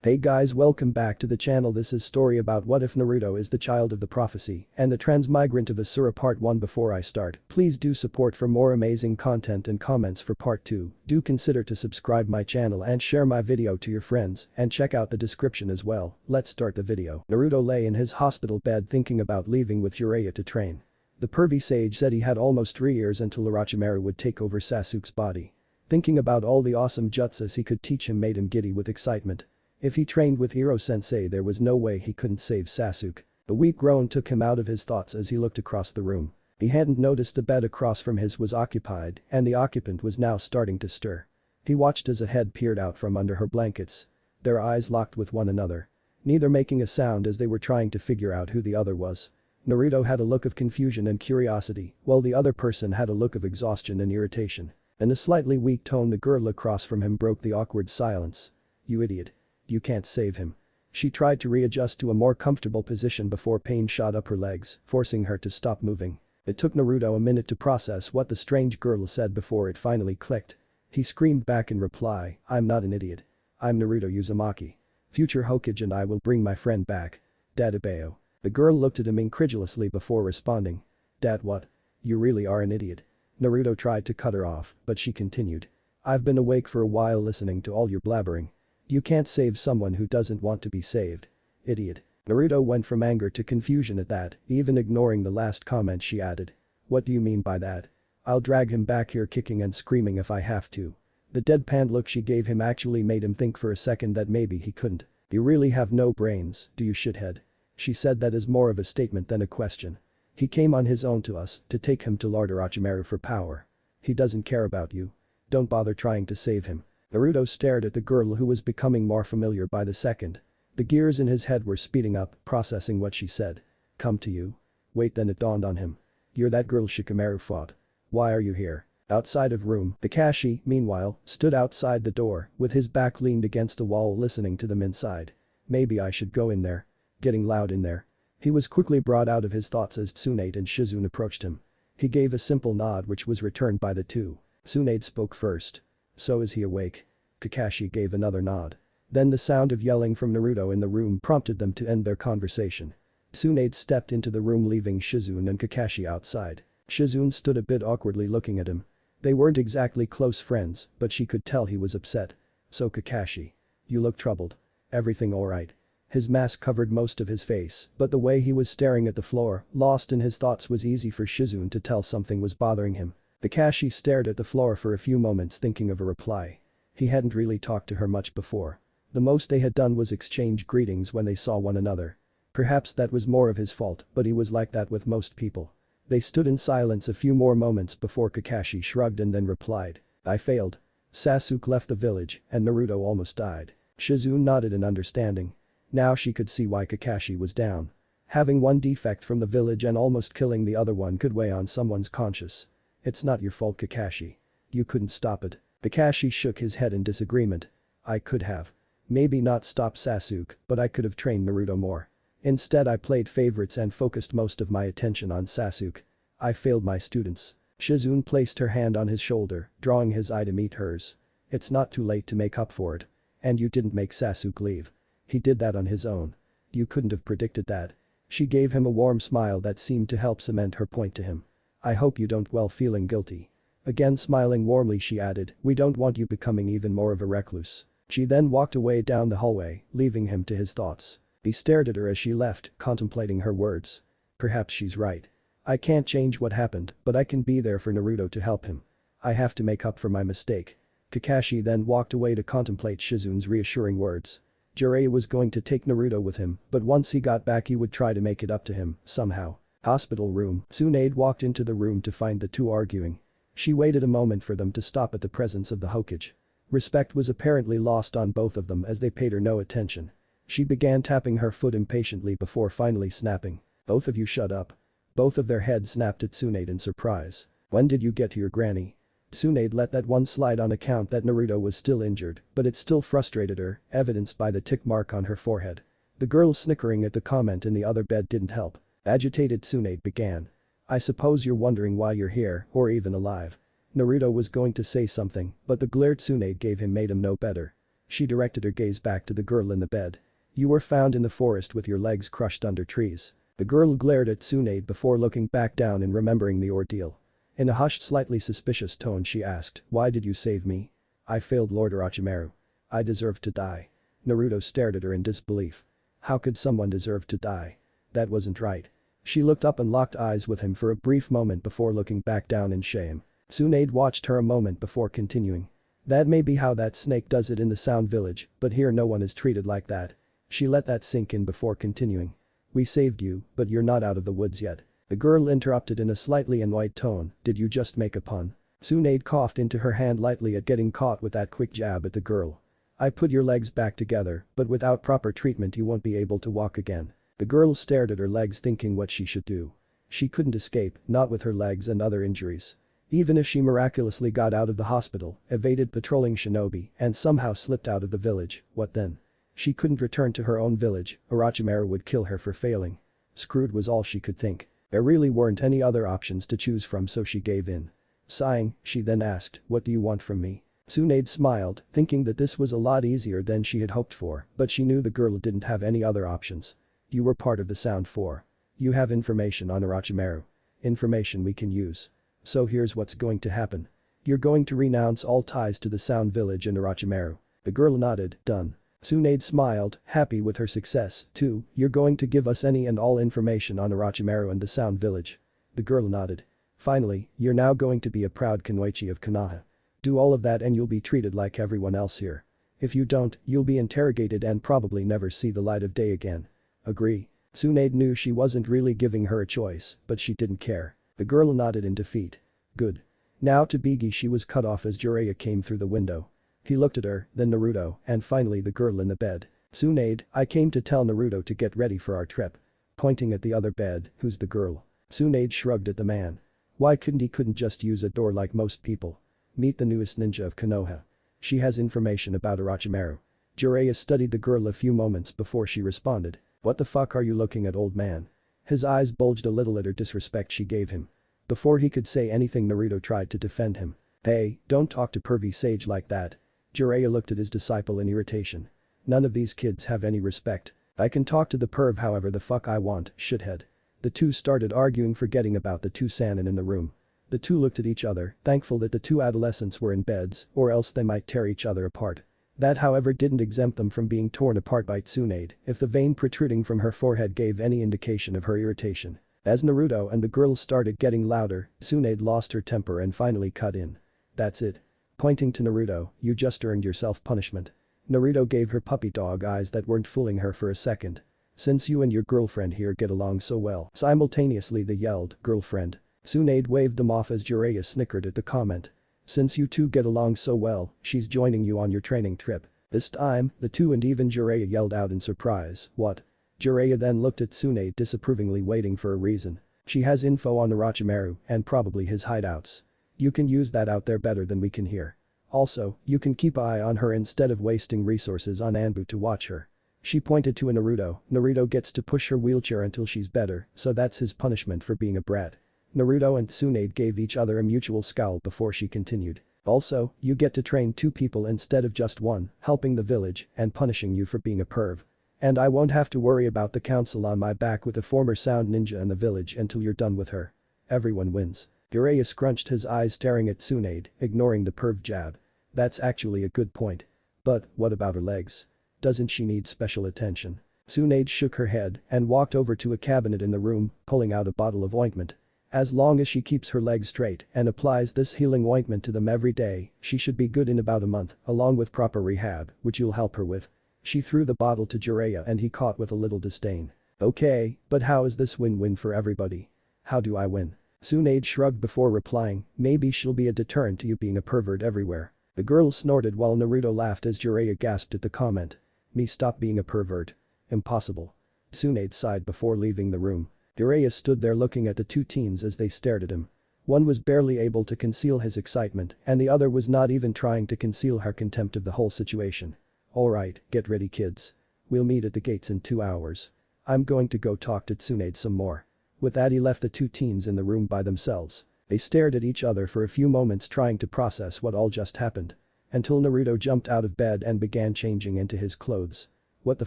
Hey guys, welcome back to the channel. This is story about what if Naruto is the child of the prophecy and the transmigrant of Asura part 1. Before I start, please do support for more amazing content and comments for part 2. Do consider to subscribe my channel and share my video to your friends and check out the description as well. Let's start the video. Naruto lay in his hospital bed thinking about leaving with Jiraiya to train. The pervy sage said he had almost 3 years until Orochimaru would take over Sasuke's body. Thinking about all the awesome jutsus he could teach him made him giddy with excitement. If he trained with Hiro-sensei, there was no way he couldn't save Sasuke. A weak groan took him out of his thoughts as he looked across the room. He hadn't noticed the bed across from his was occupied and the occupant was now starting to stir. He watched as a head peered out from under her blankets. Their eyes locked with one another, neither making a sound as they were trying to figure out who the other was. Naruto had a look of confusion and curiosity, while the other person had a look of exhaustion and irritation. In a slightly weak tone, the girl across from him broke the awkward silence. "You idiot. You can't save him." She tried to readjust to a more comfortable position before pain shot up her legs, forcing her to stop moving. It took Naruto a minute to process what the strange girl said before it finally clicked. He screamed back in reply, "I'm not an idiot. I'm Naruto Uzumaki. Future Hokage, and I will bring my friend back. Dadabeo." The girl looked at him incredulously before responding. "Dad, what? You really are an idiot." Naruto tried to cut her off, but she continued. "I've been awake for a while listening to all your blabbering. You can't save someone who doesn't want to be saved. Idiot." Naruto went from anger to confusion at that, even ignoring the last comment she added. "What do you mean by that? I'll drag him back here kicking and screaming if I have to." The deadpan look she gave him actually made him think for a second that maybe he couldn't. "You really have no brains, do you, shithead?" She said that as more of a statement than a question. "He came on his own to us to take him to Lord Orochimaru for power. He doesn't care about you. Don't bother trying to save him." Naruto stared at the girl who was becoming more familiar by the second. The gears in his head were speeding up, processing what she said. "Come to you?" Wait, then it dawned on him. "You're that girl Shikamaru fought. Why are you here?" Outside of room, Kakashi, meanwhile, stood outside the door, with his back leaned against the wall listening to them inside. "Maybe I should go in there. Getting loud in there." He was quickly brought out of his thoughts as Tsunade and Shizune approached him. He gave a simple nod which was returned by the two. Tsunade spoke first. "So is he awake?" Kakashi gave another nod. Then the sound of yelling from Naruto in the room prompted them to end their conversation. Tsunade stepped into the room, leaving Shizune and Kakashi outside. Shizune stood a bit awkwardly looking at him. They weren't exactly close friends, but she could tell he was upset. "So Kakashi. You look troubled. Everything alright?" His mask covered most of his face, but the way he was staring at the floor, lost in his thoughts, was easy for Shizune to tell something was bothering him. Kakashi stared at the floor for a few moments thinking of a reply. He hadn't really talked to her much before. The most they had done was exchange greetings when they saw one another. Perhaps that was more of his fault, but he was like that with most people. They stood in silence a few more moments before Kakashi shrugged and then replied, "I failed. Sasuke left the village and Naruto almost died." Shizune nodded in understanding. Now she could see why Kakashi was down. Having one defect from the village and almost killing the other one could weigh on someone's conscience. "It's not your fault, Kakashi. You couldn't stop it." Kakashi shook his head in disagreement. "I could have. Maybe not stop Sasuke, but I could have trained Naruto more. Instead I played favorites and focused most of my attention on Sasuke. I failed my students." Shizune placed her hand on his shoulder, drawing his eye to meet hers. "It's not too late to make up for it. And you didn't make Sasuke leave. He did that on his own. You couldn't have predicted that." She gave him a warm smile that seemed to help cement her point to him. "I hope you don't well feeling guilty." Again smiling warmly she added, "We don't want you becoming even more of a recluse." She then walked away down the hallway, leaving him to his thoughts. He stared at her as she left, contemplating her words. Perhaps she's right. I can't change what happened, but I can be there for Naruto to help him. I have to make up for my mistake. Kakashi then walked away to contemplate Shizune's reassuring words. Jiraiya was going to take Naruto with him, but once he got back he would try to make it up to him, somehow. Hospital room. Tsunade walked into the room to find the two arguing. She waited a moment for them to stop at the presence of the Hokage. Respect was apparently lost on both of them as they paid her no attention. She began tapping her foot impatiently before finally snapping, "Both of you shut up." Both of their heads snapped at Tsunade in surprise. "When did you get to your granny?" Tsunade let that one slide on account that Naruto was still injured, but it still frustrated her, evidenced by the tick mark on her forehead. The girl snickering at the comment in the other bed didn't help. Agitated Tsunade began. "I suppose you're wondering why you're here, or even alive." Naruto was going to say something, but the glare Tsunade gave him made him know better. She directed her gaze back to the girl in the bed. You were found in the forest with your legs crushed under trees. The girl glared at Tsunade before looking back down and remembering the ordeal. In a hushed, slightly suspicious tone she asked, why did you save me? I failed Lord Orochimaru. I deserved to die. Naruto stared at her in disbelief. How could someone deserve to die? That wasn't right. She looked up and locked eyes with him for a brief moment before looking back down in shame. Tsunade watched her a moment before continuing. That may be how that snake does it in the Sound Village, but here no one is treated like that. She let that sink in before continuing. We saved you, but you're not out of the woods yet. The girl interrupted in a slightly annoyed tone, did you just make a pun? Tsunade coughed into her hand lightly at getting caught with that quick jab at the girl. I put your legs back together, but without proper treatment you won't be able to walk again. The girl stared at her legs thinking what she should do. She couldn't escape, not with her legs and other injuries. Even if she miraculously got out of the hospital, evaded patrolling shinobi, and somehow slipped out of the village, what then? She couldn't return to her own village, Orochimaru would kill her for failing. Screwed was all she could think. There really weren't any other options to choose from, so she gave in. Sighing, she then asked, what do you want from me? Tsunade smiled, thinking that this was a lot easier than she had hoped for, but she knew the girl didn't have any other options. You were part of the Sound 4. You have information on Orochimaru. Information we can use. So here's what's going to happen. You're going to renounce all ties to the Sound Village and Orochimaru. The girl nodded, done. Tsunade smiled, happy with her success, too. You're going to give us any and all information on Orochimaru and the Sound Village. The girl nodded. Finally, you're now going to be a proud Kunoichi of Konoha. Do all of that and you'll be treated like everyone else here. If you don't, you'll be interrogated and probably never see the light of day again. Agree. Tsunade knew she wasn't really giving her a choice, but she didn't care. The girl nodded in defeat. Good. Now to Bigi she was cut off as Jiraiya came through the window. He looked at her, then Naruto, and finally the girl in the bed. Tsunade, I came to tell Naruto to get ready for our trip. Pointing at the other bed, who's the girl? Tsunade shrugged at the man. Why couldn't he just use a door like most people? Meet the newest ninja of Konoha. She has information about Orochimaru. Jiraiya studied the girl a few moments before she responded. What the fuck are you looking at, old man? His eyes bulged a little at her disrespect she gave him. Before he could say anything Naruto tried to defend him. Hey, don't talk to pervy sage like that. Jiraiya looked at his disciple in irritation. None of these kids have any respect. I can talk to the perv however the fuck I want, shithead. The two started arguing, forgetting about the two Sannin in the room. The two looked at each other, thankful that the two adolescents were in beds, or else they might tear each other apart. That however didn't exempt them from being torn apart by Tsunade if the vein protruding from her forehead gave any indication of her irritation. As Naruto and the girls started getting louder, Tsunade lost her temper and finally cut in. That's it. Pointing to Naruto, you just earned yourself punishment. Naruto gave her puppy dog eyes that weren't fooling her for a second. Since you and your girlfriend here get along so well. Simultaneously they yelled, girlfriend. Tsunade waved them off as Jiraiya snickered at the comment. Since you two get along so well, she's joining you on your training trip. This time, the two and even Jiraiya yelled out in surprise, what? Jiraiya then looked at Tsunade disapprovingly, waiting for a reason. She has info on Orochimaru and probably his hideouts. You can use that out there better than we can here. Also, you can keep an eye on her instead of wasting resources on Anbu to watch her. She pointed to a Naruto. Naruto gets to push her wheelchair until she's better, so that's his punishment for being a brat. Naruto and Tsunade gave each other a mutual scowl before she continued. Also, you get to train two people instead of just one, helping the village and punishing you for being a perv. And I won't have to worry about the council on my back with a former sound ninja in the village until you're done with her. Everyone wins. Jiraiya scrunched his eyes staring at Tsunade, ignoring the perv jab. That's actually a good point. But, what about her legs? Doesn't she need special attention? Tsunade shook her head and walked over to a cabinet in the room, pulling out a bottle of ointment. As long as she keeps her legs straight and applies this healing ointment to them every day, she should be good in about a month, along with proper rehab, which you'll help her with. She threw the bottle to Jiraiya and he caught with a little disdain. Okay, but how is this win-win for everybody? How do I win? Tsunade shrugged before replying, maybe she'll be a deterrent to you being a pervert everywhere. The girl snorted while Naruto laughed as Jiraiya gasped at the comment. Me stop being a pervert? Impossible. Tsunade sighed before leaving the room. Jiraiya stood there looking at the two teens as they stared at him. One was barely able to conceal his excitement and the other was not even trying to conceal her contempt of the whole situation. Alright, get ready kids. We'll meet at the gates in 2 hours. I'm going to go talk to Tsunade some more. With that he left the two teens in the room by themselves. They stared at each other for a few moments trying to process what all just happened. Until Naruto jumped out of bed and began changing into his clothes. "What the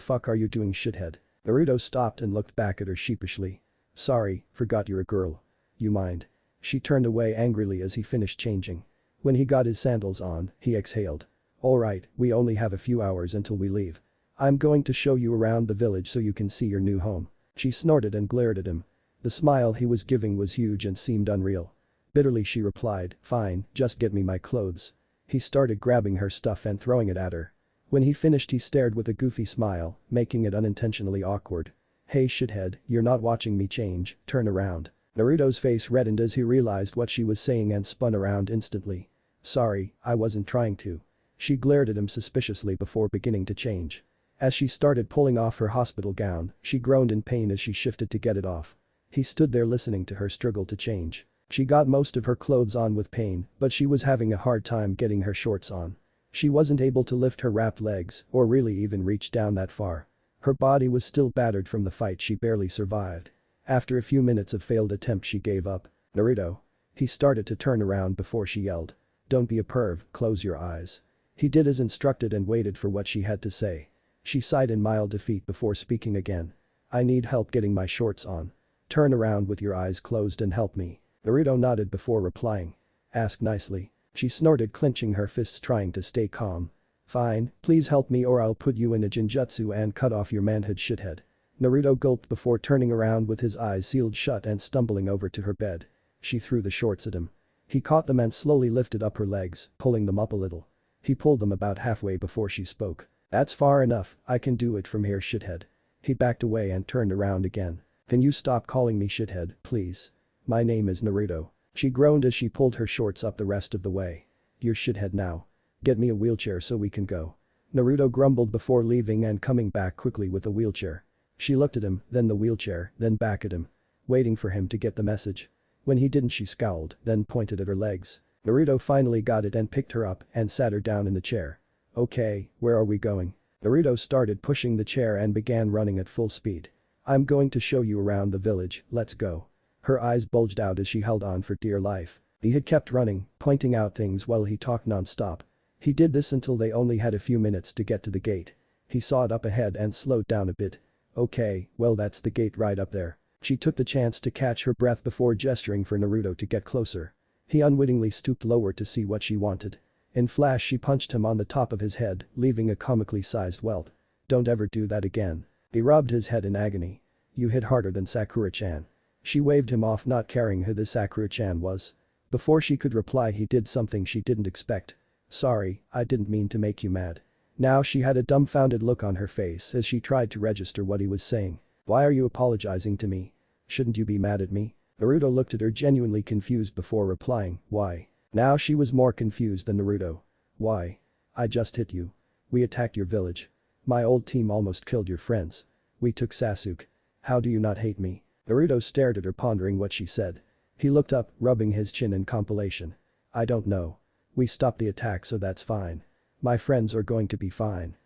fuck are you doing, shithead?" Naruto stopped and looked back at her sheepishly. "Sorry, forgot you're a girl. You mind?" She turned away angrily as he finished changing. When he got his sandals on, he exhaled. "Alright, we only have a few hours until we leave. I'm going to show you around the village so you can see your new home." She snorted and glared at him. The smile he was giving was huge and seemed unreal. Bitterly she replied, "Fine, just get me my clothes." He started grabbing her stuff and throwing it at her. When he finished he stared with a goofy smile, making it unintentionally awkward. "Hey shithead, you're not watching me change, turn around." Naruto's face reddened as he realized what she was saying and spun around instantly. "Sorry, I wasn't trying to." She glared at him suspiciously before beginning to change. As she started pulling off her hospital gown, she groaned in pain as she shifted to get it off. He stood there listening to her struggle to change. She got most of her clothes on with pain, but she was having a hard time getting her shorts on. She wasn't able to lift her wrapped legs or really even reach down that far. Her body was still battered from the fight she barely survived. After a few minutes of failed attempts she gave up. "Naruto." He started to turn around before she yelled. "Don't be a perv, close your eyes." He did as instructed and waited for what she had to say. She sighed in mild defeat before speaking again. "I need help getting my shorts on. Turn around with your eyes closed and help me." Naruto nodded before replying. "Ask nicely." She snorted, clenching her fists trying to stay calm. "Fine, please help me or I'll put you in a Jinjutsu and cut off your manhood, shithead." Naruto gulped before turning around with his eyes sealed shut and stumbling over to her bed. She threw the shorts at him. He caught them and slowly lifted up her legs, pulling them up a little. He pulled them about halfway before she spoke. "That's far enough, I can do it from here, shithead." He backed away and turned around again. "Can you stop calling me shithead, please? My name is Naruto." She groaned as she pulled her shorts up the rest of the way. "You're shithead now. Get me a wheelchair so we can go." Naruto grumbled before leaving and coming back quickly with a wheelchair. She looked at him, then the wheelchair, then back at him. Waiting for him to get the message. When he didn't she scowled, then pointed at her legs. Naruto finally got it and picked her up and sat her down in the chair. "Okay, where are we going?" Naruto started pushing the chair and began running at full speed. "I'm going to show you around the village, let's go." Her eyes bulged out as she held on for dear life. He had kept running, pointing out things while he talked non-stop. He did this until they only had a few minutes to get to the gate. He saw it up ahead and slowed down a bit. "Okay, well that's the gate right up there." She took the chance to catch her breath before gesturing for Naruto to get closer. He unwittingly stooped lower to see what she wanted. In flash she punched him on the top of his head, leaving a comically sized welt. "Don't ever do that again." He rubbed his head in agony. "You hit harder than Sakura-chan." She waved him off, not caring who this Sakura-chan was. Before she could reply he did something she didn't expect. "Sorry, I didn't mean to make you mad." Now she had a dumbfounded look on her face as she tried to register what he was saying. "Why are you apologizing to me? Shouldn't you be mad at me?" Naruto looked at her genuinely confused before replying, "Why?" Now she was more confused than Naruto. "Why? I just hit you. We attacked your village. My old team almost killed your friends. We took Sasuke. How do you not hate me?" Naruto stared at her, pondering what she said. He looked up, rubbing his chin in compilation. "I don't know. We stopped the attack so that's fine. My friends are going to be fine.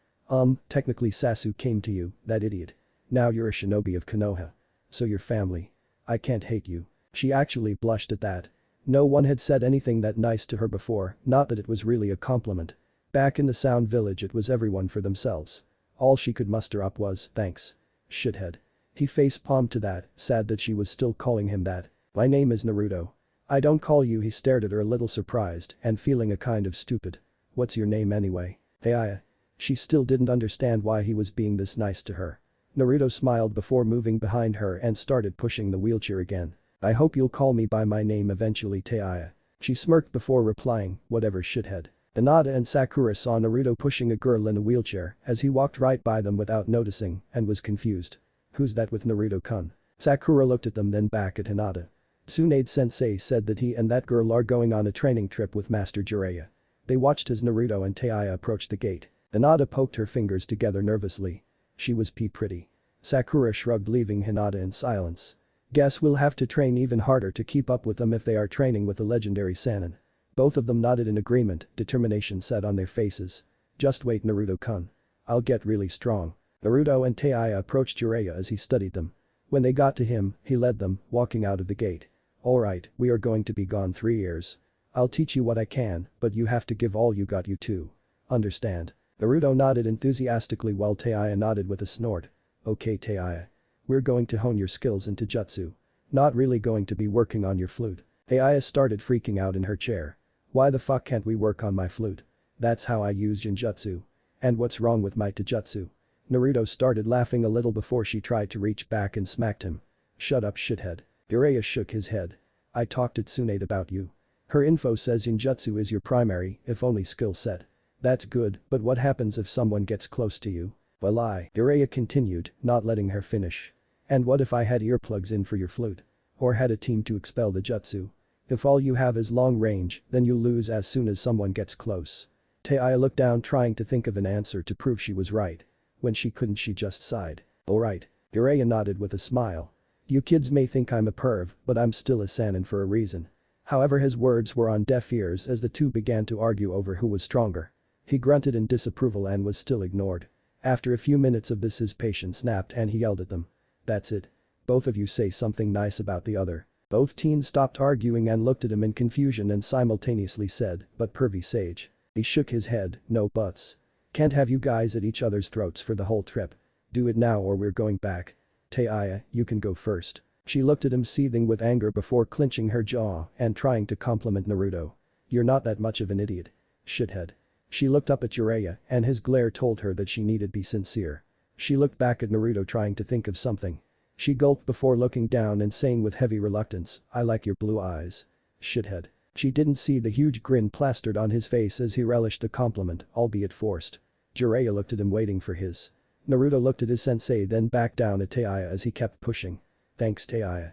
Technically Sasuke came to you, that idiot. Now you're a shinobi of Konoha. So your family. I can't hate you." She actually blushed at that. No one had said anything that nice to her before, not that it was really a compliment. Back in the Sound Village it was everyone for themselves. All she could muster up was, "Thanks. Shithead." He face-palmed to that, sad that she was still calling him that. "My name is Naruto." "I don't call you." He stared at her a little surprised and feeling a kind of stupid. "What's your name anyway?" "Hey." She still didn't understand why he was being this nice to her. Naruto smiled before moving behind her and started pushing the wheelchair again. "I hope you'll call me by my name eventually, Tayu." She smirked before replying, "Whatever, shithead." Tsunade and Sakura saw Naruto pushing a girl in a wheelchair as he walked right by them without noticing and was confused. "Who's that with Naruto-kun?" Sakura looked at them then back at Hinata. Tsunade-sensei said that he and that girl are going on a training trip with Master Jiraiya. They watched as Naruto and Tayu approached the gate. Hinata poked her fingers together nervously. She was pretty. Sakura shrugged, leaving Hinata in silence. "Guess we'll have to train even harder to keep up with them if they are training with the legendary Sannin." Both of them nodded in agreement, determination set on their faces. "Just wait, Naruto-kun. I'll get really strong." Naruto and Tayu approached Jiraiya as he studied them. When they got to him, he led them, walking out of the gate. "Alright, we are going to be gone 3 years. I'll teach you what I can, but you have to give all you got, you too. Understand? Naruto nodded enthusiastically while Tayu nodded with a snort. Okay Tayu. We're going to hone your skills into jutsu. Not really going to be working on your flute. Tayu started freaking out in her chair. Why the fuck can't we work on my flute? That's how I use Jinjutsu. And what's wrong with my Taijutsu? Naruto started laughing a little before she tried to reach back and smacked him. Shut up shithead. Jiraiya shook his head. I talked to Tsunade about you. Her info says Jinjutsu is your primary, if only skill set. That's good, but what happens if someone gets close to you? Well Jiraiya continued, not letting her finish. And what if I had earplugs in for your flute? Or had a team to expel the jutsu? If all you have is long range, then you'll lose as soon as someone gets close. Tayu looked down trying to think of an answer to prove she was right. When she couldn't she just sighed. Alright. Jiraiya nodded with a smile. You kids may think I'm a perv, but I'm still a Sannin for a reason. However his words were on deaf ears as the two began to argue over who was stronger. He grunted in disapproval and was still ignored. After a few minutes of this his patience snapped and he yelled at them. That's it. Both of you say something nice about the other. Both teens stopped arguing and looked at him in confusion and simultaneously said, but pervy sage. He shook his head, no buts. Can't have you guys at each other's throats for the whole trip. Do it now or we're going back. Tayu, you can go first. She looked at him seething with anger before clenching her jaw and trying to compliment Naruto. You're not that much of an idiot. Shithead. She looked up at Jiraiya and his glare told her that she needed be sincere. She looked back at Naruto trying to think of something. She gulped before looking down and saying with heavy reluctance, I like your blue eyes. Shithead. She didn't see the huge grin plastered on his face as he relished the compliment, albeit forced. Jiraiya looked at him waiting for his. Naruto looked at his sensei then back down at Tayu as he kept pushing. Thanks Tayu.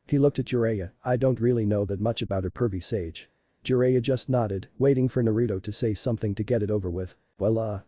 He looked at Jiraiya, I don't really know that much about her pervy sage. Jiraiya just nodded, waiting for Naruto to say something to get it over with. Well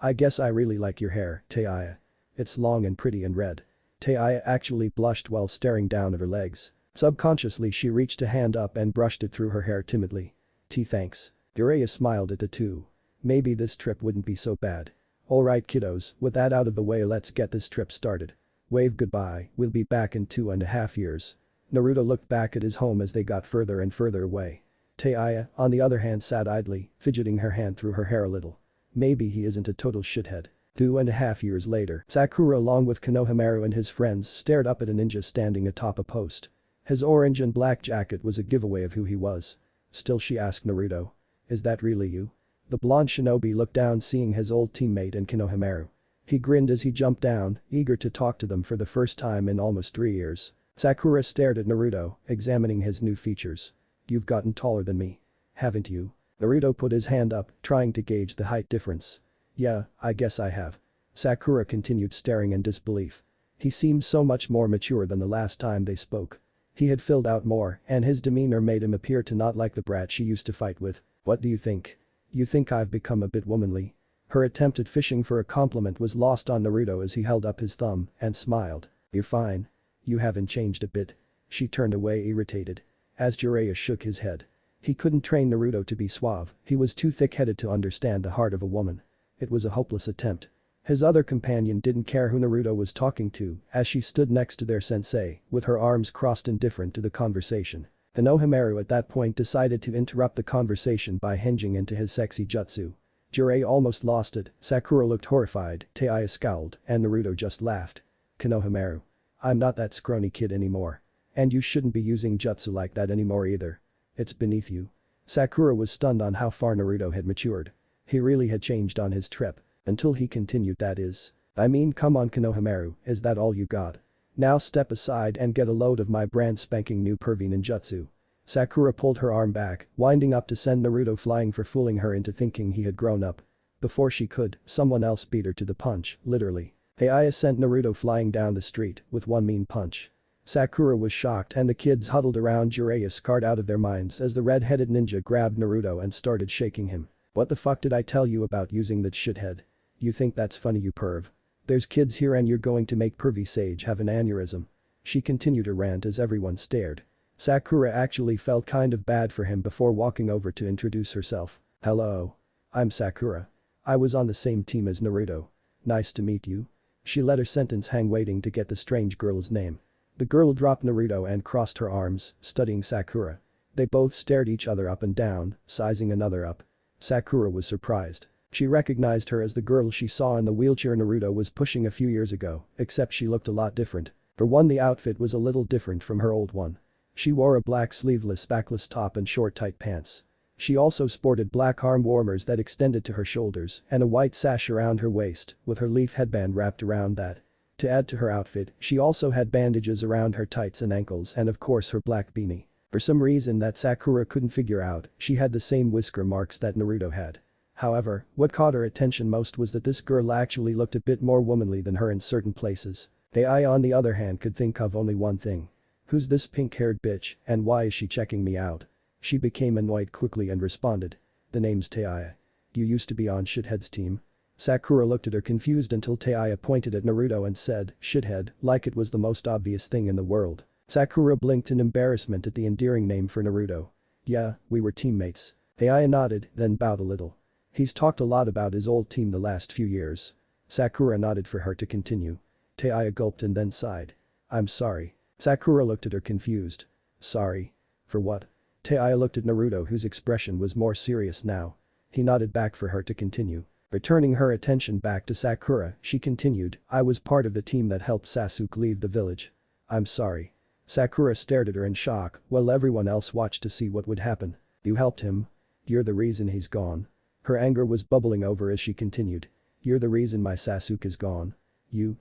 I guess I really like your hair, Tayu. It's long and pretty and red. Tayu actually blushed while staring down at her legs. Subconsciously she reached a hand up and brushed it through her hair timidly. Thanks. Jiraiya smiled at the two. Maybe this trip wouldn't be so bad. Alright kiddos, with that out of the way let's get this trip started. Wave goodbye, we'll be back in 2.5 years. Naruto looked back at his home as they got further and further away. Tayu, on the other hand sat idly, fidgeting her hand through her hair a little. Maybe he isn't a total shithead. 2.5 years later, Sakura along with Konohamaru and his friends stared up at a ninja standing atop a post. His orange and black jacket was a giveaway of who he was. Still she asked Naruto. Is that really you? The blonde shinobi looked down seeing his old teammate and Konohamaru. He grinned as he jumped down, eager to talk to them for the first time in almost 3 years. Sakura stared at Naruto, examining his new features. You've gotten taller than me. Haven't you? Naruto put his hand up, trying to gauge the height difference. Yeah, I guess I have. Sakura continued staring in disbelief. He seemed so much more mature than the last time they spoke. He had filled out more, and his demeanor made him appear to not like the brat she used to fight with. What do you think? You think I've become a bit womanly? Her attempt at fishing for a compliment was lost on Naruto as he held up his thumb and smiled. You're fine. You haven't changed a bit. She turned away irritated. As Jiraiya shook his head. He couldn't train Naruto to be suave, he was too thick-headed to understand the heart of a woman. It was a hopeless attempt. His other companion didn't care who Naruto was talking to as she stood next to their sensei, with her arms crossed indifferent to the conversation. Konohamaru at that point decided to interrupt the conversation by hinging into his sexy jutsu. Jiraiya almost lost it, Sakura looked horrified, Tayu scowled, and Naruto just laughed. Konohamaru. I'm not that scrawny kid anymore. And you shouldn't be using jutsu like that anymore either. It's beneath you. Sakura was stunned on how far Naruto had matured. He really had changed on his trip. Until he continued that is. I mean come on Konohamaru, is that all you got? Now step aside and get a load of my brand spanking new pervy ninjutsu. Sakura pulled her arm back, winding up to send Naruto flying for fooling her into thinking he had grown up. Before she could, someone else beat her to the punch, literally. Tayu sent Naruto flying down the street with one mean punch. Sakura was shocked and the kids huddled around Jiraiya scarred out of their minds as the red-headed ninja grabbed Naruto and started shaking him. What the fuck did I tell you about using that shithead? You think that's funny you perv? There's kids here and you're going to make pervy sage have an aneurysm. She continued her rant as everyone stared. Sakura actually felt kind of bad for him before walking over to introduce herself. Hello. I'm Sakura. I was on the same team as Naruto. Nice to meet you. She let her sentence hang waiting to get the strange girl's name. The girl dropped Naruto and crossed her arms, studying Sakura. They both stared each other up and down, sizing another up. Sakura was surprised. She recognized her as the girl she saw in the wheelchair Naruto was pushing a few years ago, except she looked a lot different. For one, the outfit was a little different from her old one. She wore a black sleeveless backless top and short tight pants. She also sported black arm warmers that extended to her shoulders and a white sash around her waist with her leaf headband wrapped around that. To add to her outfit, she also had bandages around her tights and ankles and of course her black beanie. For some reason that Sakura couldn't figure out, she had the same whisker marks that Naruto had. However, what caught her attention most was that this girl actually looked a bit more womanly than her in certain places. Tayu on the other hand could think of only one thing. Who's this pink-haired bitch and why is she checking me out? She became annoyed quickly and responded. The name's Tayu. You used to be on Shithead's team. Sakura looked at her confused until Tayu pointed at Naruto and said, shithead, like it was the most obvious thing in the world. Sakura blinked in embarrassment at the endearing name for Naruto. Yeah, we were teammates. Tayu nodded, then bowed a little. He's talked a lot about his old team the last few years. Sakura nodded for her to continue. Tayu gulped and then sighed. I'm sorry. Sakura looked at her confused. Sorry? For what? Tayu looked at Naruto whose expression was more serious now. He nodded back for her to continue. Returning her attention back to Sakura, she continued, I was part of the team that helped Sasuke leave the village. I'm sorry. Sakura stared at her in shock while everyone else watched to see what would happen. You helped him? You're the reason he's gone. Her anger was bubbling over as she continued. You're the reason my Sasuke is gone. You.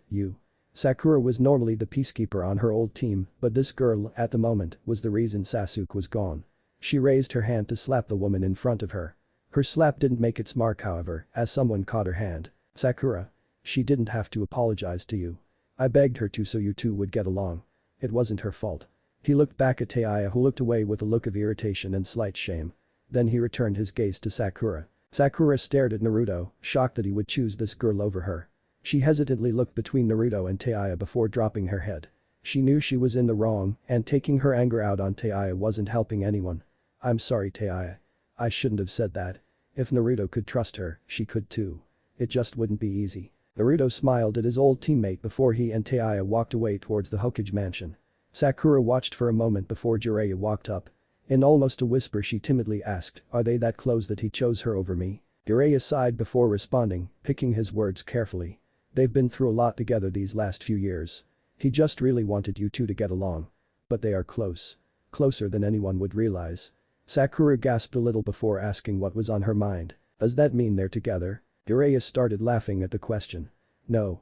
Sakura was normally the peacekeeper on her old team, but this girl, at the moment, was the reason Sasuke was gone. She raised her hand to slap the woman in front of her. Her slap didn't make its mark however, as someone caught her hand. Sakura. She didn't have to apologize to you. I begged her to so you two would get along. It wasn't her fault. He looked back at Tayu who looked away with a look of irritation and slight shame. Then he returned his gaze to Sakura. Sakura stared at Naruto, shocked that he would choose this girl over her. She hesitantly looked between Naruto and Tayu before dropping her head. She knew she was in the wrong, and taking her anger out on Tayu wasn't helping anyone. I'm sorry Tayu. I shouldn't have said that. If Naruto could trust her, she could too. It just wouldn't be easy. Naruto smiled at his old teammate before he and Tayu walked away towards the Hokage mansion. Sakura watched for a moment before Jiraiya walked up. In almost a whisper she timidly asked, are they that close that he chose her over me? Jiraiya sighed before responding, picking his words carefully. They've been through a lot together these last few years. He just really wanted you two to get along. But they are close. Closer than anyone would realize. Sakura gasped a little before asking what was on her mind. Does that mean they're together? Jiraiya started laughing at the question. No.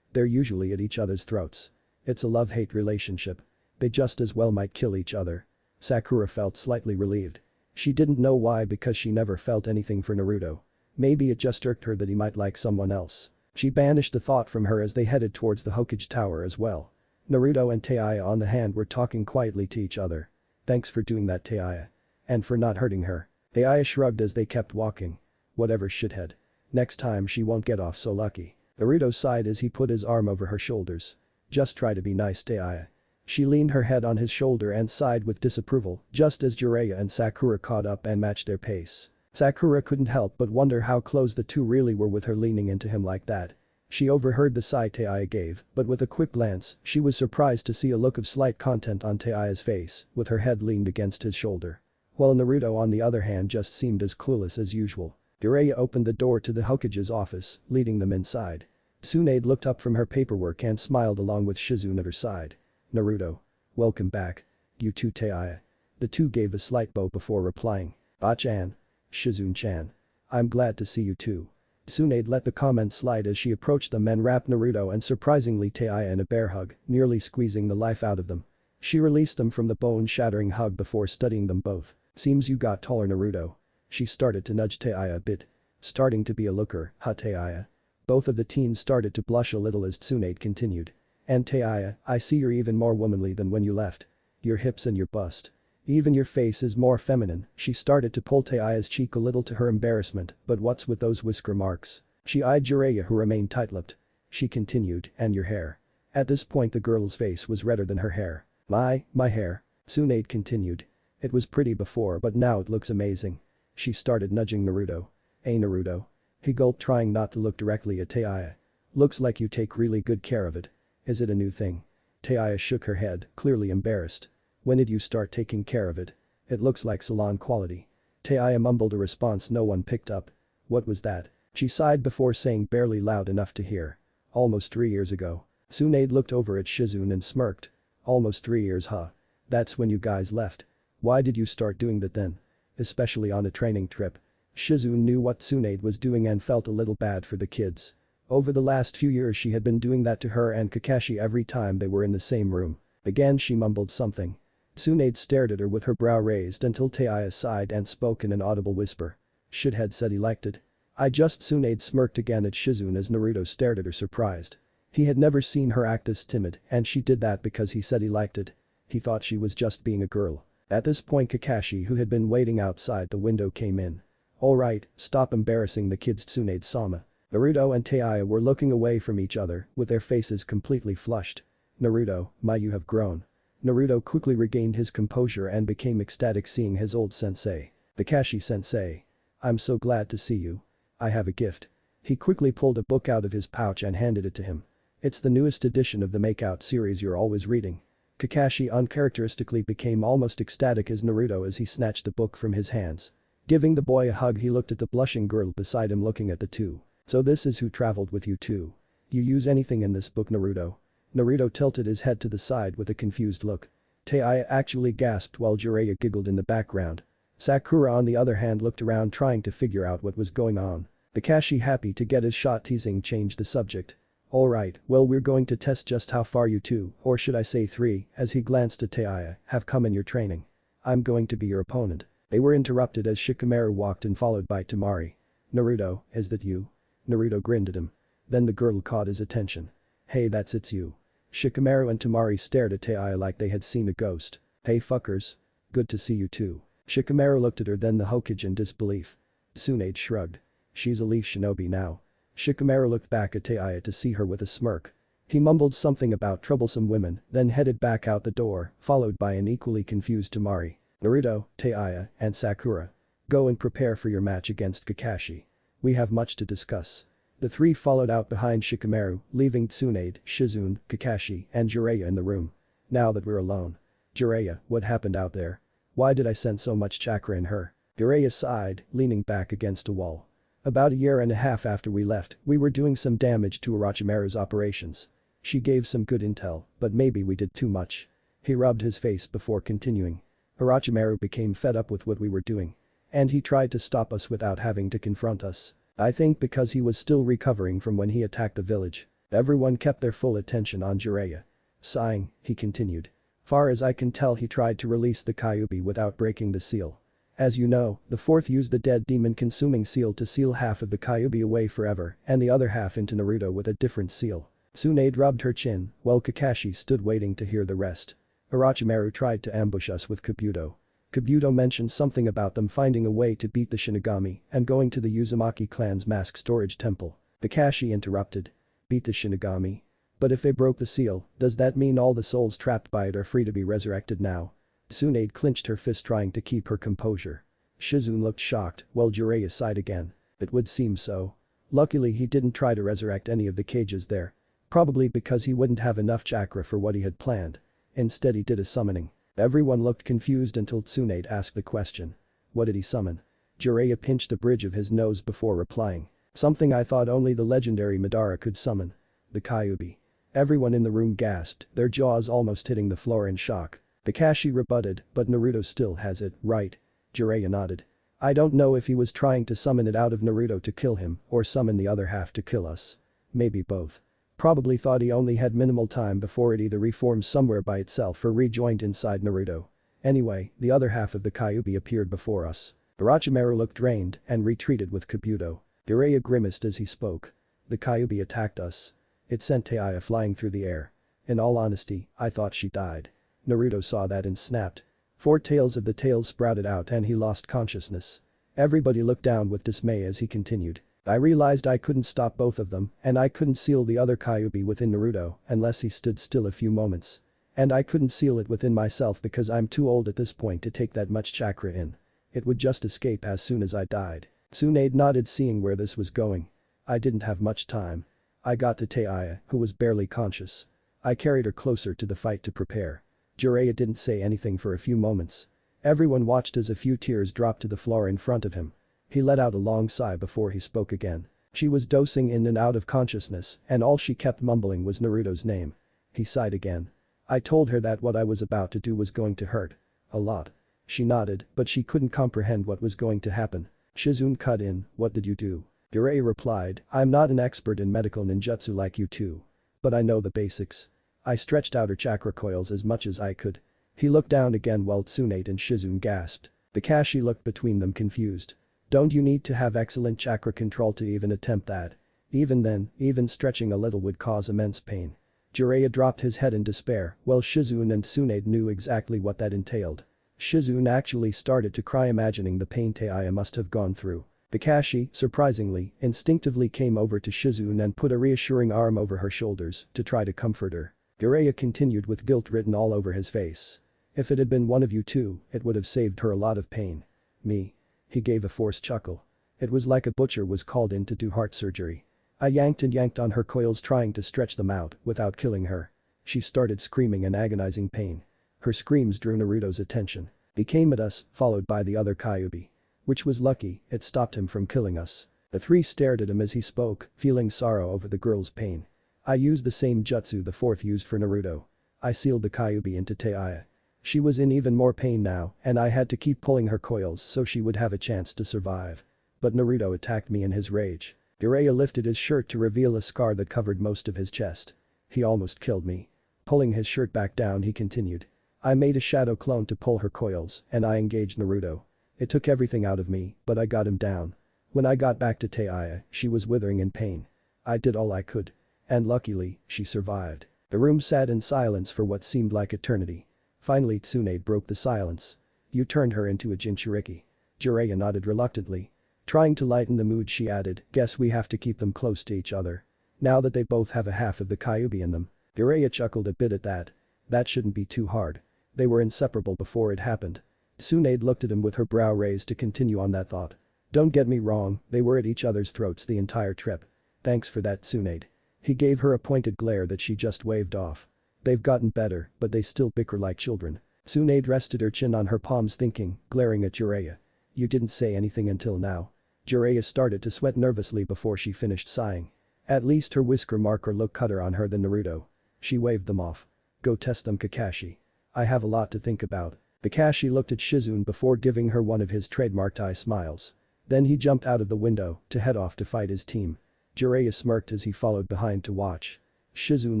They're usually at each other's throats. It's a love-hate relationship. They just as well might kill each other. Sakura felt slightly relieved. She didn't know why because she never felt anything for Naruto. Maybe it just irked her that he might like someone else. She banished the thought from her as they headed towards the Hokage tower as well. Naruto and Tayu on the hand were talking quietly to each other. Thanks for doing that Tayu. And for not hurting her. Tayu shrugged as they kept walking. Whatever shithead. Next time she won't get off so lucky. Naruto sighed as he put his arm over her shoulders. Just try to be nice Tayu. She leaned her head on his shoulder and sighed with disapproval just as Jiraiya and Sakura caught up and matched their pace. Sakura couldn't help but wonder how close the two really were with her leaning into him like that. She overheard the sigh Tayu gave, but with a quick glance, she was surprised to see a look of slight content on Tayu's face, with her head leaned against his shoulder. While Naruto on the other hand just seemed as clueless as usual. Jiraiya opened the door to the Hokage's office, leading them inside. Tsunade looked up from her paperwork and smiled along with Shizune at her side. Naruto. Welcome back. You too Tayu. The two gave a slight bow before replying. Ah-chan. Shizune-chan. I'm glad to see you too. Tsunade let the comment slide as she approached them and wrapped Naruto and surprisingly Tayu in a bear hug, nearly squeezing the life out of them. She released them from the bone-shattering hug before studying them both. Seems you got taller Naruto. She started to nudge Tayu a bit. Starting to be a looker, huh Tayu? Both of the teens started to blush a little as Tsunade continued. And Tayu, I see you're even more womanly than when you left. Your hips and your bust. Even your face is more feminine. She started to pull Tayu's cheek a little to her embarrassment, but what's with those whisker marks? She eyed Jiraiya who remained tight-lipped. She continued, and your hair. At this point the girl's face was redder than her hair. My hair. Tsunade continued. It was pretty before but now it looks amazing. She started nudging Naruto. Hey Naruto. He gulped trying not to look directly at Tayu. Looks like you take really good care of it. Is it a new thing? Tayu shook her head, clearly embarrassed. When did you start taking care of it? It looks like salon quality. Tayu mumbled a response no one picked up. What was that? She sighed before saying barely loud enough to hear. Almost 3 years ago. Tsunade looked over at Shizune and smirked. Almost 3 years, huh? That's when you guys left. Why did you start doing that then? Especially on a training trip. Shizune knew what Tsunade was doing and felt a little bad for the kids. Over the last few years she had been doing that to her and Kakashi every time they were in the same room. Again she mumbled something. Tsunade stared at her with her brow raised until Tayu sighed and spoke in an audible whisper. Shithead said he liked it. Tsunade smirked again at Shizune as Naruto stared at her surprised. He had never seen her act this timid and she did that because he said he liked it. He thought she was just being a girl. At this point Kakashi, who had been waiting outside the window, came in. Alright, stop embarrassing the kids, Tsunade-sama. Naruto and Tayu were looking away from each other with their faces completely flushed. Naruto, you have grown. Naruto quickly regained his composure and became ecstatic seeing his old sensei. Kakashi-sensei. I'm so glad to see you. I have a gift. He quickly pulled a book out of his pouch and handed it to him. It's the newest edition of the Makeout series you're always reading. Kakashi uncharacteristically became almost ecstatic as Naruto as he snatched the book from his hands. Giving the boy a hug, he looked at the blushing girl beside him looking at the two. So this is who traveled with you too. You use anything in this book, Naruto? Naruto tilted his head to the side with a confused look. Tayu actually gasped while Jiraiya giggled in the background. Sakura on the other hand looked around trying to figure out what was going on. Kakashi, happy to get his shot teasing, changed the subject. Alright, well, we're going to test just how far you two, or should I say three, as he glanced at Tayu, have come in your training. I'm going to be your opponent. They were interrupted as Shikamaru walked in followed by Temari. Naruto, is that you? Naruto grinned at him. Then the girl caught his attention. Hey, it's you. Shikamaru and Temari stared at Tayu like they had seen a ghost. Hey fuckers. Good to see you too. Shikamaru looked at her, then the Hokage in disbelief. Tsunade shrugged. She's a leaf shinobi now. Shikamaru looked back at Tayu to see her with a smirk. He mumbled something about troublesome women, then headed back out the door, followed by an equally confused Temari. Naruto, Tayu, and Sakura. Go and prepare for your match against Kakashi. We have much to discuss. The three followed out behind Shikamaru, leaving Tsunade, Shizune, Kakashi, and Jiraiya in the room. Now that we're alone. Jiraiya, what happened out there? Why did I sense so much chakra in her? Jiraiya sighed, leaning back against a wall. About a year and a half after we left, we were doing some damage to Orochimaru's operations. She gave some good intel, but maybe we did too much. He rubbed his face before continuing. Orochimaru became fed up with what we were doing. And he tried to stop us without having to confront us. I think because he was still recovering from when he attacked the village. Everyone kept their full attention on Jiraiya. Sighing, he continued. Far as I can tell, he tried to release the Kyuubi without breaking the seal. As you know, the fourth used the dead demon-consuming seal to seal half of the Kyuubi away forever and the other half into Naruto with a different seal. Tsunade rubbed her chin, while Kakashi stood waiting to hear the rest. Orochimaru tried to ambush us with Kabuto. Kabuto mentioned something about them finding a way to beat the Shinigami and going to the Uzumaki clan's mask storage temple. Kakashi interrupted. Beat the Shinigami? But if they broke the seal, does that mean all the souls trapped by it are free to be resurrected now? Tsunade clenched her fist trying to keep her composure. Shizune looked shocked while Jiraiya sighed again. It would seem so. Luckily he didn't try to resurrect any of the cages there. Probably because he wouldn't have enough chakra for what he had planned. Instead he did a summoning. Everyone looked confused until Tsunade asked the question. What did he summon? Jiraiya pinched the bridge of his nose before replying. Something I thought only the legendary Madara could summon. The Kyuubi. Everyone in the room gasped, their jaws almost hitting the floor in shock. Kakashi rebutted, but Naruto still has it, right? Jiraiya nodded. I don't know if he was trying to summon it out of Naruto to kill him or summon the other half to kill us. Maybe both. Probably thought he only had minimal time before it either reforms somewhere by itself or rejoined inside Naruto. Anyway, the other half of the Kyuubi appeared before us. Orochimaru looked drained and retreated with Kabuto. Jiraiya grimaced as he spoke. The Kyuubi attacked us. It sent Tayu flying through the air. In all honesty, I thought she died. Naruto saw that and snapped. 4 tails of the tail sprouted out and he lost consciousness. Everybody looked down with dismay as he continued. I realized I couldn't stop both of them and I couldn't seal the other Kyuubi within Naruto unless he stood still a few moments. And I couldn't seal it within myself because I'm too old at this point to take that much chakra in. It would just escape as soon as I died. Tsunade nodded seeing where this was going. I didn't have much time. I got to Tayu, who was barely conscious. I carried her closer to the fight to prepare. Jiraiya didn't say anything for a few moments. Everyone watched as a few tears dropped to the floor in front of him. He let out a long sigh before he spoke again. She was dosing in and out of consciousness and all she kept mumbling was Naruto's name. He sighed again. I told her that what I was about to do was going to hurt. A lot. She nodded, but she couldn't comprehend what was going to happen. Shizune cut in, what did you do? Jiraiya replied, I'm not an expert in medical ninjutsu like you two. But I know the basics. I stretched out her chakra coils as much as I could. He looked down again while Tsunade and Shizune gasped. Kakashi looked between them confused. Don't you need to have excellent chakra control to even attempt that? Even then, even stretching a little would cause immense pain. Jiraiya dropped his head in despair, while Shizune and Tsunade knew exactly what that entailed. Shizune actually started to cry imagining the pain Tayu must have gone through. Kakashi, surprisingly, instinctively came over to Shizune and put a reassuring arm over her shoulders to try to comfort her. Jiraiya continued with guilt written all over his face. If it had been one of you two, it would have saved her a lot of pain. Me. He gave a forced chuckle. It was like a butcher was called in to do heart surgery. I yanked and yanked on her coils trying to stretch them out without killing her. She started screaming in agonizing pain. Her screams drew Naruto's attention. He came at us, followed by the other Kyuubi. Which was lucky, it stopped him from killing us. The three stared at him as he spoke, feeling sorrow over the girl's pain. I used the same jutsu the fourth used for Naruto. I sealed the Kyuubi into Tayu. She was in even more pain now, and I had to keep pulling her coils so she would have a chance to survive. But Naruto attacked me in his rage. Jiraiya lifted his shirt to reveal a scar that covered most of his chest. He almost killed me. Pulling his shirt back down he continued. I made a shadow clone to pull her coils and I engaged Naruto. It took everything out of me, but I got him down. When I got back to Tayu, she was withering in pain. I did all I could. And luckily, she survived. The room sat in silence for what seemed like eternity. Finally Tsunade broke the silence. You turned her into a Jinchuriki. Jiraiya nodded reluctantly. Trying to lighten the mood she added, guess we have to keep them close to each other. Now that they both have a half of the Kyuubi in them. Jiraiya chuckled a bit at that. That shouldn't be too hard. They were inseparable before it happened. Tsunade looked at him with her brow raised to continue on that thought. Don't get me wrong, they were at each other's throats the entire trip. Thanks for that Tsunade. He gave her a pointed glare that she just waved off. They've gotten better, but they still bicker like children. Tsunade rested her chin on her palms thinking, glaring at Jiraiya. You didn't say anything until now. Jiraiya started to sweat nervously before she finished sighing. At least her whisker marker looked cutter on her than Naruto. She waved them off. Go test them Kakashi. I have a lot to think about. Kakashi looked at Shizune before giving her one of his trademarked eye smiles. Then he jumped out of the window to head off to fight his team. Jiraiya smirked as he followed behind to watch. Shizune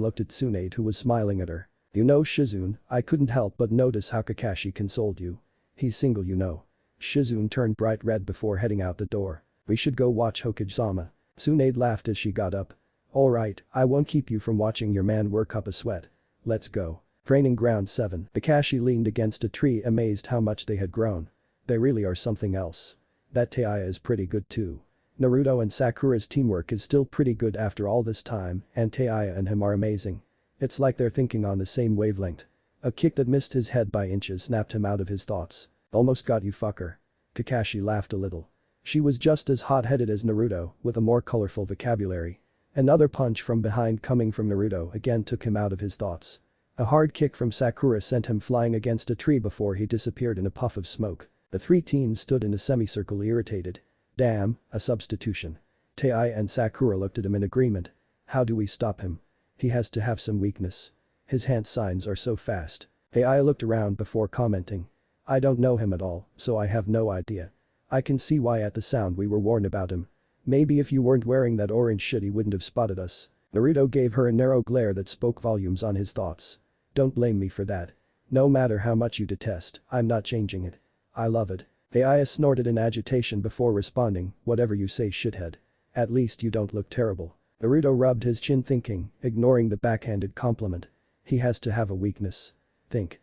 looked at Tsunade who was smiling at her. You know Shizune, I couldn't help but notice how Kakashi consoled you. He's single you know. Shizune turned bright red before heading out the door. We should go watch Hokage-sama. Tsunade laughed as she got up. Alright, I won't keep you from watching your man work up a sweat. Let's go. Training Ground 7. Kakashi leaned against a tree amazed how much they had grown. They really are something else. That Tayu is pretty good too. Naruto and Sakura's teamwork is still pretty good after all this time and Tayu and him are amazing. It's like they're thinking on the same wavelength. A kick that missed his head by inches snapped him out of his thoughts. Almost got you fucker. Kakashi laughed a little. She was just as hot-headed as Naruto with a more colorful vocabulary. Another punch from behind coming from Naruto again took him out of his thoughts. A hard kick from Sakura sent him flying against a tree before he disappeared in a puff of smoke. The three teens stood in a semicircle irritated. Damn, a substitution. Tayu and Sakura looked at him in agreement. How do we stop him? He has to have some weakness. His hand signs are so fast. Tayu looked around before commenting. I don't know him at all, so I have no idea. I can see why at the sound we were warned about him. Maybe if you weren't wearing that orange shit he wouldn't have spotted us. Naruto gave her a narrow glare that spoke volumes on his thoughts. Don't blame me for that. No matter how much you detest, I'm not changing it. I love it. Tayu snorted in agitation before responding, whatever you say shithead. At least you don't look terrible. Naruto rubbed his chin thinking, ignoring the backhanded compliment. He has to have a weakness. Think.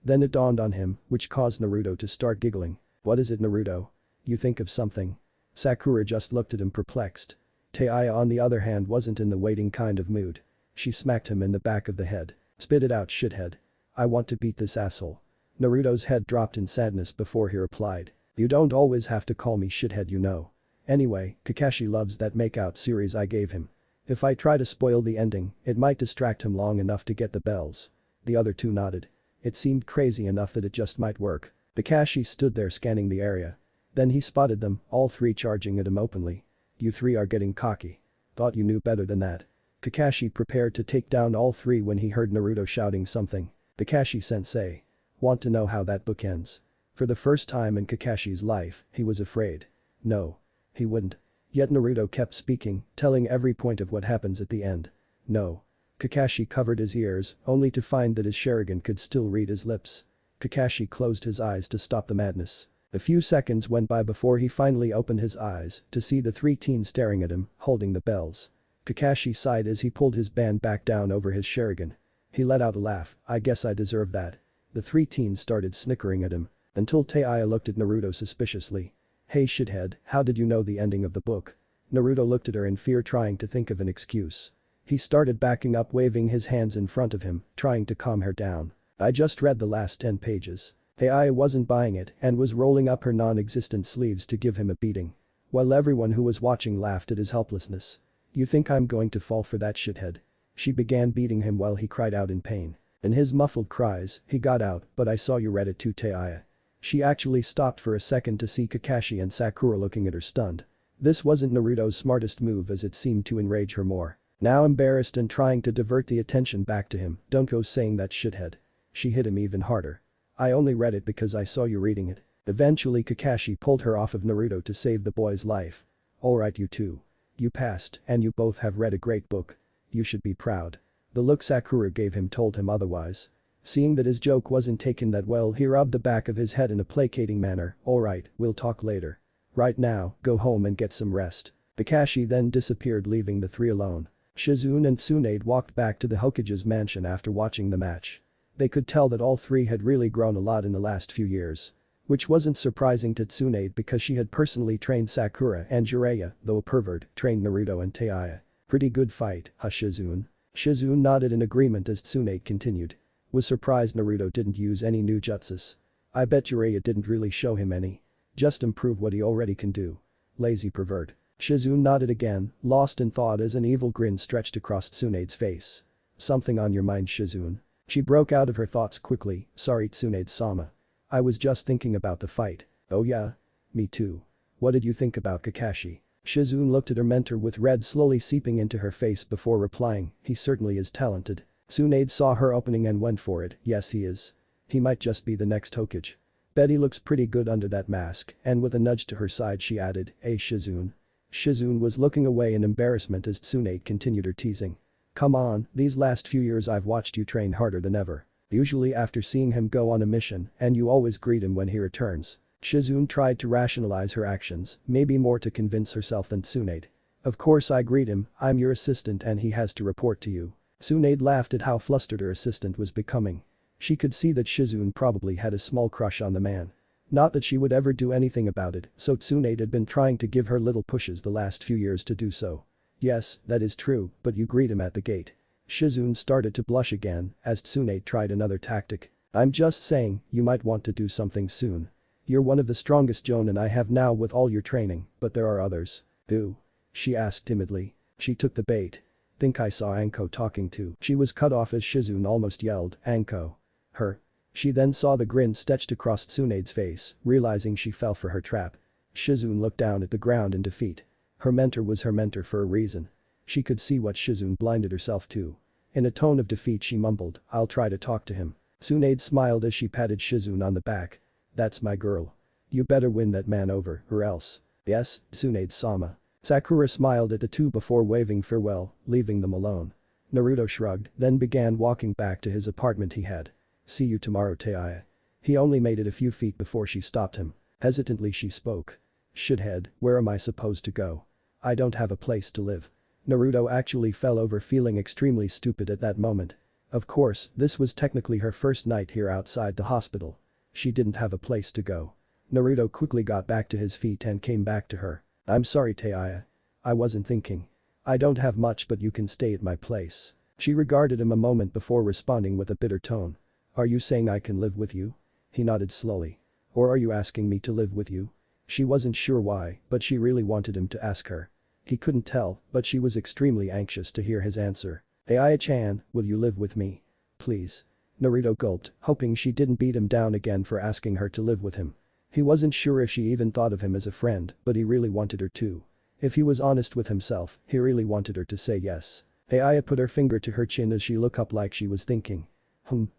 Then it dawned on him, which caused Naruto to start giggling. What is it Naruto? You think of something. Sakura just looked at him perplexed. Tayu on the other hand wasn't in the waiting kind of mood. She smacked him in the back of the head. Spit it out shithead. I want to beat this asshole. Naruto's head dropped in sadness before he replied. You don't always have to call me shithead you know. Anyway, Kakashi loves that makeout series I gave him. If I try to spoil the ending, it might distract him long enough to get the bells. The other two nodded. It seemed crazy enough that it just might work. Kakashi stood there scanning the area. Then he spotted them, all three charging at him openly. You three are getting cocky. Thought you knew better than that. Kakashi prepared to take down all three when he heard Naruto shouting something. Kakashi-sensei. Want to know how that book ends? For the first time in Kakashi's life, he was afraid. No. He wouldn't. Yet Naruto kept speaking, telling every point of what happens at the end. No. Kakashi covered his ears, only to find that his Sharingan could still read his lips. Kakashi closed his eyes to stop the madness. A few seconds went by before he finally opened his eyes to see the three teens staring at him, holding the bells. Kakashi sighed as he pulled his band back down over his Sharingan. He let out a laugh, I guess I deserve that. The three teens started snickering at him, until Tayu looked at Naruto suspiciously. Hey shithead, how did you know the ending of the book? Naruto looked at her in fear, trying to think of an excuse. He started backing up, waving his hands in front of him, trying to calm her down. I just read the last 10 pages. Tayu wasn't buying it and was rolling up her non-existent sleeves to give him a beating. While everyone who was watching laughed at his helplessness. You think I'm going to fall for that shithead? She began beating him while he cried out in pain. In his muffled cries, he got out, but I saw you read it too, Tayu. She actually stopped for a second to see Kakashi and Sakura looking at her stunned. This wasn't Naruto's smartest move, as it seemed to enrage her more. Now embarrassed and trying to divert the attention back to him, don't go saying that shithead. She hit him even harder. I only read it because I saw you reading it. Eventually Kakashi pulled her off of Naruto to save the boy's life. Alright, you two. You passed, and you both have read a great book. You should be proud. The look Sakura gave him told him otherwise. Seeing that his joke wasn't taken that well, he rubbed the back of his head in a placating manner. Alright, we'll talk later. Right now, go home and get some rest. Kakashi then disappeared, leaving the three alone. Shizune and Tsunade walked back to the Hokage's mansion after watching the match. They could tell that all three had really grown a lot in the last few years. Which wasn't surprising to Tsunade because she had personally trained Sakura, and Jiraiya, though a pervert, trained Naruto and Tayu. Pretty good fight, huh Shizune? Shizune nodded in agreement as Tsunade continued. Was surprised Naruto didn't use any new jutsus. I bet Jiraiya didn't really show him any. Just improve what he already can do. Lazy pervert. Shizune nodded again, lost in thought as an evil grin stretched across Tsunade's face. Something on your mind, Shizune? She broke out of her thoughts quickly. Sorry Tsunade-sama. I was just thinking about the fight. Oh yeah? Me too. What did you think about Kakashi? Shizune looked at her mentor with red slowly seeping into her face before replying, he certainly is talented. Tsunade saw her opening and went for it. Yes, he is. He might just be the next Hokage. Bet he looks pretty good under that mask, and with a nudge to her side she added, hey Shizune. Shizune was looking away in embarrassment as Tsunade continued her teasing. Come on, these last few years I've watched you train harder than ever. Usually after seeing him go on a mission, and you always greet him when he returns. Shizune tried to rationalize her actions, maybe more to convince herself than Tsunade. Of course I greet him, I'm your assistant and he has to report to you. Tsunade laughed at how flustered her assistant was becoming. She could see that Shizune probably had a small crush on the man. Not that she would ever do anything about it, so Tsunade had been trying to give her little pushes the last few years to do so. Yes, that is true, but you greet him at the gate. Shizune started to blush again as Tsunade tried another tactic. I'm just saying, you might want to do something soon. You're one of the strongest jonin I have now with all your training, but there are others. Who? She asked timidly. She took the bait. Think I saw Anko talking to. She was cut off as Shizune almost yelled, Anko. Her. She then saw the grin sketched across Tsunade's face, realizing she fell for her trap. Shizune looked down at the ground in defeat. Her mentor was her mentor for a reason. She could see what Shizune blinded herself to. In a tone of defeat she mumbled, I'll try to talk to him. Tsunade smiled as she patted Shizune on the back. That's my girl. You better win that man over, or else. Yes, Tsunade-sama. Sakura smiled at the two before waving farewell, leaving them alone. Naruto shrugged, then began walking back to his apartment he had. See you tomorrow, Tayu. He only made it a few feet before she stopped him. Hesitantly she spoke. Shithead, where am I supposed to go? I don't have a place to live. Naruto actually fell over feeling extremely stupid at that moment. Of course, this was technically her first night here outside the hospital. She didn't have a place to go. Naruto quickly got back to his feet and came back to her. I'm sorry Tayu. I wasn't thinking. I don't have much but you can stay at my place. She regarded him a moment before responding with a bitter tone. Are you saying I can live with you? He nodded slowly. Or are you asking me to live with you? She wasn't sure why, but she really wanted him to ask her. He couldn't tell, but she was extremely anxious to hear his answer. Tayu-chan, will you live with me? Please. Naruto gulped, hoping she didn't beat him down again for asking her to live with him. He wasn't sure if she even thought of him as a friend, but he really wanted her to. If he was honest with himself, he really wanted her to say yes. Aya put her finger to her chin as she looked up like she was thinking.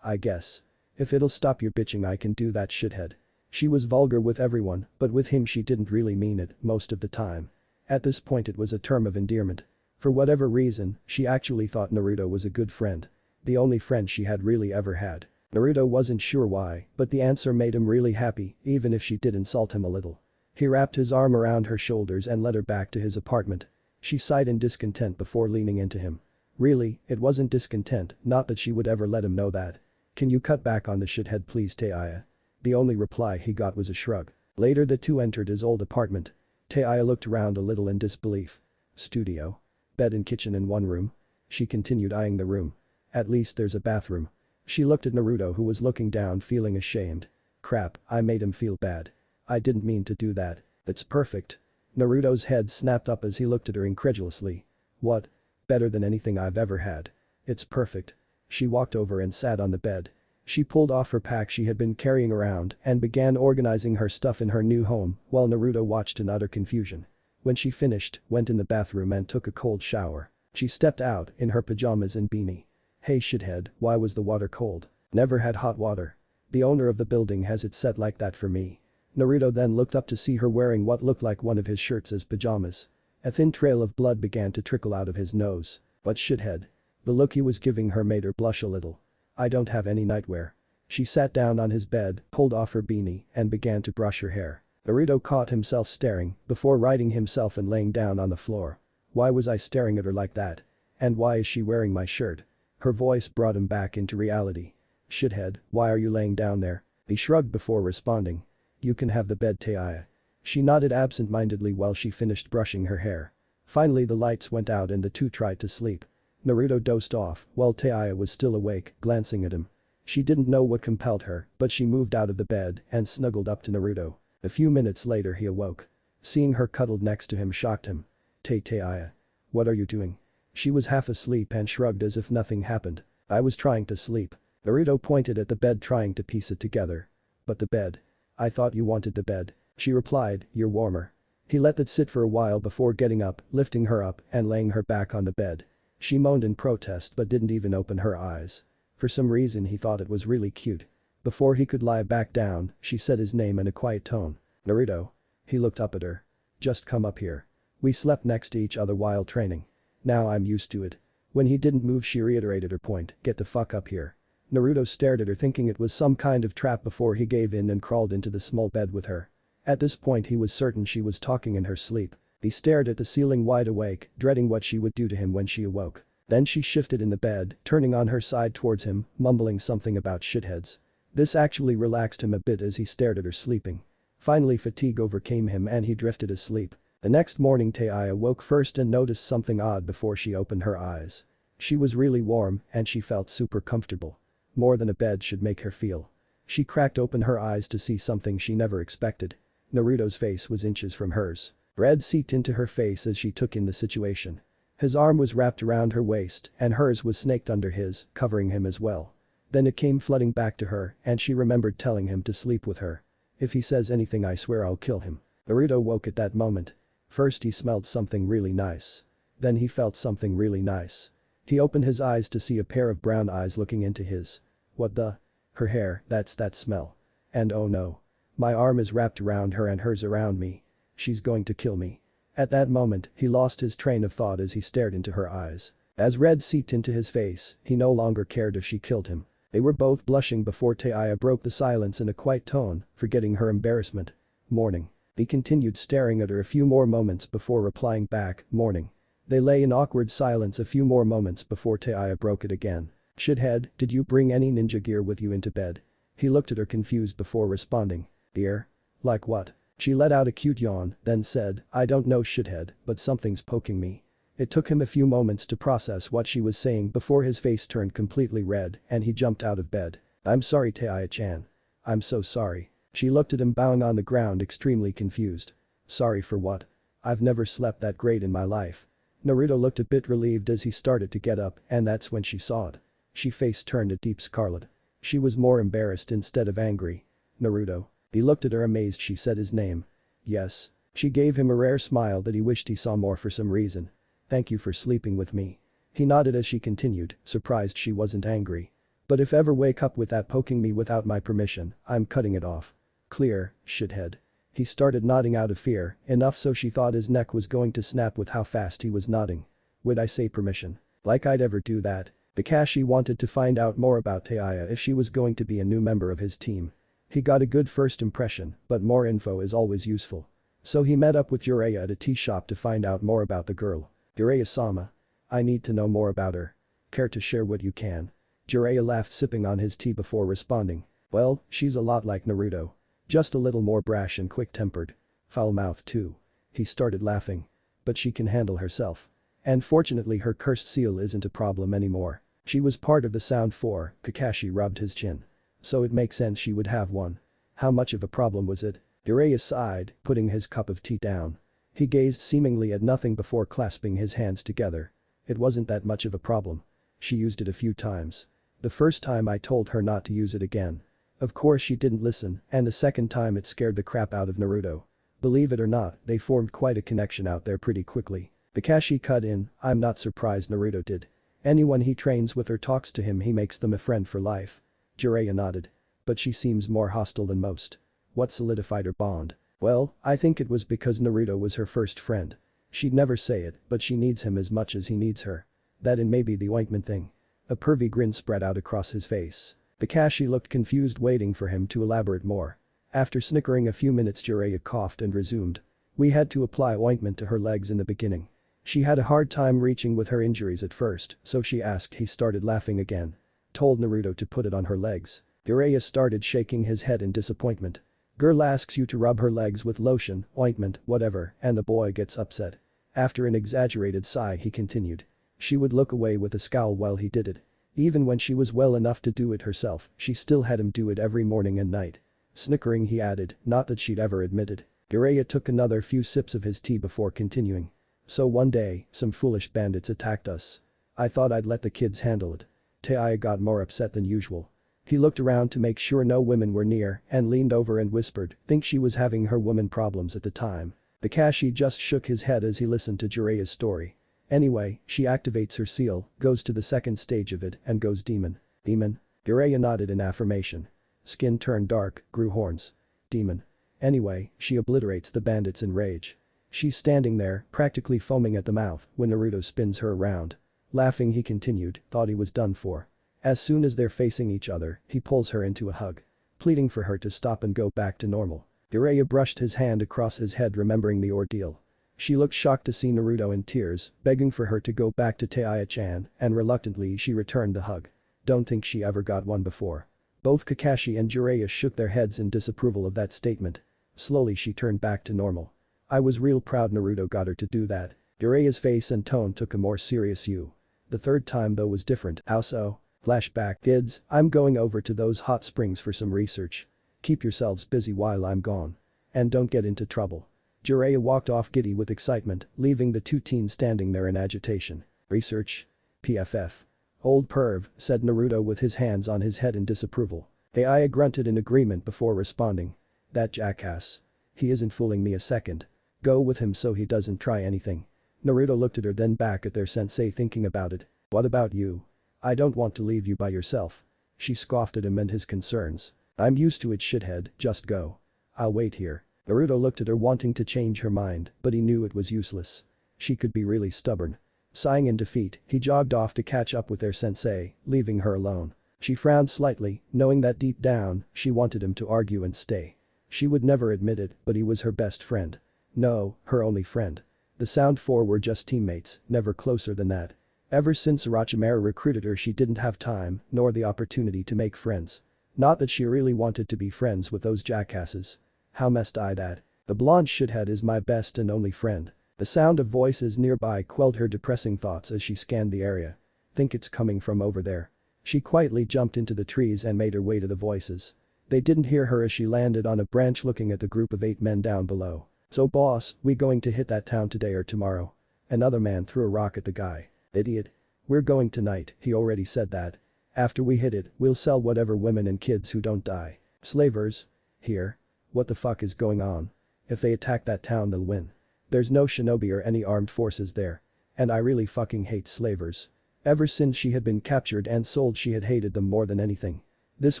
I guess. If it'll stop your bitching I can do that, shithead. She was vulgar with everyone, but with him she didn't really mean it most of the time. At this point it was a term of endearment. For whatever reason, she actually thought Naruto was a good friend. The only friend she had really ever had. Naruto wasn't sure why, but the answer made him really happy, even if she did insult him a little. He wrapped his arm around her shoulders and led her back to his apartment. She sighed in discontent before leaning into him. Really, it wasn't discontent, not that she would ever let him know that. Can you cut back on the shithead please, Tayu? The only reply he got was a shrug. Later the two entered his old apartment. Tayu looked around a little in disbelief. Studio. Bed and kitchen in one room. She continued eyeing the room. At least there's a bathroom. She looked at Naruto who was looking down feeling ashamed. Crap, I made him feel bad. I didn't mean to do that. It's perfect. Naruto's head snapped up as he looked at her incredulously. What? Better than anything I've ever had. It's perfect. She walked over and sat on the bed. She pulled off her pack she had been carrying around and began organizing her stuff in her new home while Naruto watched in utter confusion. When she finished, went in the bathroom and took a cold shower. She stepped out in her pajamas and beanie. Hey shithead, why was the water cold? Never had hot water. The owner of the building has it set like that for me. Naruto then looked up to see her wearing what looked like one of his shirts as pajamas. A thin trail of blood began to trickle out of his nose. But shithead. The look he was giving her made her blush a little. I don't have any nightwear. She sat down on his bed, pulled off her beanie, and began to brush her hair. Naruto caught himself staring before righting himself and laying down on the floor. Why was I staring at her like that? And why is she wearing my shirt? Her voice brought him back into reality. Shithead, why are you laying down there? He shrugged before responding. You can have the bed, Tayu. She nodded absent-mindedly while she finished brushing her hair. Finally the lights went out and the two tried to sleep. Naruto dozed off while Tayu was still awake, glancing at him. She didn't know what compelled her, but she moved out of the bed and snuggled up to Naruto. A few minutes later he awoke. Seeing her cuddled next to him shocked him. Tayu. What are you doing? She was half asleep and shrugged as if nothing happened. I was trying to sleep. Naruto pointed at the bed trying to piece it together. But the bed. I thought you wanted the bed. She replied, you're warmer. He let that sit for a while before getting up, lifting her up and laying her back on the bed. She moaned in protest but didn't even open her eyes. For some reason he thought it was really cute. Before he could lie back down, she said his name in a quiet tone. Naruto. He looked up at her. Just come up here. We slept next to each other while training. Now I'm used to it. When he didn't move she reiterated her point, get the fuck up here. Naruto stared at her thinking it was some kind of trap before he gave in and crawled into the small bed with her. At this point he was certain she was talking in her sleep. He stared at the ceiling wide awake, dreading what she would do to him when she awoke. Then she shifted in the bed, turning on her side towards him, mumbling something about shitheads. This actually relaxed him a bit as he stared at her sleeping. Finally fatigue overcame him and he drifted asleep. The next morning Tayu woke first and noticed something odd before she opened her eyes. She was really warm and she felt super comfortable. More than a bed should make her feel. She cracked open her eyes to see something she never expected. Naruto's face was inches from hers. Red seeped into her face as she took in the situation. His arm was wrapped around her waist and hers was snaked under his, covering him as well. Then it came flooding back to her and she remembered telling him to sleep with her. If he says anything I swear I'll kill him. Naruto woke at that moment. First he smelled something really nice. Then he felt something really nice. He opened his eyes to see a pair of brown eyes looking into his. What the? Her hair, that's that smell. And oh no. My arm is wrapped around her and hers around me. She's going to kill me. At that moment, he lost his train of thought as he stared into her eyes. As red seeped into his face, he no longer cared if she killed him. They were both blushing before Tayu broke the silence in a quiet tone, forgetting her embarrassment. Morning. He continued staring at her a few more moments before replying back, morning. They lay in awkward silence a few more moments before Tayu broke it again. Shithead, did you bring any ninja gear with you into bed? He looked at her confused before responding. Gear? Like what? She let out a cute yawn, then said, I don't know shithead, but something's poking me. It took him a few moments to process what she was saying before his face turned completely red and he jumped out of bed. I'm sorry Tayu-chan. I'm so sorry. She looked at him bowing on the ground extremely confused. Sorry for what? I've never slept that great in my life. Naruto looked a bit relieved as he started to get up and that's when she saw it. She face turned a deep scarlet. She was more embarrassed instead of angry. Naruto. He looked at her amazed she said his name. Yes. She gave him a rare smile that he wished he saw more for some reason. Thank you for sleeping with me. He nodded as she continued, surprised she wasn't angry. But if ever wake up with that poking me without my permission, I'm cutting it off. Clear, shithead. He started nodding out of fear, enough so she thought his neck was going to snap with how fast he was nodding. Would I say permission? Like I'd ever do that. Kakashi wanted to find out more about Tayu if she was going to be a new member of his team. He got a good first impression, but more info is always useful. So he met up with Jiraiya at a tea shop to find out more about the girl. Jiraiya-sama. I need to know more about her. Care to share what you can? Jiraiya laughed sipping on his tea before responding. Well, she's a lot like Naruto. Just a little more brash and quick-tempered. Foul-mouthed too. He started laughing. But she can handle herself. And fortunately her cursed seal isn't a problem anymore. She was part of the Sound 4, Kakashi rubbed his chin. So it makes sense she would have one. How much of a problem was it? Jiraiya sighed, putting his cup of tea down. He gazed seemingly at nothing before clasping his hands together. It wasn't that much of a problem. She used it a few times. The first time I told her not to use it again. Of course she didn't listen, and the second time it scared the crap out of Naruto. Believe it or not, they formed quite a connection out there pretty quickly. Kakashi cut in, I'm not surprised Naruto did. Anyone he trains with or talks to him he makes them a friend for life. Jiraiya nodded. But she seems more hostile than most. What solidified her bond? Well, I think it was because Naruto was her first friend. She'd never say it, but she needs him as much as he needs her. That and maybe the ointment thing. A pervy grin spread out across his face. Kakashi looked confused waiting for him to elaborate more. After snickering a few minutes Jiraiya coughed and resumed. We had to apply ointment to her legs in the beginning. She had a hard time reaching with her injuries at first, so she asked he started laughing again. Told Naruto to put it on her legs. Jiraiya started shaking his head in disappointment. Girl asks you to rub her legs with lotion, ointment, whatever, and the boy gets upset. After an exaggerated sigh he continued. She would look away with a scowl while he did it. Even when she was well enough to do it herself, she still had him do it every morning and night. Snickering he added, not that she'd ever admit it. Jiraiya took another few sips of his tea before continuing. So one day, some foolish bandits attacked us. I thought I'd let the kids handle it. Tayu got more upset than usual. He looked around to make sure no women were near and leaned over and whispered, think she was having her woman problems at the time. Kakashi just shook his head as he listened to Jiraiya's story. Anyway, she activates her seal, goes to the second stage of it and goes demon. Demon? Jiraiya nodded in affirmation. Skin turned dark, grew horns. Demon. Anyway, she obliterates the bandits in rage. She's standing there, practically foaming at the mouth, when Naruto spins her around. Laughing he continued, thought he was done for. As soon as they're facing each other, he pulls her into a hug. Pleading for her to stop and go back to normal. Jiraiya brushed his hand across his head remembering the ordeal. She looked shocked to see Naruto in tears, begging for her to go back to Tayu-chan, and reluctantly she returned the hug. Don't think she ever got one before. Both Kakashi and Jiraiya shook their heads in disapproval of that statement. Slowly she turned back to normal. I was real proud Naruto got her to do that. Jiraiya's face and tone took a more serious hue. The third time though was different. How so? Flashback. Kids, I'm going over to those hot springs for some research. Keep yourselves busy while I'm gone. And don't get into trouble. Jiraiya walked off giddy with excitement, leaving the two teens standing there in agitation. Research? PFF. Old perv, said Naruto with his hands on his head in disapproval. Tayu grunted in agreement before responding. That jackass. He isn't fooling me a second. Go with him so he doesn't try anything. Naruto looked at her then back at their sensei thinking about it. What about you? I don't want to leave you by yourself. She scoffed at him and his concerns. I'm used to it shithead, just go. I'll wait here. Naruto looked at her wanting to change her mind, but he knew it was useless. She could be really stubborn. Sighing in defeat, he jogged off to catch up with their sensei, leaving her alone. She frowned slightly, knowing that deep down, she wanted him to argue and stay. She would never admit it, but he was her best friend. No, her only friend. The Sound 4 were just teammates, never closer than that. Ever since Orochimaru recruited her she didn't have time, nor the opportunity to make friends. Not that she really wanted to be friends with those jackasses. How messed I that? The blonde shithead is my best and only friend. The sound of voices nearby quelled her depressing thoughts as she scanned the area. Think it's coming from over there. She quietly jumped into the trees and made her way to the voices. They didn't hear her as she landed on a branch looking at the group of 8 men down below. So boss, we going to hit that town today or tomorrow? Another man threw a rock at the guy. Idiot. We're going tonight, he already said that. After we hit it, we'll sell whatever women and kids who don't die. Slavers? Here? What the fuck is going on? If they attack that town they'll win. There's no shinobi or any armed forces there. And I really fucking hate slavers. Ever since she had been captured and sold she had hated them more than anything. This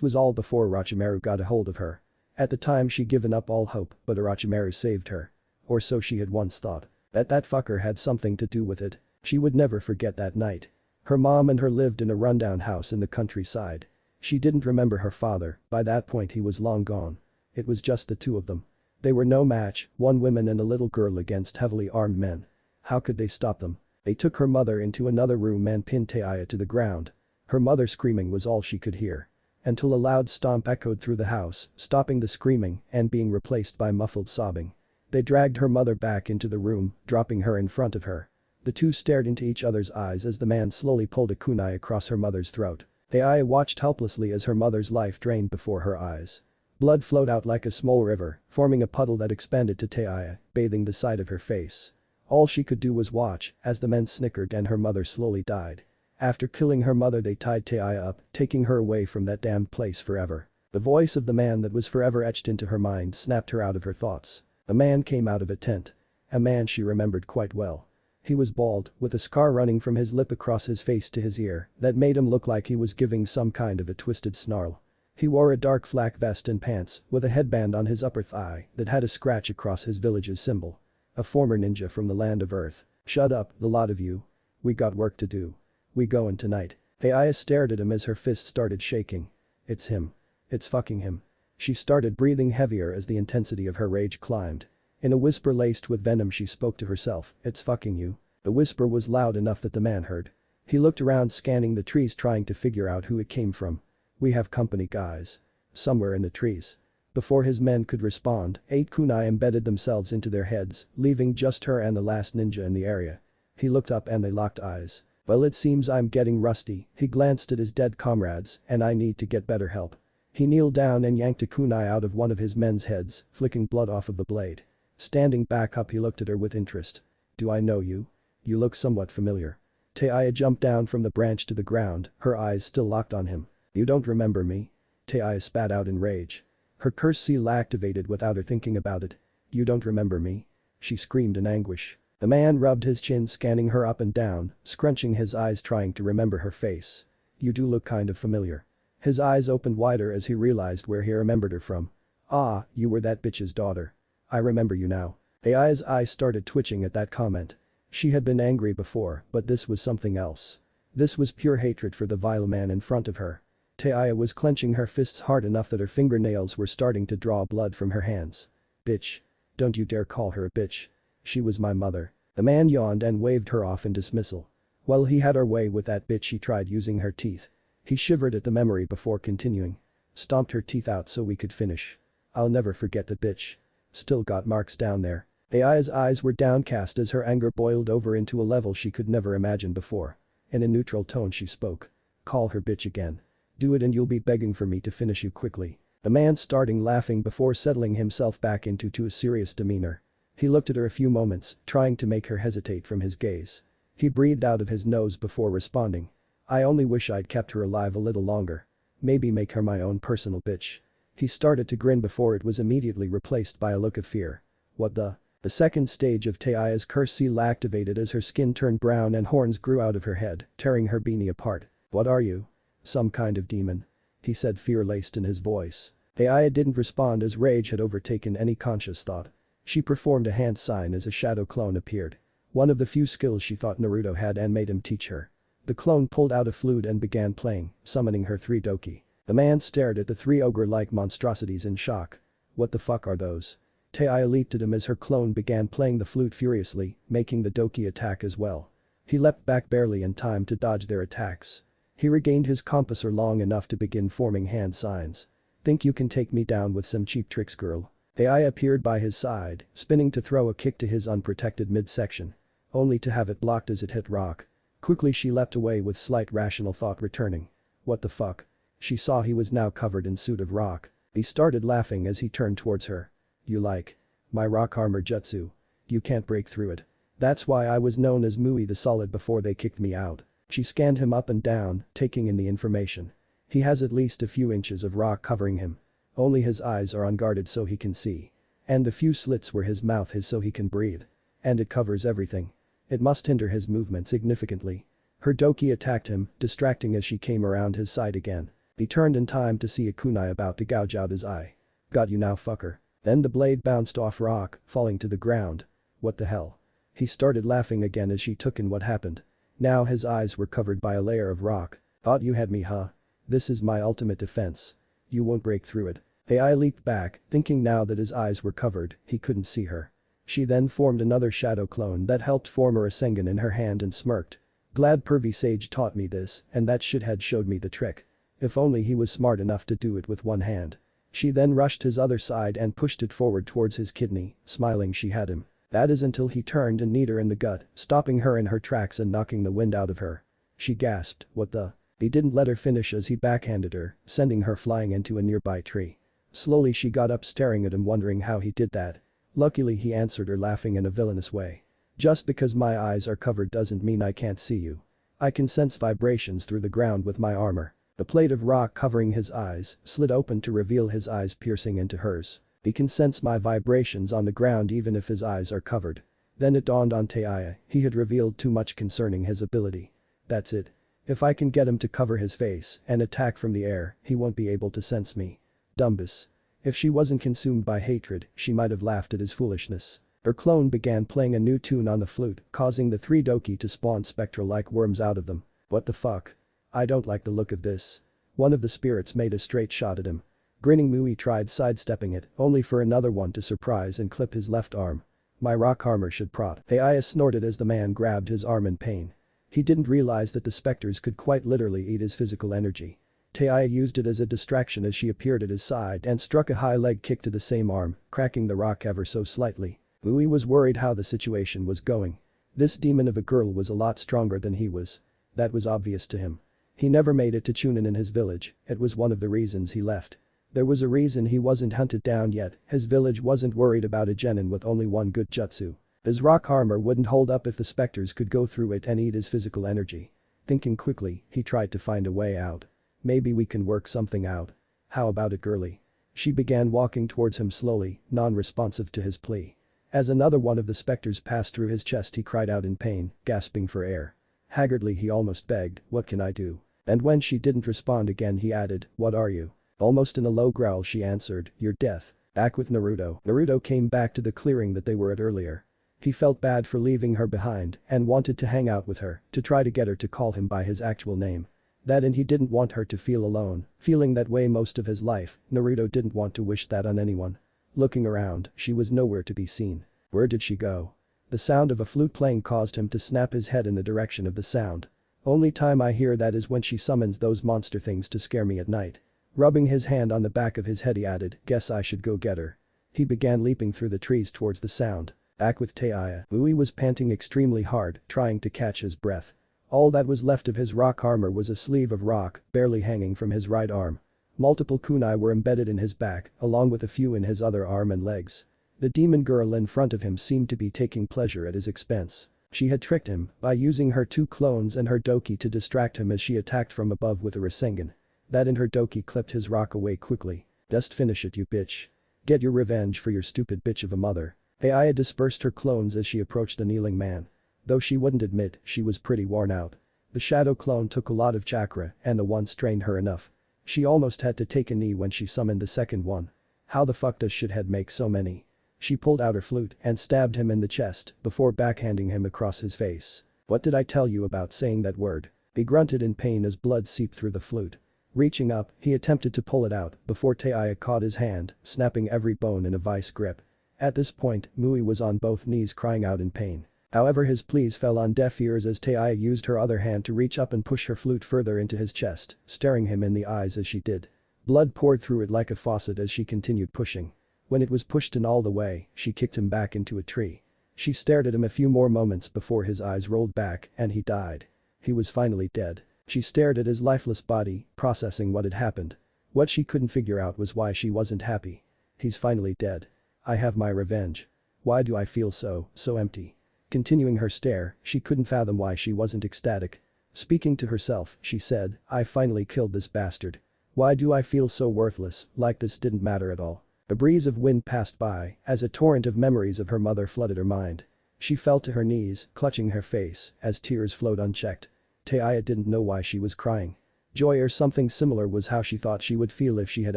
was all before Orochimaru got a hold of her. At the time she'd given up all hope, but Orochimaru saved her. Or so she had once thought. That fucker had something to do with it. She would never forget that night. Her mom and her lived in a rundown house in the countryside. She didn't remember her father, by that point he was long gone. It was just the two of them. They were no match, one woman and a little girl against heavily armed men. How could they stop them? They took her mother into another room and pinned Tayu to the ground. Her mother screaming was all she could hear. Until a loud stomp echoed through the house, stopping the screaming and being replaced by muffled sobbing. They dragged her mother back into the room, dropping her in front of her. The two stared into each other's eyes as the man slowly pulled a kunai across her mother's throat. Tayu watched helplessly as her mother's life drained before her eyes. Blood flowed out like a small river, forming a puddle that expanded to Tayu, bathing the side of her face. All she could do was watch as the men snickered and her mother slowly died. After killing her mother they tied Tayu up, taking her away from that damned place forever. The voice of the man that was forever etched into her mind snapped her out of her thoughts. A man came out of a tent. A man she remembered quite well. He was bald, with a scar running from his lip across his face to his ear that made him look like he was giving some kind of a twisted snarl. He wore a dark flak vest and pants with a headband on his upper thigh that had a scratch across his village's symbol. A former ninja from the land of Earth. Shut up, the lot of you. We got work to do. We goin' tonight. Tayu stared at him as her fist started shaking. It's him. It's fucking him. She started breathing heavier as the intensity of her rage climbed. In a whisper laced with venom she spoke to herself, it's fucking you. The whisper was loud enough that the man heard. He looked around scanning the trees trying to figure out who it came from. We have company guys. Somewhere in the trees. Before his men could respond, 8 kunai embedded themselves into their heads, leaving just her and the last ninja in the area. He looked up and they locked eyes. Well, it seems I'm getting rusty. He glanced at his dead comrades, and I need to get better help. He kneeled down and yanked a kunai out of one of his men's heads, flicking blood off of the blade. Standing back up he looked at her with interest. Do I know you? You look somewhat familiar. Tayu jumped down from the branch to the ground, her eyes still locked on him. You don't remember me? Tayu spat out in rage. Her curse seal activated without her thinking about it. You don't remember me? She screamed in anguish. The man rubbed his chin scanning her up and down, scrunching his eyes trying to remember her face. You do look kind of familiar. His eyes opened wider as he realized where he remembered her from. Ah, you were that bitch's daughter. I remember you now. Tayu's eyes started twitching at that comment. She had been angry before, but this was something else. This was pure hatred for the vile man in front of her. Tayu was clenching her fists hard enough that her fingernails were starting to draw blood from her hands. Bitch. Don't you dare call her a bitch. She was my mother. The man yawned and waved her off in dismissal. Well, he had her way with that bitch. She tried using her teeth. He shivered at the memory before continuing. Stomped her teeth out so we could finish. I'll never forget the bitch. Still got marks down there. Tayu's eyes were downcast as her anger boiled over into a level she could never imagine before. In a neutral tone she spoke. Call her bitch again. Do it and you'll be begging for me to finish you quickly. The man starting laughing before settling himself back into a serious demeanor. He looked at her a few moments, trying to make her hesitate from his gaze. He breathed out of his nose before responding. I only wish I'd kept her alive a little longer. Maybe make her my own personal bitch. He started to grin before it was immediately replaced by a look of fear. What the? The second stage of Tayu's curse seal activated as her skin turned brown and horns grew out of her head, tearing her beanie apart. What are you? Some kind of demon. He said, fear-laced in his voice. Tayu didn't respond as rage had overtaken any conscious thought. She performed a hand sign as a shadow clone appeared. One of the few skills she thought Naruto had and made him teach her. The clone pulled out a flute and began playing, summoning her 3 doki. The man stared at the 3 ogre-like monstrosities in shock. What the fuck are those? Tayu leaped at him as her clone began playing the flute furiously, making the doki attack as well. He leapt back barely in time to dodge their attacks. He regained his compasser long enough to begin forming hand signs. Think you can take me down with some cheap tricks, girl? Tayu appeared by his side, spinning to throw a kick to his unprotected midsection. Only to have it blocked as it hit rock. Quickly she leapt away with slight rational thought returning. What the fuck? She saw he was now covered in suit of rock. He started laughing as he turned towards her. You like my rock armor jutsu? You can't break through it. That's why I was known as Mui the Solid before they kicked me out. She scanned him up and down, taking in the information. He has at least a few inches of rock covering him. Only his eyes are unguarded so he can see. And the few slits where his mouth is so he can breathe. And it covers everything. It must hinder his movement significantly. Her doki attacked him, distracting as she came around his side again. He turned in time to see a kunai about to gouge out his eye. Got you now, fucker. Then the blade bounced off rock, falling to the ground. What the hell? He started laughing again as she took in what happened. Now his eyes were covered by a layer of rock. Thought you had me, huh? This is my ultimate defense. You won't break through it. AI leaped back, thinking now that his eyes were covered, he couldn't see her. She then formed another shadow clone that helped form a Rasengan in her hand and smirked. Glad Pervy Sage taught me this, and that shithead showed me the trick. If only he was smart enough to do it with one hand. She then rushed his other side and pushed it forward towards his kidney, smiling she had him. That is until he turned and kneed her in the gut, stopping her in her tracks and knocking the wind out of her. She gasped, what the? He didn't let her finish as he backhanded her, sending her flying into a nearby tree. Slowly she got up staring at him wondering how he did that. Luckily he answered her laughing in a villainous way. Just because my eyes are covered doesn't mean I can't see you. I can sense vibrations through the ground with my armor. The plate of rock covering his eyes slid open to reveal his eyes piercing into hers. He can sense my vibrations on the ground even if his eyes are covered. Then it dawned on Tayu, he had revealed too much concerning his ability. That's it. If I can get him to cover his face and attack from the air, he won't be able to sense me. Dumbus. If she wasn't consumed by hatred, she might have laughed at his foolishness. Her clone began playing a new tune on the flute, causing the three doki to spawn spectral-like worms out of them. What the fuck? I don't like the look of this. One of the spirits made a straight shot at him. Grinning Mui tried sidestepping it, only for another one to surprise and clip his left arm. My rock armor should prot. Tayu snorted as the man grabbed his arm in pain. He didn't realize that the specters could quite literally eat his physical energy. Tayu used it as a distraction as she appeared at his side and struck a high leg kick to the same arm, cracking the rock ever so slightly. Mui was worried how the situation was going. This demon of a girl was a lot stronger than he was. That was obvious to him. He never made it to Chunin in his village, it was one of the reasons he left. There was a reason he wasn't hunted down yet, his village wasn't worried about a genin with only one good jutsu. His rock armor wouldn't hold up if the specters could go through it and eat his physical energy. Thinking quickly, he tried to find a way out. Maybe we can work something out. How about it, girlie? She began walking towards him slowly, non-responsive to his plea. As another one of the specters passed through his chest he cried out in pain, gasping for air. Haggardly he almost begged, what can I do? And when she didn't respond again he added, what are you? Almost in a low growl she answered, you're death. Back with Naruto. Naruto came back to the clearing that they were at earlier. He felt bad for leaving her behind and wanted to hang out with her, to try to get her to call him by his actual name. That and he didn't want her to feel alone, feeling that way most of his life, Naruto didn't want to wish that on anyone. Looking around, she was nowhere to be seen. Where did she go? The sound of a flute playing caused him to snap his head in the direction of the sound. Only time I hear that is when she summons those monster things to scare me at night. Rubbing his hand on the back of his head he added, guess I should go get her. He began leaping through the trees towards the sound. Back with Tayu. Ui was panting extremely hard, trying to catch his breath. All that was left of his rock armor was a sleeve of rock, barely hanging from his right arm. Multiple kunai were embedded in his back, along with a few in his other arm and legs. The demon girl in front of him seemed to be taking pleasure at his expense. She had tricked him by using her two clones and her doki to distract him as she attacked from above with a Rasengan. That and her doki clipped his rock away quickly. Just finish it, you bitch. Get your revenge for your stupid bitch of a mother. Tayu dispersed her clones as she approached the kneeling man. Though she wouldn't admit, she was pretty worn out. The shadow clone took a lot of chakra and the one strained her enough. She almost had to take a knee when she summoned the second one. How the fuck does shithead make so many? She pulled out her flute and stabbed him in the chest before backhanding him across his face. What did I tell you about saying that word? He grunted in pain as blood seeped through the flute. Reaching up, he attempted to pull it out before Tayu caught his hand, snapping every bone in a vice grip. At this point, Mui was on both knees crying out in pain. However, his pleas fell on deaf ears as Tayu used her other hand to reach up and push her flute further into his chest, staring him in the eyes as she did. Blood poured through it like a faucet as she continued pushing. When it was pushed in all the way, she kicked him back into a tree. She stared at him a few more moments before his eyes rolled back and he died. He was finally dead. She stared at his lifeless body, processing what had happened. What she couldn't figure out was why she wasn't happy. He's finally dead. I have my revenge. Why do I feel so empty? Continuing her stare, she couldn't fathom why she wasn't ecstatic. Speaking to herself, she said, I finally killed this bastard. Why do I feel so worthless, like this didn't matter at all? A breeze of wind passed by as a torrent of memories of her mother flooded her mind. She fell to her knees, clutching her face as tears flowed unchecked. Tayu didn't know why she was crying. Joy or something similar was how she thought she would feel if she had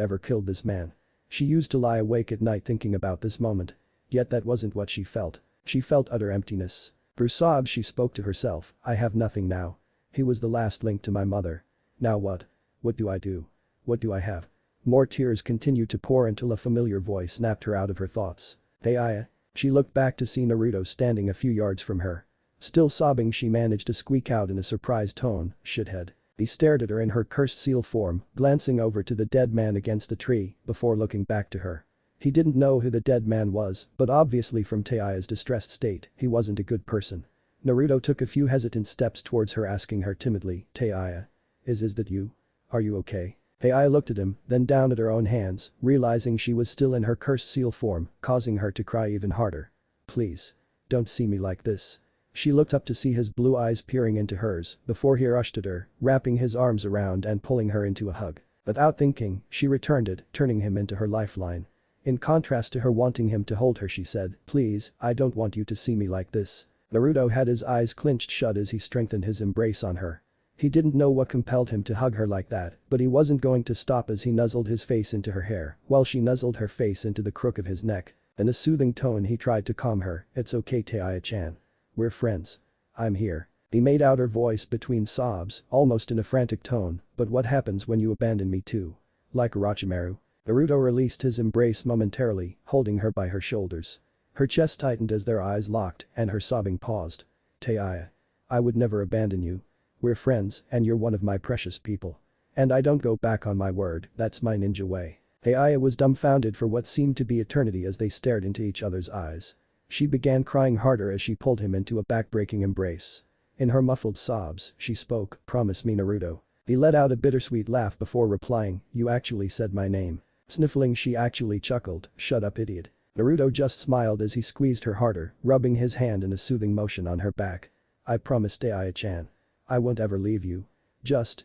ever killed this man. She used to lie awake at night thinking about this moment. Yet that wasn't what she felt. She felt utter emptiness. Through sobs she spoke to herself, I have nothing now. He was the last link to my mother. Now what? What do I do? What do I have? More tears continued to pour until a familiar voice snapped her out of her thoughts. Tayu. She looked back to see Naruto standing a few yards from her. Still sobbing, she managed to squeak out in a surprised tone, shithead. He stared at her in her cursed seal form, glancing over to the dead man against the tree before looking back to her. He didn't know who the dead man was, but obviously from Tayu's distressed state, he wasn't a good person. Naruto took a few hesitant steps towards her, asking her timidly, Tayu. Is that you? Are you okay? Tayu looked at him, then down at her own hands, realizing she was still in her cursed seal form, causing her to cry even harder. Please. Don't see me like this. She looked up to see his blue eyes peering into hers before he rushed at her, wrapping his arms around and pulling her into a hug. Without thinking, she returned it, turning him into her lifeline. In contrast to her wanting him to hold her, she said, please, I don't want you to see me like this. Naruto had his eyes clenched shut as he strengthened his embrace on her. He didn't know what compelled him to hug her like that, but he wasn't going to stop as he nuzzled his face into her hair while she nuzzled her face into the crook of his neck. In a soothing tone he tried to calm her, it's okay Tayu-chan. We're friends. I'm here. He made out her voice between sobs, almost in a frantic tone, but what happens when you abandon me too? Like Orochimaru. Naruto released his embrace momentarily, holding her by her shoulders. Her chest tightened as their eyes locked and her sobbing paused. Tayu. I would never abandon you. We're friends and you're one of my precious people. And I don't go back on my word, that's my ninja way. Tayu was dumbfounded for what seemed to be eternity as they stared into each other's eyes. She began crying harder as she pulled him into a back-breaking embrace. In her muffled sobs, she spoke, promise me Naruto. He let out a bittersweet laugh before replying, you actually said my name. Sniffling, she actually chuckled, shut up idiot. Naruto just smiled as he squeezed her harder, rubbing his hand in a soothing motion on her back. I promise Tayu-chan. I won't ever leave you.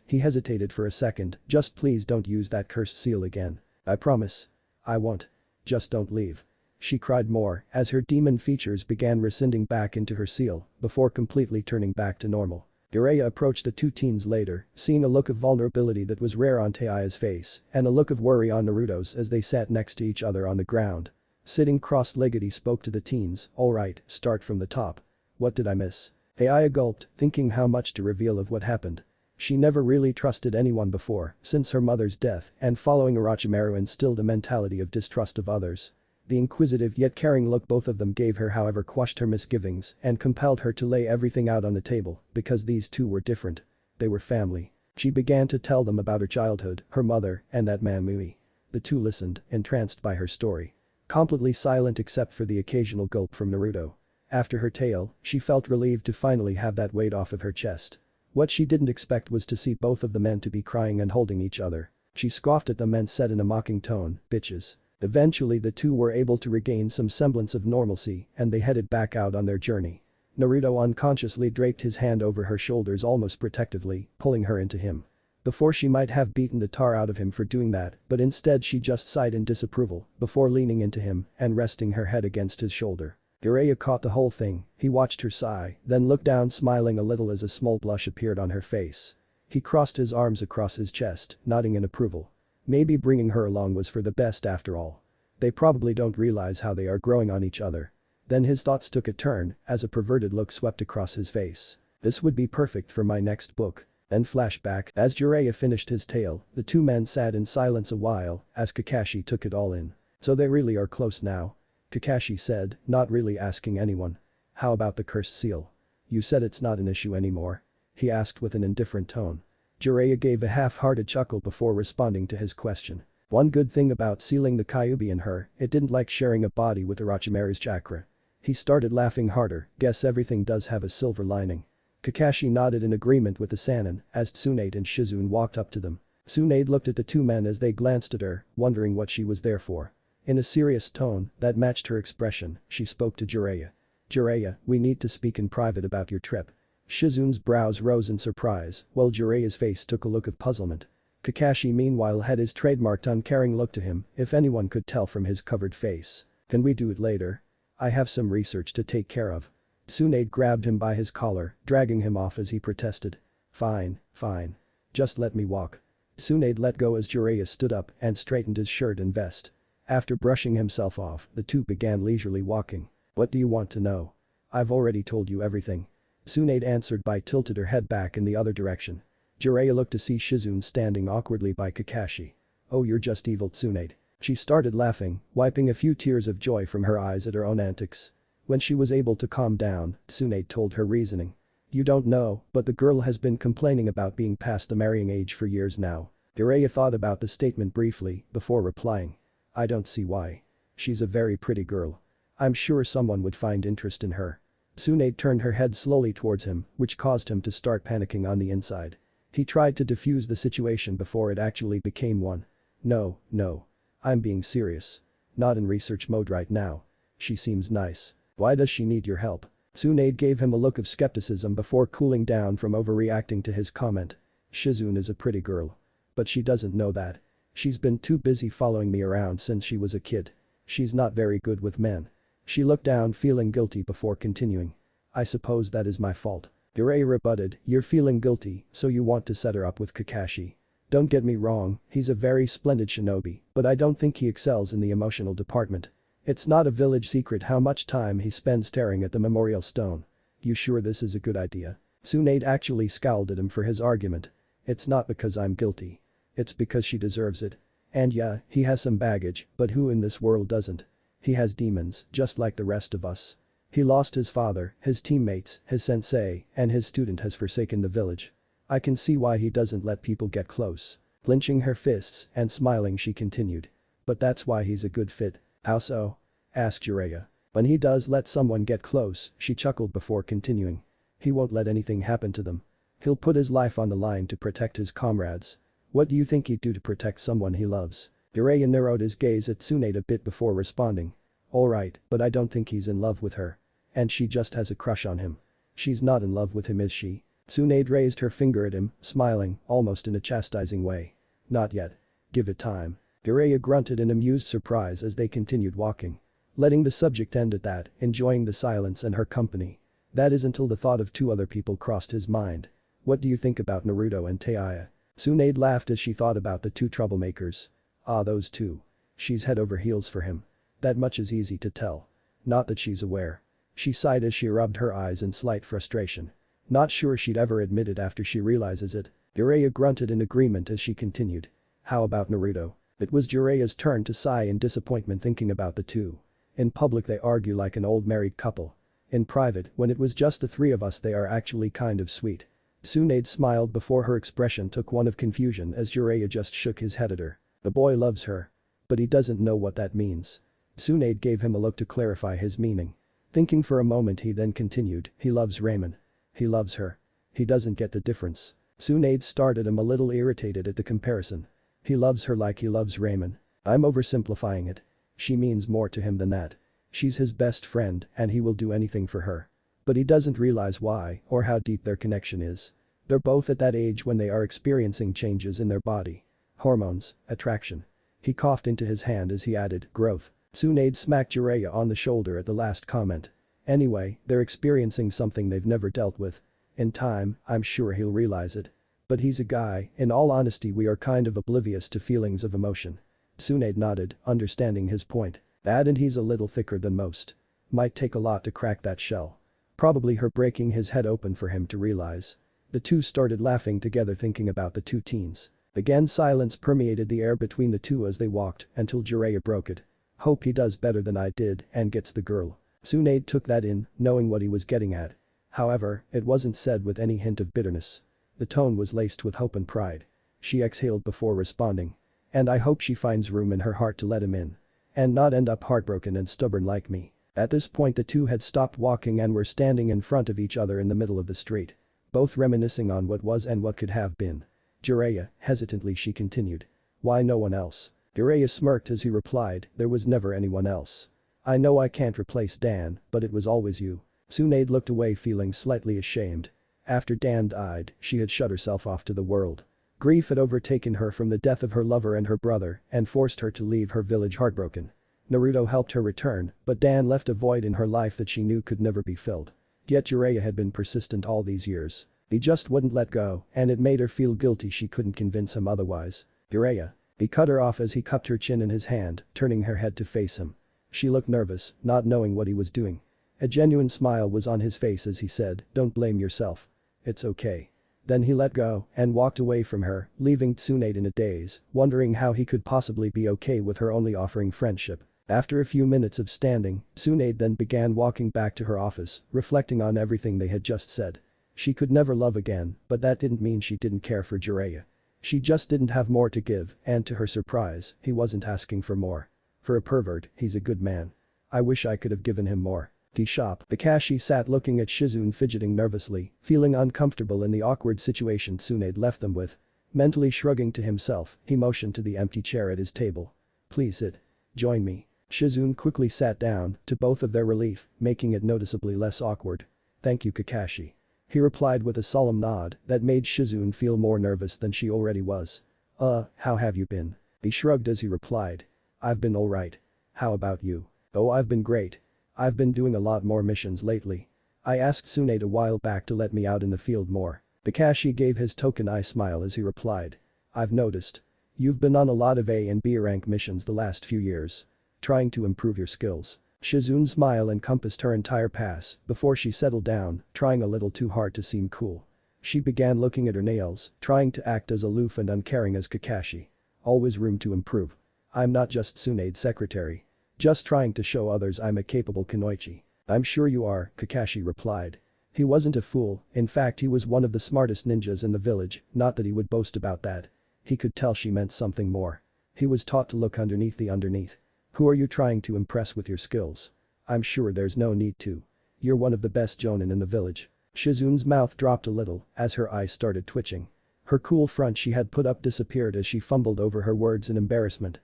He hesitated for a second, just please don't use that cursed seal again. I promise. I won't. Just don't leave. She cried more as her demon features began rescinding back into her seal before completely turning back to normal. Jiraiya approached the two teens later, seeing a look of vulnerability that was rare on Tayu's face and a look of worry on Naruto's as they sat next to each other on the ground. Sitting cross-legged, he spoke to the teens, alright, start from the top. What did I miss? Tayu gulped, thinking how much to reveal of what happened. She never really trusted anyone before since her mother's death, and following Orochimaru instilled a mentality of distrust of others. The inquisitive yet caring look both of them gave her however quashed her misgivings and compelled her to lay everything out on the table because these two were different. They were family. She began to tell them about her childhood, her mother, and that man Mui. The two listened, entranced by her story. Completely silent except for the occasional gulp from Naruto. After her tale, she felt relieved to finally have that weight off of her chest. What she didn't expect was to see both of the men to be crying and holding each other. She scoffed at them and said in a mocking tone, bitches. Eventually the two were able to regain some semblance of normalcy and they headed back out on their journey. Naruto unconsciously draped his hand over her shoulders almost protectively, pulling her into him. Before she might have beaten the tar out of him for doing that, but instead she just sighed in disapproval before leaning into him and resting her head against his shoulder. Jiraiya caught the whole thing, he watched her sigh, then looked down smiling a little as a small blush appeared on her face. He crossed his arms across his chest, nodding in approval. Maybe bringing her along was for the best after all. They probably don't realize how they are growing on each other. Then his thoughts took a turn as a perverted look swept across his face. This would be perfect for my next book. Then flashback, as Jiraiya finished his tale, the two men sat in silence a while as Kakashi took it all in. So they really are close now? Kakashi said, not really asking anyone. How about the cursed seal? You said it's not an issue anymore? He asked with an indifferent tone. Jiraiya gave a half-hearted chuckle before responding to his question. One good thing about sealing the Kyuubi in her, it didn't like sharing a body with Orochimaru's chakra. He started laughing harder, guess everything does have a silver lining. Kakashi nodded in agreement with the Sannin as Tsunade and Shizune walked up to them. Tsunade looked at the two men as they glanced at her, wondering what she was there for. In a serious tone that matched her expression, she spoke to Jiraiya. Jiraiya, we need to speak in private about your trip. Shizune's brows rose in surprise, while Jiraiya's face took a look of puzzlement. Kakashi meanwhile had his trademarked uncaring look to him, if anyone could tell from his covered face. Can we do it later? I have some research to take care of. Tsunade grabbed him by his collar, dragging him off as he protested. Fine, fine. Just let me walk. Tsunade let go as Jiraiya stood up and straightened his shirt and vest. After brushing himself off, the two began leisurely walking. What do you want to know? I've already told you everything. Tsunade answered by tilted her head back in the other direction. Jiraiya looked to see Shizune standing awkwardly by Kakashi. Oh, you're just evil, Tsunade. She started laughing, wiping a few tears of joy from her eyes at her own antics. When she was able to calm down, Tsunade told her reasoning. You don't know, but the girl has been complaining about being past the marrying age for years now. Jiraiya thought about the statement briefly before replying. I don't see why. She's a very pretty girl. I'm sure someone would find interest in her. Tsunade turned her head slowly towards him, which caused him to start panicking on the inside. He tried to defuse the situation before it actually became one. No, no. I'm being serious. Not in research mode right now. She seems nice. Why does she need your help? Tsunade gave him a look of skepticism before cooling down from overreacting to his comment. Shizune is a pretty girl. But she doesn't know that. She's been too busy following me around since she was a kid. She's not very good with men. She looked down feeling guilty before continuing. I suppose that is my fault. Jiraiya rebutted, you're feeling guilty, so you want to set her up with Kakashi. Don't get me wrong, he's a very splendid shinobi, but I don't think he excels in the emotional department. It's not a village secret how much time he spends staring at the memorial stone. You sure this is a good idea? Tsunade actually scowled at him for his argument. It's not because I'm guilty. It's because she deserves it. And yeah, he has some baggage, but who in this world doesn't? He has demons, just like the rest of us. He lost his father, his teammates, his sensei, and his student has forsaken the village. I can see why he doesn't let people get close. Clenching her fists and smiling she continued. But that's why he's a good fit. How so? Asked Jiraiya. When he does let someone get close, she chuckled before continuing. He won't let anything happen to them. He'll put his life on the line to protect his comrades. What do you think he'd do to protect someone he loves? Jiraiya narrowed his gaze at Tsunade a bit before responding. Alright, but I don't think he's in love with her. And she just has a crush on him. She's not in love with him, is she? Tsunade raised her finger at him, smiling, almost in a chastising way. Not yet. Give it time. Jiraiya grunted in amused surprise as they continued walking. Letting the subject end at that, enjoying the silence and her company. That is until the thought of two other people crossed his mind. What do you think about Naruto and Tayu? Tsunade laughed as she thought about the two troublemakers. Ah, those two. She's head over heels for him. That much is easy to tell. Not that she's aware. She sighed as she rubbed her eyes in slight frustration. Not sure she'd ever admit it after she realizes it. Jiraiya grunted in agreement as she continued. How about Naruto? It was Jiraiya's turn to sigh in disappointment thinking about the two. In public they argue like an old married couple. In private, when it was just the three of us, they are actually kind of sweet. Tsunade smiled before her expression took one of confusion as Jiraiya just shook his head at her. The boy loves her. But he doesn't know what that means. Tsunade gave him a look to clarify his meaning. Thinking for a moment he then continued, he loves Raymond. He loves her. He doesn't get the difference. Tsunade started him a little irritated at the comparison. He loves her like he loves Raymond. I'm oversimplifying it. She means more to him than that. She's his best friend and he will do anything for her. But he doesn't realize why or how deep their connection is. They're both at that age when they are experiencing changes in their body. Hormones, attraction. He coughed into his hand as he added, growth. Tsunade smacked Jiraiya on the shoulder at the last comment. Anyway, they're experiencing something they've never dealt with. In time, I'm sure he'll realize it. But he's a guy, in all honesty we are kind of oblivious to feelings of emotion. Tsunade nodded, understanding his point. That and he's a little thicker than most. Might take a lot to crack that shell. Probably her breaking his head open for him to realize. The two started laughing together thinking about the two teens. Again silence permeated the air between the two as they walked until Jiraiya broke it. Hope he does better than I did and gets the girl. Tsunade took that in, knowing what he was getting at. However, it wasn't said with any hint of bitterness. The tone was laced with hope and pride. She exhaled before responding. And I hope she finds room in her heart to let him in. And not end up heartbroken and stubborn like me. At this point the two had stopped walking and were standing in front of each other in the middle of the street. Both reminiscing on what was and what could have been. Jiraiya, hesitantly she continued. Why no one else? Jiraiya smirked as he replied, there was never anyone else. I know I can't replace Dan, but it was always you. Tsunade looked away feeling slightly ashamed. After Dan died, she had shut herself off to the world. Grief had overtaken her from the death of her lover and her brother and forced her to leave her village heartbroken. Naruto helped her return, but Dan left a void in her life that she knew could never be filled. Yet Jiraiya had been persistent all these years. He just wouldn't let go, and it made her feel guilty she couldn't convince him otherwise. Jiraiya. He cut her off as he cupped her chin in his hand, turning her head to face him. She looked nervous, not knowing what he was doing. A genuine smile was on his face as he said, "Don't blame yourself. It's okay." Then he let go and walked away from her, leaving Tsunade in a daze, wondering how he could possibly be okay with her only offering friendship. After a few minutes of standing, Tsunade then began walking back to her office, reflecting on everything they had just said. She could never love again, but that didn't mean she didn't care for Jiraiya. She just didn't have more to give, and to her surprise, he wasn't asking for more. For a pervert, he's a good man. I wish I could have given him more. Tea shop. Kakashi sat looking at Shizune fidgeting nervously, feeling uncomfortable in the awkward situation Tsunade left them with. Mentally shrugging to himself, he motioned to the empty chair at his table. "Please sit. Join me." Shizune quickly sat down, to both of their relief, making it noticeably less awkward. "Thank you, Kakashi." He replied with a solemn nod that made Shizune feel more nervous than she already was. How have you been?" He shrugged as he replied. "I've been alright. How about you?" "Oh, I've been great. I've been doing a lot more missions lately. I asked Tsunade a while back to let me out in the field more." Kakashi gave his token eye smile as he replied. "I've noticed. You've been on a lot of A and B rank missions the last few years. Trying to improve your skills." Shizune's smile encompassed her entire pass before she settled down, trying a little too hard to seem cool. She began looking at her nails, trying to act as aloof and uncaring as Kakashi. "Always room to improve. I'm not just Tsunade's secretary. Just trying to show others I'm a capable kunoichi." "I'm sure you are," Kakashi replied. He wasn't a fool, in fact he was one of the smartest ninjas in the village, not that he would boast about that. He could tell she meant something more. He was taught to look underneath the underneath. "Who are you trying to impress with your skills? I'm sure there's no need to. You're one of the best jonin in the village." Shizune's mouth dropped a little as her eyes started twitching. Her cool front she had put up disappeared as she fumbled over her words in embarrassment.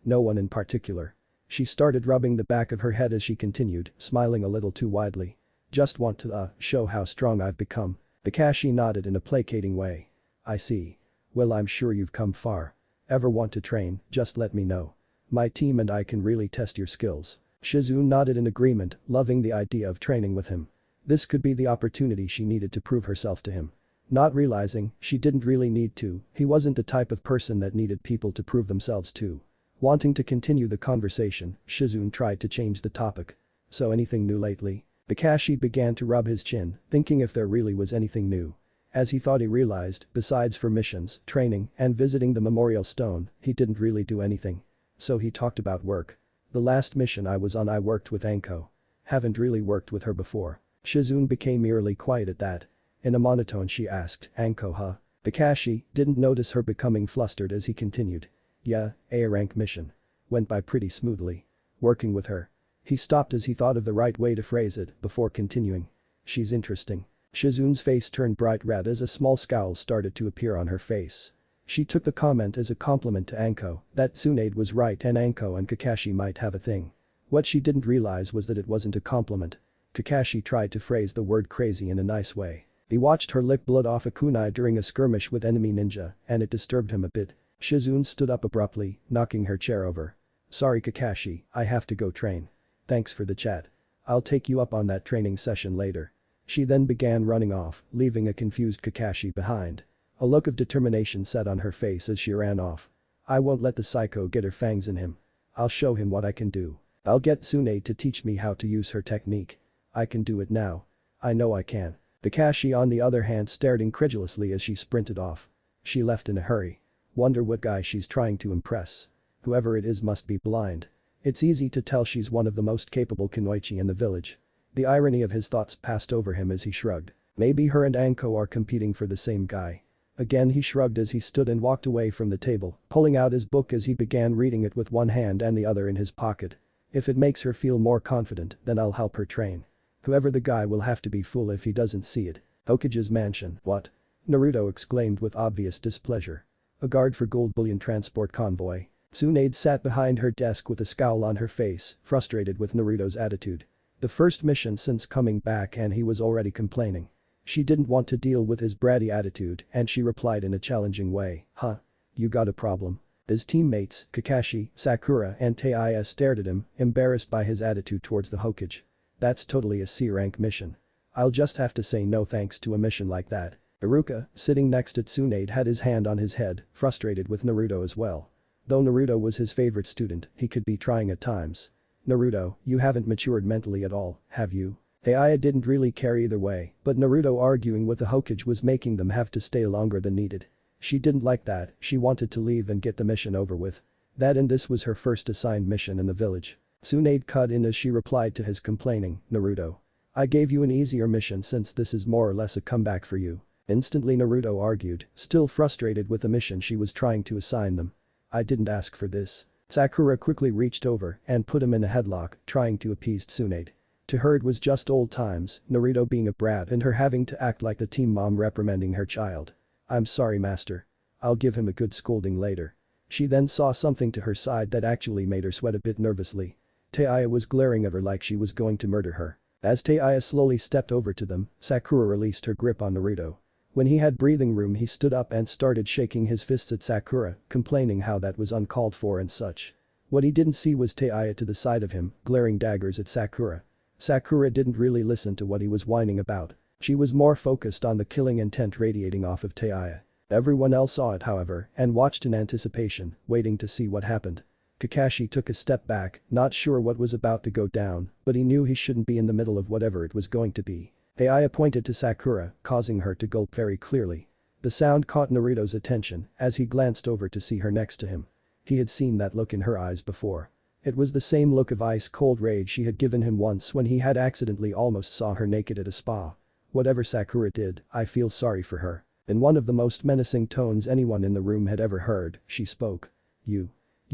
No one in particular." She started rubbing the back of her head as she continued, smiling a little too widely. "Just want to, show how strong I've become." Kakashi nodded in a placating way. "I see. Well, I'm sure you've come far. Ever want to train, just let me know. My team and I can really test your skills." Shizune nodded in agreement, loving the idea of training with him. This could be the opportunity she needed to prove herself to him. Not realizing, she didn't really need to, he wasn't the type of person that needed people to prove themselves to. Wanting to continue the conversation, Shizune tried to change the topic. "So anything new lately?" Kakashi began to rub his chin, thinking if there really was anything new. As he thought he realized, besides for missions, training, and visiting the memorial stone, he didn't really do anything. So he talked about work. "The last mission I was on I worked with Anko. Haven't really worked with her before." Shizune became eerily quiet at that. In a monotone she asked, "Anko huh?" Kakashi didn't notice her becoming flustered as he continued. "Yeah, A rank mission. Went by pretty smoothly. Working with her." He stopped as he thought of the right way to phrase it before continuing. "She's interesting." Shizune's face turned bright red as a small scowl started to appear on her face. She took the comment as a compliment to Anko that Tsunade was right and Anko and Kakashi might have a thing. What she didn't realize was that it wasn't a compliment. Kakashi tried to phrase the word crazy in a nice way. He watched her lick blood off a kunai during a skirmish with enemy ninja and it disturbed him a bit. Shizune stood up abruptly, knocking her chair over. "Sorry Kakashi, I have to go train. Thanks for the chat. I'll take you up on that training session later." She then began running off, leaving a confused Kakashi behind. A look of determination sat on her face as she ran off. "I won't let the psycho get her fangs in him. I'll show him what I can do. I'll get Tsunade to teach me how to use her technique. I can do it now. I know I can." Kakashi on the other hand stared incredulously as she sprinted off. She left in a hurry. Wonder what guy she's trying to impress. Whoever it is must be blind. It's easy to tell she's one of the most capable kunoichi in the village. The irony of his thoughts passed over him as he shrugged. Maybe her and Anko are competing for the same guy. Again he shrugged as he stood and walked away from the table, pulling out his book as he began reading it with one hand and the other in his pocket. "If it makes her feel more confident, then I'll help her train. Whoever the guy will have to be fool if he doesn't see it." Hokage's mansion. "What?" Naruto exclaimed with obvious displeasure. "A guard for gold bullion transport convoy." Tsunade sat behind her desk with a scowl on her face, frustrated with Naruto's attitude. The first mission since coming back and he was already complaining. She didn't want to deal with his bratty attitude and she replied in a challenging way, "Huh? You got a problem?" His teammates, Kakashi, Sakura and Tayu stared at him, embarrassed by his attitude towards the Hokage. "That's totally a C-rank mission. I'll just have to say no thanks to a mission like that." Iruka, sitting next to Tsunade, had his hand on his head, frustrated with Naruto as well. Though Naruto was his favorite student, he could be trying at times. "Naruto, you haven't matured mentally at all, have you?" Tayu didn't really care either way, but Naruto arguing with the Hokage was making them have to stay longer than needed. She didn't like that, she wanted to leave and get the mission over with. That and this was her first assigned mission in the village. Tsunade cut in as she replied to his complaining, "Naruto. I gave you an easier mission since this is more or less a comeback for you." Instantly Naruto argued, still frustrated with the mission she was trying to assign them. "I didn't ask for this." Sakura quickly reached over and put him in a headlock, trying to appease Tsunade. To her it was just old times, Naruto being a brat and her having to act like the team mom reprimanding her child. "I'm sorry master. I'll give him a good scolding later." She then saw something to her side that actually made her sweat a bit nervously. Tayu was glaring at her like she was going to murder her. As Tayu slowly stepped over to them, Sakura released her grip on Naruto. When he had breathing room he stood up and started shaking his fists at Sakura, complaining how that was uncalled for and such. What he didn't see was Tayu to the side of him, glaring daggers at Sakura. Sakura didn't really listen to what he was whining about. She was more focused on the killing intent radiating off of Tayu. Everyone else saw it however and watched in anticipation, waiting to see what happened. Kakashi took a step back, not sure what was about to go down, but he knew he shouldn't be in the middle of whatever it was going to be. Tayu pointed to Sakura, causing her to gulp very clearly. The sound caught Naruto's attention as he glanced over to see her next to him. He had seen that look in her eyes before. It was the same look of ice-cold rage she had given him once when he had accidentally almost saw her naked at a spa. "Whatever Sakura did, I feel sorry for her." In one of the most menacing tones anyone in the room had ever heard, she spoke. You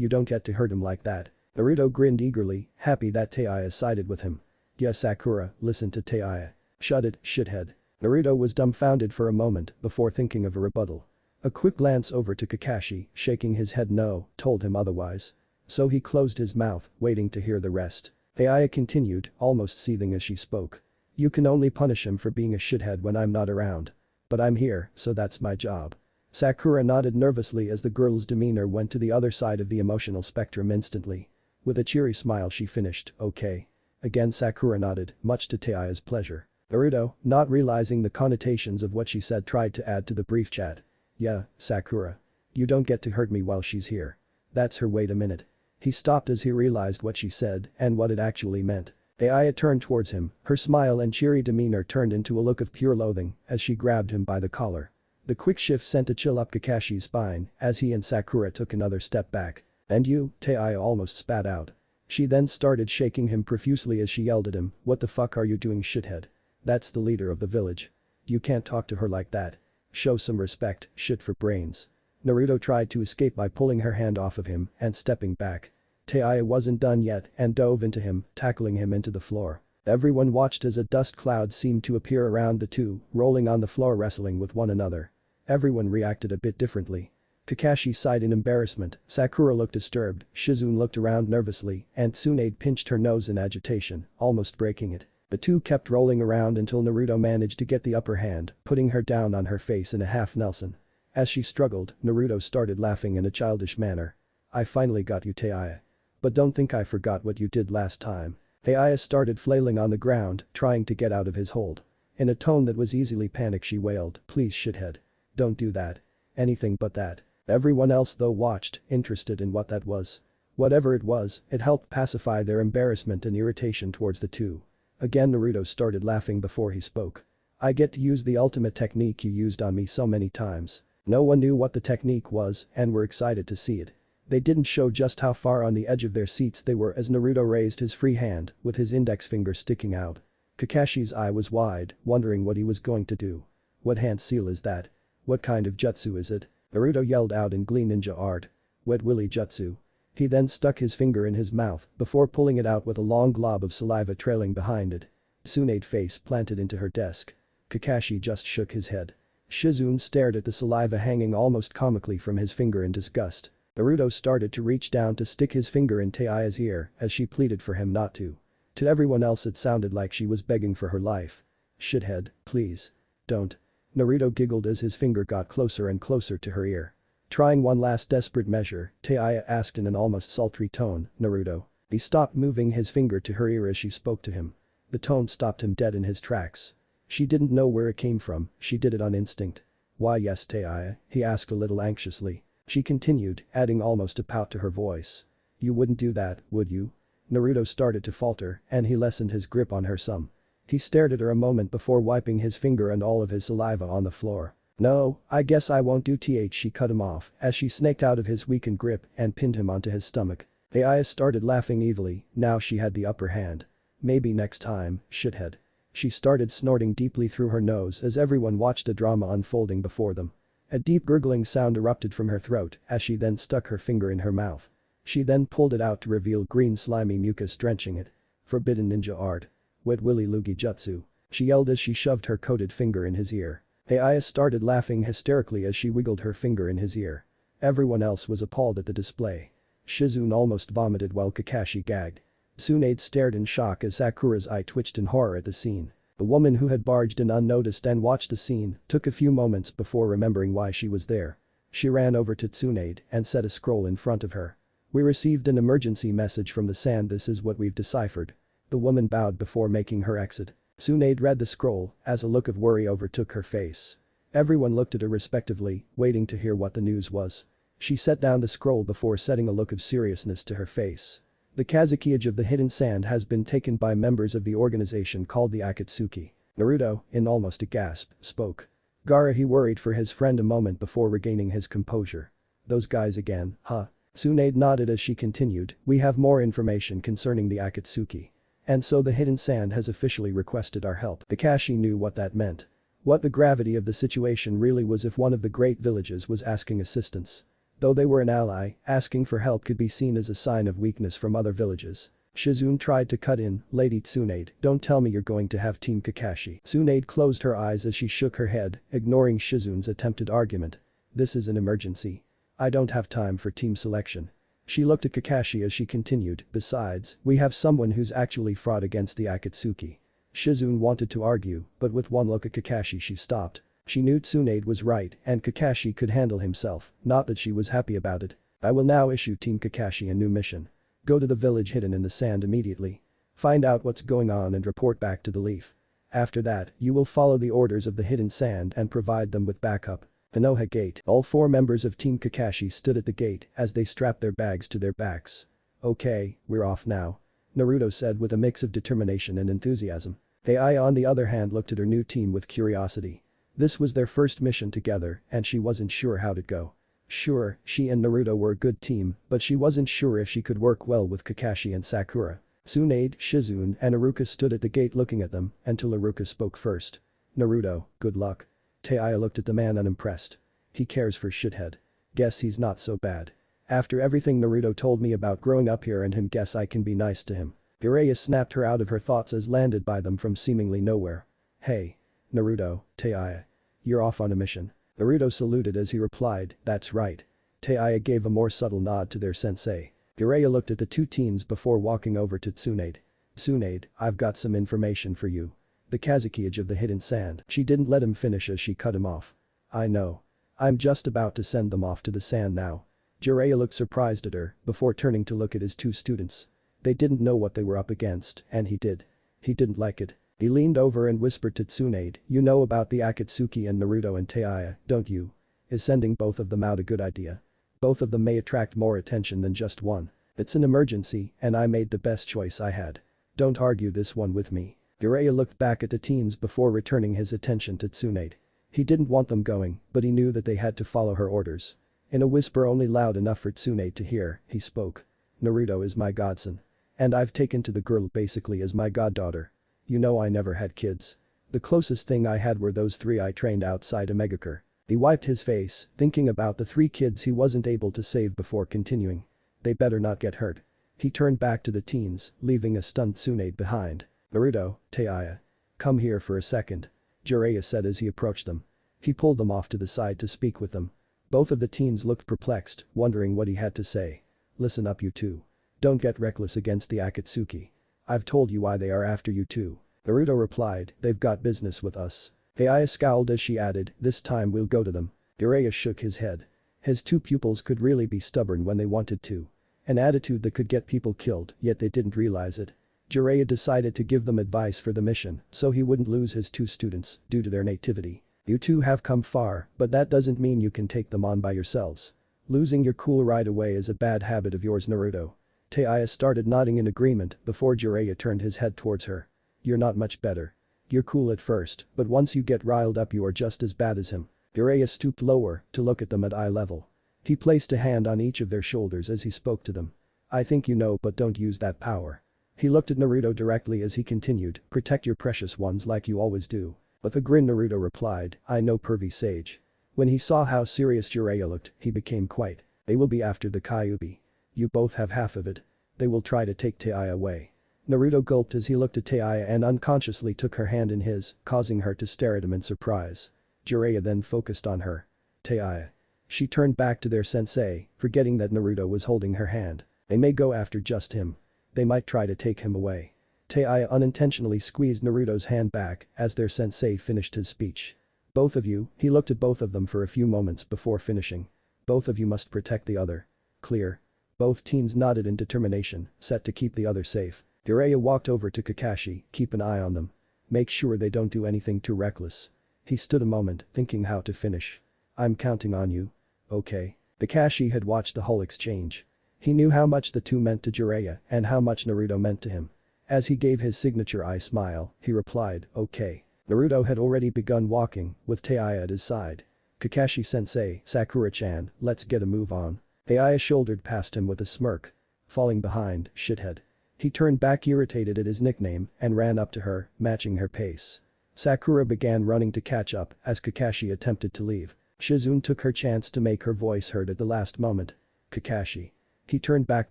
don't get to hurt him like that." Naruto grinned eagerly, happy that Tayu sided with him. "Yeah Sakura, listen to Tayu. Shut it, shithead." Naruto was dumbfounded for a moment before thinking of a rebuttal. A quick glance over to Kakashi, shaking his head no, told him otherwise. So he closed his mouth, waiting to hear the rest. Tayu continued, almost seething as she spoke. "You can only punish him for being a shithead when I'm not around. But I'm here, so that's my job." Sakura nodded nervously as the girl's demeanor went to the other side of the emotional spectrum instantly. With a cheery smile she finished, "Okay." Again Sakura nodded, much to Tayu's pleasure. Naruto, not realizing the connotations of what she said, tried to add to the brief chat. "Yeah, Sakura. You don't get to hurt me while she's here." "That's her, wait a minute." He stopped as he realized what she said and what it actually meant. Tayu turned towards him, her smile and cheery demeanor turned into a look of pure loathing as she grabbed him by the collar. The quick shift sent a chill up Kakashi's spine as he and Sakura took another step back. "And you," Tayu almost spat out. She then started shaking him profusely as she yelled at him, "What the fuck are you doing, shithead? That's the leader of the village. You can't talk to her like that. Show some respect, shit for brains." Naruto tried to escape by pulling her hand off of him and stepping back. Tayu wasn't done yet and dove into him, tackling him into the floor. Everyone watched as a dust cloud seemed to appear around the two, rolling on the floor wrestling with one another. Everyone reacted a bit differently. Kakashi sighed in embarrassment, Sakura looked disturbed, Shizune looked around nervously, and Tsunade pinched her nose in agitation, almost breaking it. The two kept rolling around until Naruto managed to get the upper hand, putting her down on her face in a half Nelson. As she struggled, Naruto started laughing in a childish manner. "I finally got you, Tayu. But don't think I forgot what you did last time." Tayu started flailing on the ground, trying to get out of his hold. In a tone that was easily panicked she wailed, "Please shithead. Don't do that. Anything but that." Everyone else though watched, interested in what that was. Whatever it was, it helped pacify their embarrassment and irritation towards the two. Again Naruto started laughing before he spoke. "I get to use the ultimate technique you used on me so many times." No one knew what the technique was and were excited to see it. They didn't show just how far on the edge of their seats they were as Naruto raised his free hand, with his index finger sticking out. Kakashi's eye was wide, wondering what he was going to do. "What hand seal is that? What kind of jutsu is it?" Naruto yelled out in Glee Ninja art. "Wet willy jutsu." He then stuck his finger in his mouth before pulling it out with a long glob of saliva trailing behind it. Tsunade face planted into her desk. Kakashi just shook his head. Shizune stared at the saliva hanging almost comically from his finger in disgust. Naruto started to reach down to stick his finger in Tayu's ear as she pleaded for him not to. To everyone else it sounded like she was begging for her life. "Shithead, please. Don't. Naruto giggled as his finger got closer and closer to her ear. Trying one last desperate measure, Tayu asked in an almost sultry tone, Naruto. He stopped moving his finger to her ear as she spoke to him. The tone stopped him dead in his tracks. She didn't know where it came from, she did it on instinct. Why yes Tayu, he asked a little anxiously. She continued, adding almost a pout to her voice. You wouldn't do that, would you? Naruto started to falter and he lessened his grip on her some. He stared at her a moment before wiping his finger and all of his saliva on the floor. No, I guess I won't do th she cut him off as she snaked out of his weakened grip and pinned him onto his stomach. Tayu started laughing evilly, now she had the upper hand. Maybe next time, shithead. She started snorting deeply through her nose as everyone watched the drama unfolding before them. A deep gurgling sound erupted from her throat as she then stuck her finger in her mouth. She then pulled it out to reveal green slimy mucus drenching it. Forbidden ninja art. Wet willy loogie jutsu. She yelled as she shoved her coated finger in his ear. Tayu started laughing hysterically as she wiggled her finger in his ear. Everyone else was appalled at the display. Shizune almost vomited while Kakashi gagged. Tsunade stared in shock as Sakura's eye twitched in horror at the scene. The woman who had barged in unnoticed and watched the scene took a few moments before remembering why she was there. She ran over to Tsunade and set a scroll in front of her. We received an emergency message from the sand, this is what we've deciphered. The woman bowed before making her exit. Tsunade read the scroll as a look of worry overtook her face. Everyone looked at her respectively, waiting to hear what the news was. She set down the scroll before setting a look of seriousness to her face. The Kazakage of the Hidden Sand has been taken by members of the organization called the Akatsuki. Naruto, in almost a gasp, spoke. Gaara he worried for his friend a moment before regaining his composure. Those guys again, huh? Tsunade nodded as she continued, we have more information concerning the Akatsuki. And so the Hidden Sand has officially requested our help. Kakashi knew what that meant. What the gravity of the situation really was if one of the great villages was asking assistance. Though they were an ally, asking for help could be seen as a sign of weakness from other villages. Shizune tried to cut in, Lady Tsunade, don't tell me you're going to have Team Kakashi. Tsunade closed her eyes as she shook her head, ignoring Shizune's attempted argument. This is an emergency. I don't have time for team selection. She looked at Kakashi as she continued, besides, we have someone who's actually fought against the Akatsuki. Shizune wanted to argue, but with one look at Kakashi she stopped. She knew Tsunade was right and Kakashi could handle himself, not that she was happy about it. I will now issue Team Kakashi a new mission. Go to the village hidden in the sand immediately. Find out what's going on and report back to the Leaf. After that, you will follow the orders of the Hidden Sand and provide them with backup. Konoha Gate. All 4 members of Team Kakashi stood at the gate as they strapped their bags to their backs. Okay, we're off now. Naruto said with a mix of determination and enthusiasm. Tayu on the other hand looked at her new team with curiosity. This was their first mission together and she wasn't sure how'd it go. Sure, she and Naruto were a good team, but she wasn't sure if she could work well with Kakashi and Sakura. Tsunade, Shizune and Iruka stood at the gate looking at them until Iruka spoke first. Naruto, good luck. Tayu looked at the man unimpressed. He cares for shithead. Guess he's not so bad. After everything Naruto told me about growing up here and him, guess I can be nice to him. Jiraiya snapped her out of her thoughts as landed by them from seemingly nowhere. Hey. Naruto, Tayu. You're off on a mission. Naruto saluted as he replied, that's right. Tayu gave a more subtle nod to their sensei. Jiraiya looked at the 2 teens before walking over to Tsunade. Tsunade, I've got some information for you. The Kazakage of the Hidden Sand. She didn't let him finish as she cut him off. I know. I'm just about to send them off to the sand now. Jiraiya looked surprised at her before turning to look at his 2 students. They didn't know what they were up against and he did. He didn't like it. He leaned over and whispered to Tsunade, you know about the Akatsuki and Naruto and Tayu, don't you? Is sending both of them out a good idea? Both of them may attract more attention than just one. It's an emergency and I made the best choice I had. Don't argue this one with me. Jiraiya looked back at the teens before returning his attention to Tsunade. He didn't want them going, but he knew that they had to follow her orders. In a whisper only loud enough for Tsunade to hear, he spoke. Naruto is my godson. And I've taken to the girl basically as my goddaughter. You know I never had kids. The closest thing I had were those 3 I trained outside Omegakure. He wiped his face, thinking about the 3 kids he wasn't able to save before continuing. They better not get hurt. He turned back to the teens, leaving a stunned Tsunade behind. Naruto, Tayu. Come here for a second. Jiraiya said as he approached them. He pulled them off to the side to speak with them. Both of the teens looked perplexed, wondering what he had to say. Listen up you 2. Don't get reckless against the Akatsuki. I've told you why they are after you too. Naruto replied, they've got business with us. Aya scowled as she added, "This time we'll go to them." Jiraiya shook his head. His two pupils could really be stubborn when they wanted to. An attitude that could get people killed, yet they didn't realize it. Jiraiya decided to give them advice for the mission so he wouldn't lose his two students due to their nativity. "You two have come far, but that doesn't mean you can take them on by yourselves. Losing your cool right away is a bad habit of yours, Naruto." Tayu started nodding in agreement before Jiraiya turned his head towards her. "You're not much better. You're cool at first, but once you get riled up you are just as bad as him." Jiraiya stooped lower to look at them at eye level. He placed a hand on each of their shoulders as he spoke to them. "I think you know, but don't use that power." He looked at Naruto directly as he continued, "Protect your precious ones like you always do." With a grin Naruto replied, "I know, pervy sage." When he saw how serious Jiraiya looked, he became quiet. "They will be after the Kyuubi. You both have half of it. They will try to take Tayu away." Naruto gulped as he looked at Tayu and unconsciously took her hand in his, causing her to stare at him in surprise. Jiraiya then focused on her. "Tayu." She turned back to their sensei, forgetting that Naruto was holding her hand. "They may go after just him. They might try to take him away." Tayu unintentionally squeezed Naruto's hand back as their sensei finished his speech. "Both of you," he looked at both of them for a few moments before finishing. "Both of you must protect the other. Clear?" Both teens nodded in determination, set to keep the other safe. Jiraiya walked over to Kakashi, "Keep an eye on them. Make sure they don't do anything too reckless." He stood a moment, thinking how to finish. "I'm counting on you." "Okay." Kakashi had watched the whole exchange. He knew how much the two meant to Jiraiya and how much Naruto meant to him. As he gave his signature eye smile, he replied, "Okay." Naruto had already begun walking, with Tayu at his side. "Kakashi-sensei, Sakura-chan, let's get a move on." Tayu shouldered past him with a smirk. "Falling behind, shithead." He turned back irritated at his nickname and ran up to her, matching her pace. Sakura began running to catch up as Kakashi attempted to leave. Shizune took her chance to make her voice heard at the last moment. "Kakashi." He turned back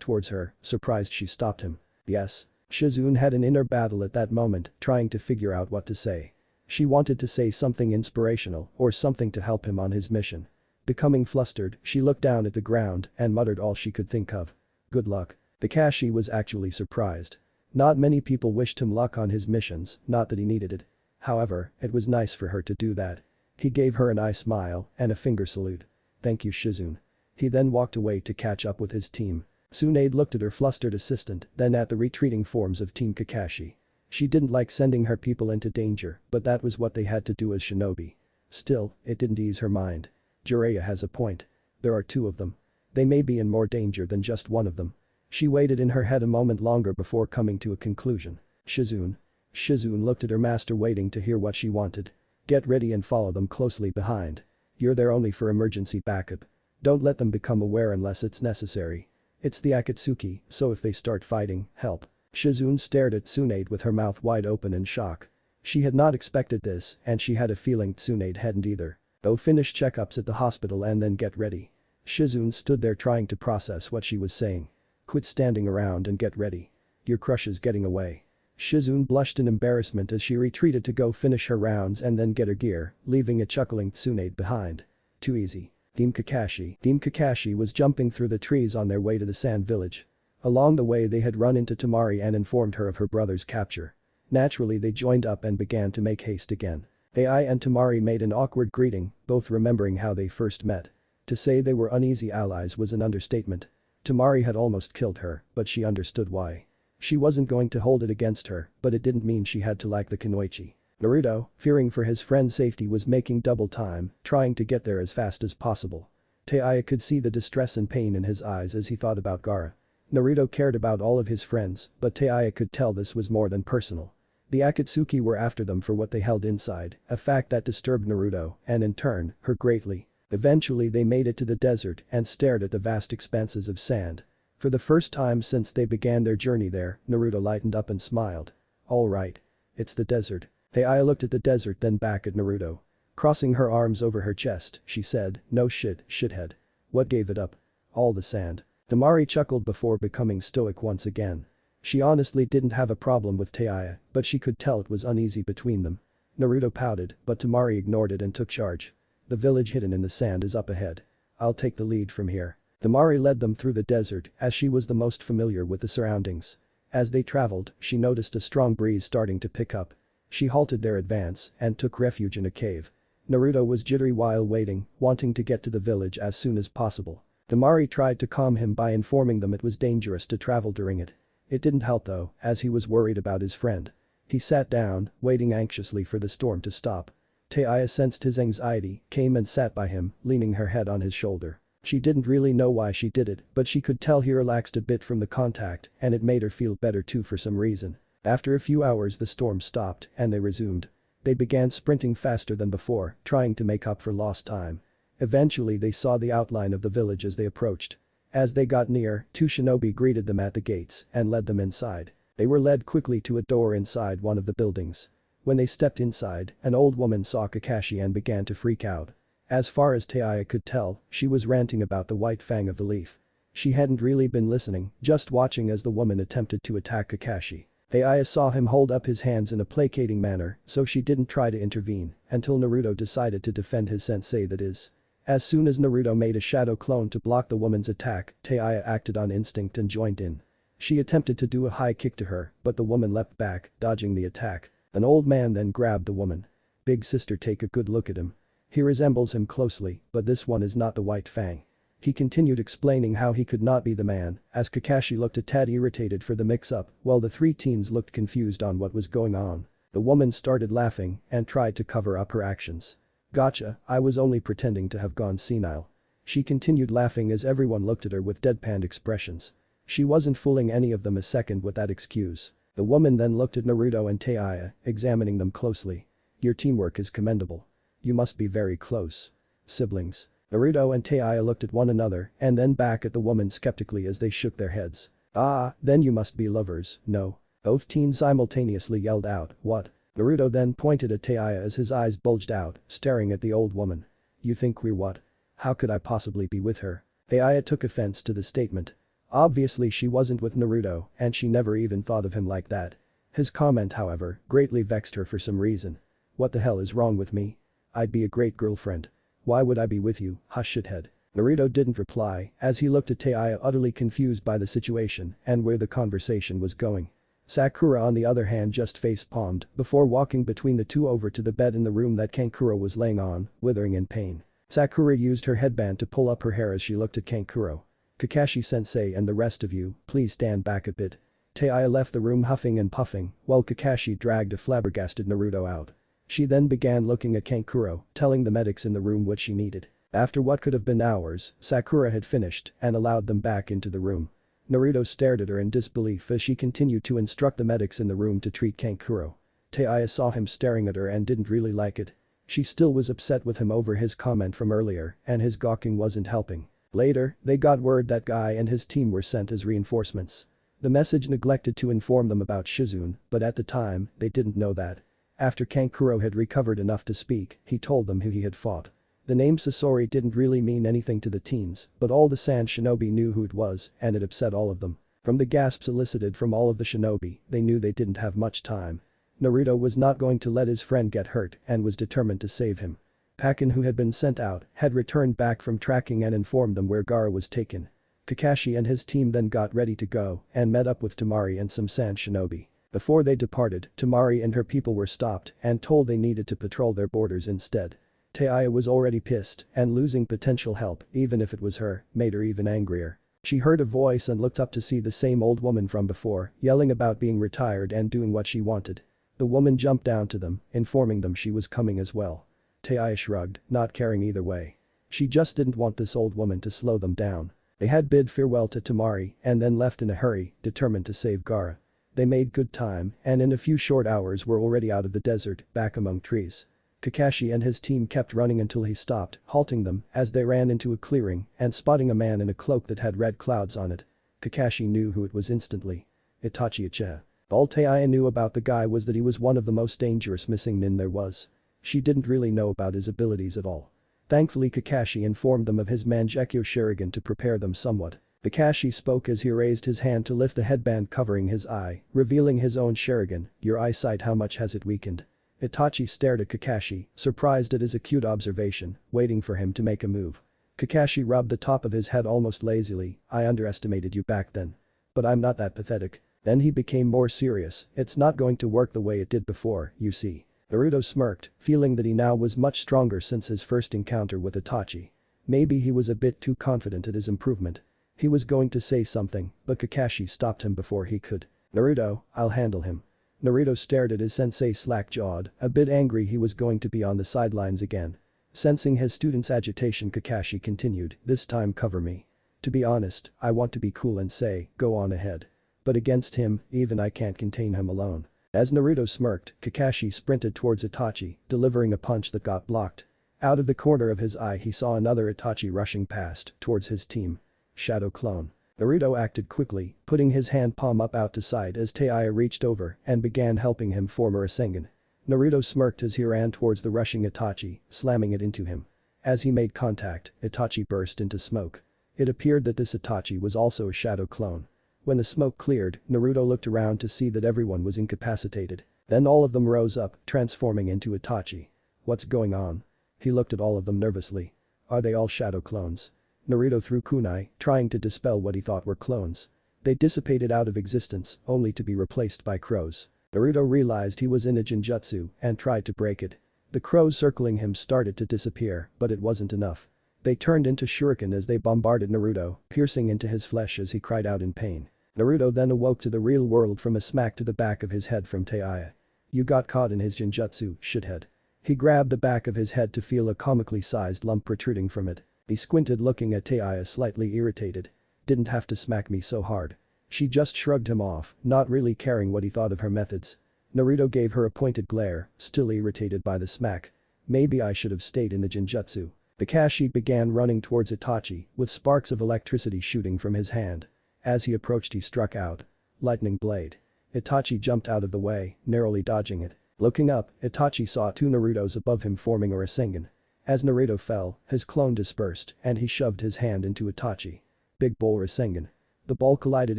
towards her, surprised she stopped him. "Yes." Shizune had an inner battle at that moment, trying to figure out what to say. She wanted to say something inspirational or something to help him on his mission. Becoming flustered, she looked down at the ground and muttered all she could think of. "Good luck." Kakashi was actually surprised. Not many people wished him luck on his missions, not that he needed it. However, it was nice for her to do that. He gave her an eye smile and a finger salute. "Thank you, Shizune." He then walked away to catch up with his team. Tsunade looked at her flustered assistant, then at the retreating forms of Team Kakashi. She didn't like sending her people into danger, but that was what they had to do as shinobi. Still, it didn't ease her mind. Jiraiya has a point. There are two of them. They may be in more danger than just one of them. She waited in her head a moment longer before coming to a conclusion. "Shizune." Shizune looked at her master waiting to hear what she wanted. "Get ready and follow them closely behind. You're there only for emergency backup. Don't let them become aware unless it's necessary. It's the Akatsuki, so if they start fighting, help." Shizune stared at Tsunade with her mouth wide open in shock. She had not expected this and she had a feeling Tsunade hadn't either. "Go finish checkups at the hospital and then get ready." Shizune stood there trying to process what she was saying. "Quit standing around and get ready. Your crush is getting away." Shizune blushed in embarrassment as she retreated to go finish her rounds and then get her gear, leaving a chuckling Tsunade behind. Too easy. Team Kakashi was jumping through the trees on their way to the sand village. Along the way they had run into Temari and informed her of her brother's capture. Naturally they joined up and began to make haste again. Ai and Temari made an awkward greeting, both remembering how they first met. To say they were uneasy allies was an understatement. Temari had almost killed her, but she understood why. She wasn't going to hold it against her, but it didn't mean she had to like the Kunoichi. Naruto, fearing for his friend's safety, was making double time, trying to get there as fast as possible. Tayu could see the distress and pain in his eyes as he thought about Gaara. Naruto cared about all of his friends, but Tayu could tell this was more than personal. The Akatsuki were after them for what they held inside, a fact that disturbed Naruto and in turn, her greatly. Eventually they made it to the desert and stared at the vast expanses of sand. For the first time since they began their journey there, Naruto lightened up and smiled. "All right. It's the desert." Tayu looked at the desert then back at Naruto. Crossing her arms over her chest, she said, "No shit, shithead. What gave it up?" "All the sand." Temari chuckled before becoming stoic once again. She honestly didn't have a problem with Tayu, but she could tell it was uneasy between them. Naruto pouted, but Temari ignored it and took charge. "The village hidden in the sand is up ahead. I'll take the lead from here." Temari led them through the desert as she was the most familiar with the surroundings. As they traveled, she noticed a strong breeze starting to pick up. She halted their advance and took refuge in a cave. Naruto was jittery while waiting, wanting to get to the village as soon as possible. Temari tried to calm him by informing them it was dangerous to travel during it. It didn't help though, as he was worried about his friend. He sat down, waiting anxiously for the storm to stop. Tayu sensed his anxiety, came and sat by him, leaning her head on his shoulder. She didn't really know why she did it, but she could tell he relaxed a bit from the contact and it made her feel better too for some reason. After a few hours the storm stopped and they resumed. They began sprinting faster than before, trying to make up for lost time. Eventually they saw the outline of the village as they approached. As they got near, two shinobi greeted them at the gates and led them inside. They were led quickly to a door inside one of the buildings. When they stepped inside, an old woman saw Kakashi and began to freak out. As far as Tayu could tell, she was ranting about the white fang of the leaf. She hadn't really been listening, just watching as the woman attempted to attack Kakashi. Tayu saw him hold up his hands in a placating manner, so she didn't try to intervene until Naruto decided to defend his sensei, that is. As soon as Naruto made a shadow clone to block the woman's attack, Tayu acted on instinct and joined in. She attempted to do a high kick to her, but the woman leapt back, dodging the attack. An old man then grabbed the woman. "Big sister, take a good look at him. He resembles him closely, but this one is not the white fang." He continued explaining how he could not be the man, as Kakashi looked a tad irritated for the mix-up, while the three teens looked confused on what was going on. The woman started laughing and tried to cover up her actions. "Gotcha, I was only pretending to have gone senile." She continued laughing as everyone looked at her with deadpan expressions. She wasn't fooling any of them a second with that excuse. The woman then looked at Naruto and Tayu, examining them closely. "Your teamwork is commendable. You must be very close siblings." Naruto and Tayu looked at one another and then back at the woman skeptically as they shook their heads. "Ah, then you must be lovers, no?" Both teens simultaneously yelled out, "What?" Naruto then pointed at Tayu as his eyes bulged out, staring at the old woman. "You think we're what? How could I possibly be with her?" Tayu took offense to the statement. Obviously she wasn't with Naruto and she never even thought of him like that. His comment, however, greatly vexed her for some reason. "What the hell is wrong with me? I'd be a great girlfriend. Why would I be with you, hush shithead?" Naruto didn't reply as he looked at Tayu, utterly confused by the situation and where the conversation was going. Sakura on the other hand just face-palmed before walking between the two over to the bed in the room that Kankuro was laying on, withering in pain. Sakura used her headband to pull up her hair as she looked at Kankuro. "Kakashi-sensei and the rest of you, please stand back a bit." Tayu left the room huffing and puffing while Kakashi dragged a flabbergasted Naruto out. She then began looking at Kankuro, telling the medics in the room what she needed. After what could have been hours, Sakura had finished and allowed them back into the room. Naruto stared at her in disbelief as she continued to instruct the medics in the room to treat Kankuro. Tayu saw him staring at her and didn't really like it. She still was upset with him over his comment from earlier and his gawking wasn't helping. Later, they got word that Guy and his team were sent as reinforcements. The message neglected to inform them about Shizune, but at the time, they didn't know that. After Kankuro had recovered enough to speak, he told them who he had fought. The name Sasori didn't really mean anything to the teens, but all the Sand Shinobi knew who it was and it upset all of them. From the gasps elicited from all of the shinobi, they knew they didn't have much time. Naruto was not going to let his friend get hurt and was determined to save him. Pakin, who had been sent out, had returned back from tracking and informed them where Gaara was taken. Kakashi and his team then got ready to go and met up with Temari and some Sand Shinobi. Before they departed, Temari and her people were stopped and told they needed to patrol their borders instead. Tayu was already pissed and losing potential help, even if it was her, made her even angrier. She heard a voice and looked up to see the same old woman from before, yelling about being retired and doing what she wanted. The woman jumped down to them, informing them she was coming as well. Tayu shrugged, not caring either way. She just didn't want this old woman to slow them down. They had bid farewell to Temari and then left in a hurry, determined to save Gaara. They made good time and in a few short hours were already out of the desert, back among trees. Kakashi and his team kept running until he stopped, halting them as they ran into a clearing and spotting a man in a cloak that had red clouds on it. Kakashi knew who it was instantly. Itachi Uchiha. All Tayu knew about the guy was that he was one of the most dangerous missing nin there was. She didn't really know about his abilities at all. Thankfully Kakashi informed them of his Mangekyo Sharingan to prepare them somewhat. Kakashi spoke as he raised his hand to lift the headband covering his eye, revealing his own Sharingan. "Your eyesight, how much has it weakened?" Itachi stared at Kakashi, surprised at his acute observation, waiting for him to make a move. Kakashi rubbed the top of his head almost lazily. "I underestimated you back then. But I'm not that pathetic. Then he became more serious, "It's not going to work the way it did before, you see." Naruto smirked, feeling that he now was much stronger since his first encounter with Itachi. Maybe he was a bit too confident at his improvement. He was going to say something, but Kakashi stopped him before he could. "Naruto, I'll handle him." Naruto stared at his sensei slack-jawed, a bit angry he was going to be on the sidelines again. Sensing his student's agitation, Kakashi continued, "This time cover me. To be honest, I want to be cool and say, go on ahead. But against him, even I can't contain him alone." As Naruto smirked, Kakashi sprinted towards Itachi, delivering a punch that got blocked. Out of the corner of his eye he saw another Itachi rushing past, towards his team. Shadow clone. Naruto acted quickly, putting his hand palm up out to side as Tayu reached over and began helping him form a Rasengan. Naruto smirked as he ran towards the rushing Itachi, slamming it into him. As he made contact, Itachi burst into smoke. It appeared that this Itachi was also a shadow clone. When the smoke cleared, Naruto looked around to see that everyone was incapacitated. Then all of them rose up, transforming into Itachi. What's going on? He looked at all of them nervously. Are they all shadow clones? Naruto threw kunai, trying to dispel what he thought were clones. They dissipated out of existence, only to be replaced by crows. Naruto realized he was in a Jinjutsu and tried to break it. The crows circling him started to disappear, but it wasn't enough. They turned into shuriken as they bombarded Naruto, piercing into his flesh as he cried out in pain. Naruto then awoke to the real world from a smack to the back of his head from Tayu. "You got caught in his Jinjutsu, shithead." He grabbed the back of his head to feel a comically sized lump protruding from it. He squinted looking at Tayu slightly irritated. "Didn't have to smack me so hard." She just shrugged him off, not really caring what he thought of her methods. Naruto gave her a pointed glare, still irritated by the smack. "Maybe I should have stayed in the Jinjutsu." Kakashi began running towards Itachi, with sparks of electricity shooting from his hand. As he approached he struck out. Lightning blade. Itachi jumped out of the way, narrowly dodging it. Looking up, Itachi saw two Narutos above him forming a Rasengan. As Naruto fell, his clone dispersed and he shoved his hand into Itachi. Big Bull Rasengan. The ball collided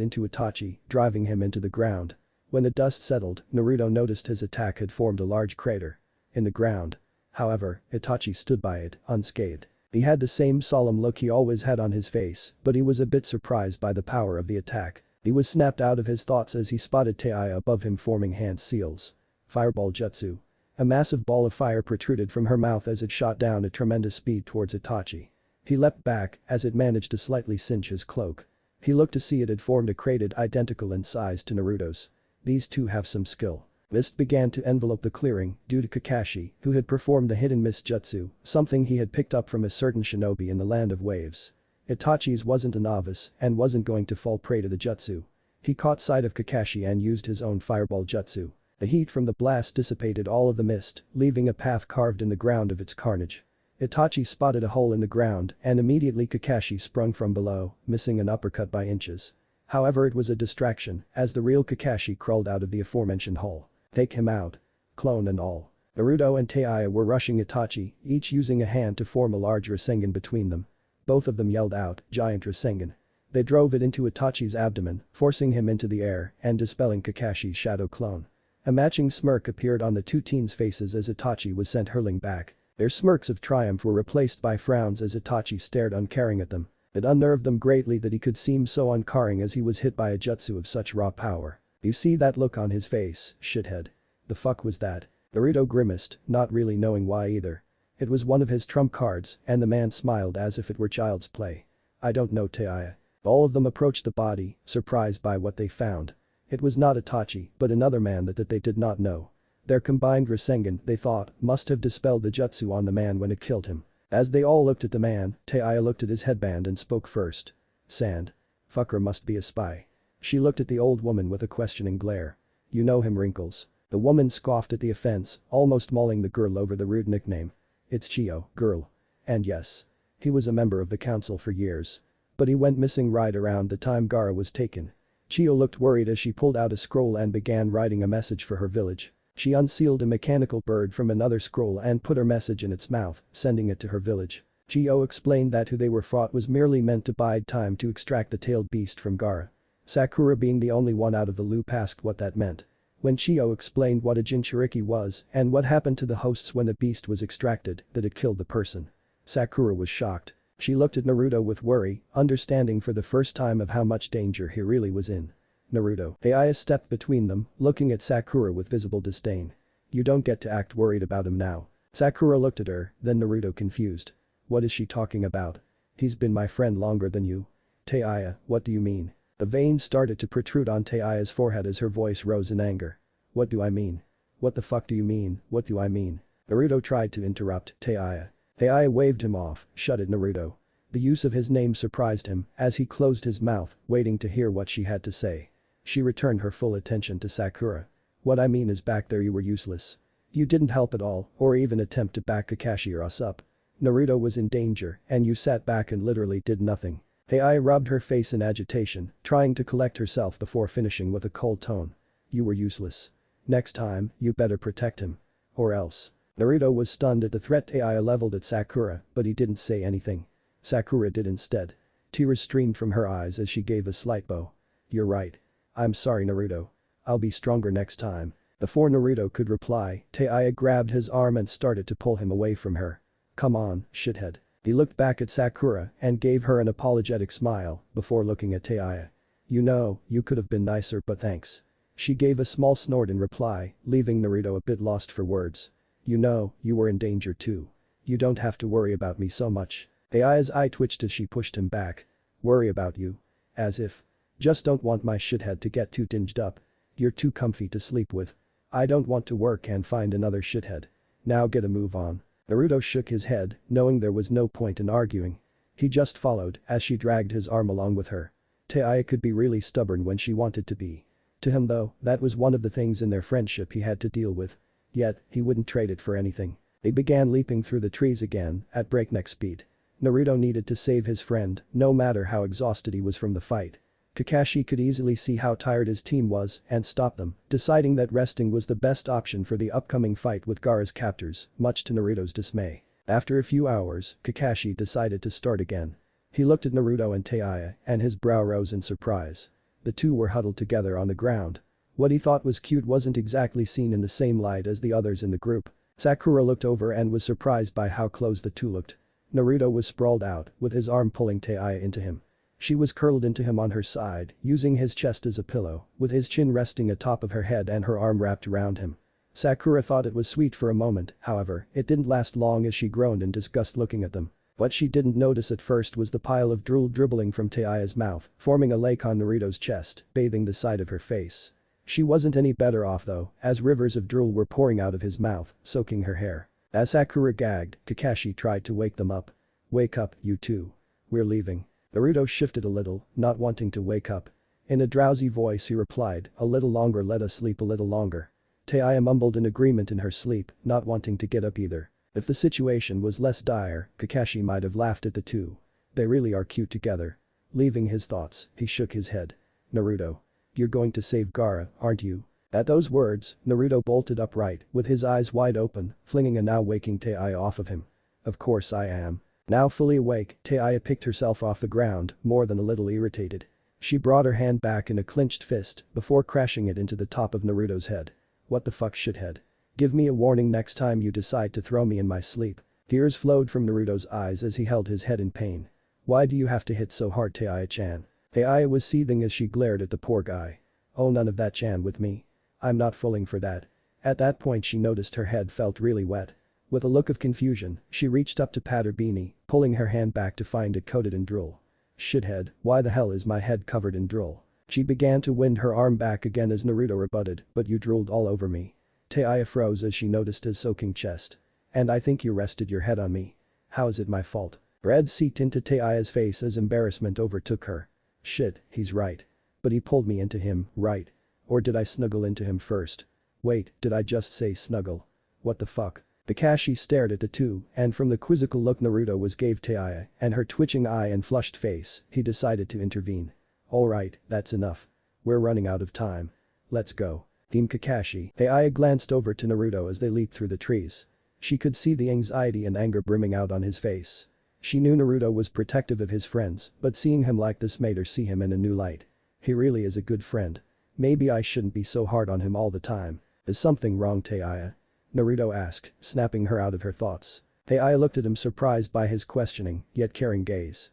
into Itachi, driving him into the ground. When the dust settled, Naruto noticed his attack had formed a large crater in the ground. However, Itachi stood by it, unscathed. He had the same solemn look he always had on his face, but he was a bit surprised by the power of the attack. He was snapped out of his thoughts as he spotted Tayu above him forming hand seals. Fireball Jutsu. A massive ball of fire protruded from her mouth as it shot down at tremendous speed towards Itachi. He leapt back as it managed to slightly cinch his cloak. He looked to see it had formed a crater identical in size to Naruto's. These two have some skill. Mist began to envelope the clearing due to Kakashi, who had performed the hidden mist jutsu, something he had picked up from a certain shinobi in the Land of Waves. Itachi's wasn't a novice and wasn't going to fall prey to the jutsu. He caught sight of Kakashi and used his own fireball jutsu. The heat from the blast dissipated all of the mist, leaving a path carved in the ground of its carnage. Itachi spotted a hole in the ground and immediately Kakashi sprung from below, missing an uppercut by inches. However, it was a distraction as the real Kakashi crawled out of the aforementioned hole. Take him out. Clone and all. Naruto and Tayu were rushing Itachi, each using a hand to form a large Rasengan between them. Both of them yelled out, "Giant Rasengan." They drove it into Itachi's abdomen, forcing him into the air and dispelling Kakashi's shadow clone. A matching smirk appeared on the two teens' faces as Itachi was sent hurling back. Their smirks of triumph were replaced by frowns as Itachi stared uncaring at them. It unnerved them greatly that he could seem so uncaring as he was hit by a jutsu of such raw power. "You see that look on his face, shithead? The fuck was that?" Naruto grimaced, not really knowing why either. It was one of his trump cards and the man smiled as if it were child's play. "I don't know, Tayu." All of them approached the body, surprised by what they found. It was not Itachi but another man that they did not know. Their combined Rasengan, they thought, must have dispelled the jutsu on the man when it killed him. As they all looked at the man, Tayu looked at his headband and spoke first. "Sand. Fucker must be a spy." She looked at the old woman with a questioning glare. "You know him, Wrinkles?" The woman scoffed at the offense, almost mauling the girl over the rude nickname. "It's Chio, girl. And yes. He was a member of the council for years. But he went missing right around the time Gaara was taken." Chio looked worried as she pulled out a scroll and began writing a message for her village. She unsealed a mechanical bird from another scroll and put her message in its mouth, sending it to her village. Chio explained that who they were fought was merely meant to bide time to extract the tailed beast from Gaara. Sakura being the only one out of the loop asked what that meant. When Chio explained what a Jinchuriki was and what happened to the hosts when the beast was extracted, that it killed the person. Sakura was shocked. She looked at Naruto with worry, understanding for the first time of how much danger he really was in. Naruto. Aya stepped between them, looking at Sakura with visible disdain. You don't get to act worried about him now. Sakura looked at her, then Naruto confused. What is she talking about? He's been my friend longer than you. Aya, what do you mean? The veins started to protrude on Aya's forehead as her voice rose in anger. What do I mean? What the fuck do you mean? What do I mean? Naruto tried to interrupt Aya. Aya waved him off, shutted Naruto. The use of his name surprised him as he closed his mouth, waiting to hear what she had to say. She returned her full attention to Sakura. What I mean is back there you were useless. You didn't help at all or even attempt to back Kakashi or us up. Naruto was in danger and you sat back and literally did nothing. Aya rubbed her face in agitation, trying to collect herself before finishing with a cold tone. You were useless. Next time, you better protect him. Or else. Naruto was stunned at the threat Aya leveled at Sakura, but he didn't say anything. Sakura did instead. Tears streamed from her eyes as she gave a slight bow. You're right. I'm sorry Naruto. I'll be stronger next time. Before Naruto could reply, Aya grabbed his arm and started to pull him away from her. Come on, shithead. He looked back at Sakura and gave her an apologetic smile before looking at Aya. You know, you could have been nicer but thanks. She gave a small snort in reply, leaving Naruto a bit lost for words. You know, you were in danger too. You don't have to worry about me so much. Aya's eye twitched as she pushed him back. Worry about you. As if. Just don't want my shithead to get too tinged up. You're too comfy to sleep with. I don't want to work and find another shithead. Now get a move on. Naruto shook his head, knowing there was no point in arguing. He just followed as she dragged his arm along with her. Aya could be really stubborn when she wanted to be. To him though, that was one of the things in their friendship he had to deal with. Yet, he wouldn't trade it for anything. They began leaping through the trees again, at breakneck speed. Naruto needed to save his friend, no matter how exhausted he was from the fight. Kakashi could easily see how tired his team was and stop them, deciding that resting was the best option for the upcoming fight with Gaara's captors, much to Naruto's dismay. After a few hours, Kakashi decided to start again. He looked at Naruto and Aya, and his brow rose in surprise. The two were huddled together on the ground. What he thought was cute wasn't exactly seen in the same light as the others in the group. Sakura looked over and was surprised by how close the two looked. Naruto was sprawled out, with his arm pulling Aya into him. She was curled into him on her side, using his chest as a pillow, with his chin resting atop of her head and her arm wrapped around him. Sakura thought it was sweet for a moment, however, it didn't last long as she groaned in disgust looking at them. What she didn't notice at first was the pile of drool dribbling from Aya's mouth, forming a lake on Naruto's chest, bathing the side of her face. She wasn't any better off though, as rivers of drool were pouring out of his mouth, soaking her hair. As Sakura gagged, Kakashi tried to wake them up. Wake up, you two. We're leaving. Naruto shifted a little, not wanting to wake up. In a drowsy voice he replied, a little longer, let us sleep a little longer. Aya mumbled in agreement in her sleep, not wanting to get up either. If the situation was less dire, Kakashi might have laughed at the two. They really are cute together. Leaving his thoughts, he shook his head. Naruto. You're going to save Gaara, aren't you? At those words, Naruto bolted upright, with his eyes wide open, flinging a now waking Aya off of him. Of course I am. Now fully awake, Aya picked herself off the ground, more than a little irritated. She brought her hand back in a clenched fist, before crashing it into the top of Naruto's head. What the fuck shithead? Give me a warning next time you decide to throw me in my sleep. Tears flowed from Naruto's eyes as he held his head in pain. Why do you have to hit so hard Aya-chan? Aya was seething as she glared at the poor guy. Oh none of that Chan with me. I'm not falling for that. At that point she noticed her head felt really wet. With a look of confusion, she reached up to pat her beanie, pulling her hand back to find it coated in drool. Shithead, why the hell is my head covered in drool? She began to wind her arm back again as Naruto rebutted, but you drooled all over me. Aya froze as she noticed his soaking chest. And I think you rested your head on me. How is it my fault? Red seeped into Aya's face as embarrassment overtook her. Shit, he's right. But he pulled me into him, right? Or did I snuggle into him first? Wait, did I just say snuggle? What the fuck? Kakashi stared at the two, and from the quizzical look Naruto was gave Aya and her twitching eye and flushed face, he decided to intervene. Alright, that's enough. We're running out of time. Let's go. Team Kakashi. Aya glanced over to Naruto as they leaped through the trees. She could see the anxiety and anger brimming out on his face. She knew Naruto was protective of his friends, but seeing him like this made her see him in a new light. He really is a good friend. Maybe I shouldn't be so hard on him all the time. Is something wrong Aya? Naruto asked, snapping her out of her thoughts. Aya looked at him surprised by his questioning, yet caring gaze.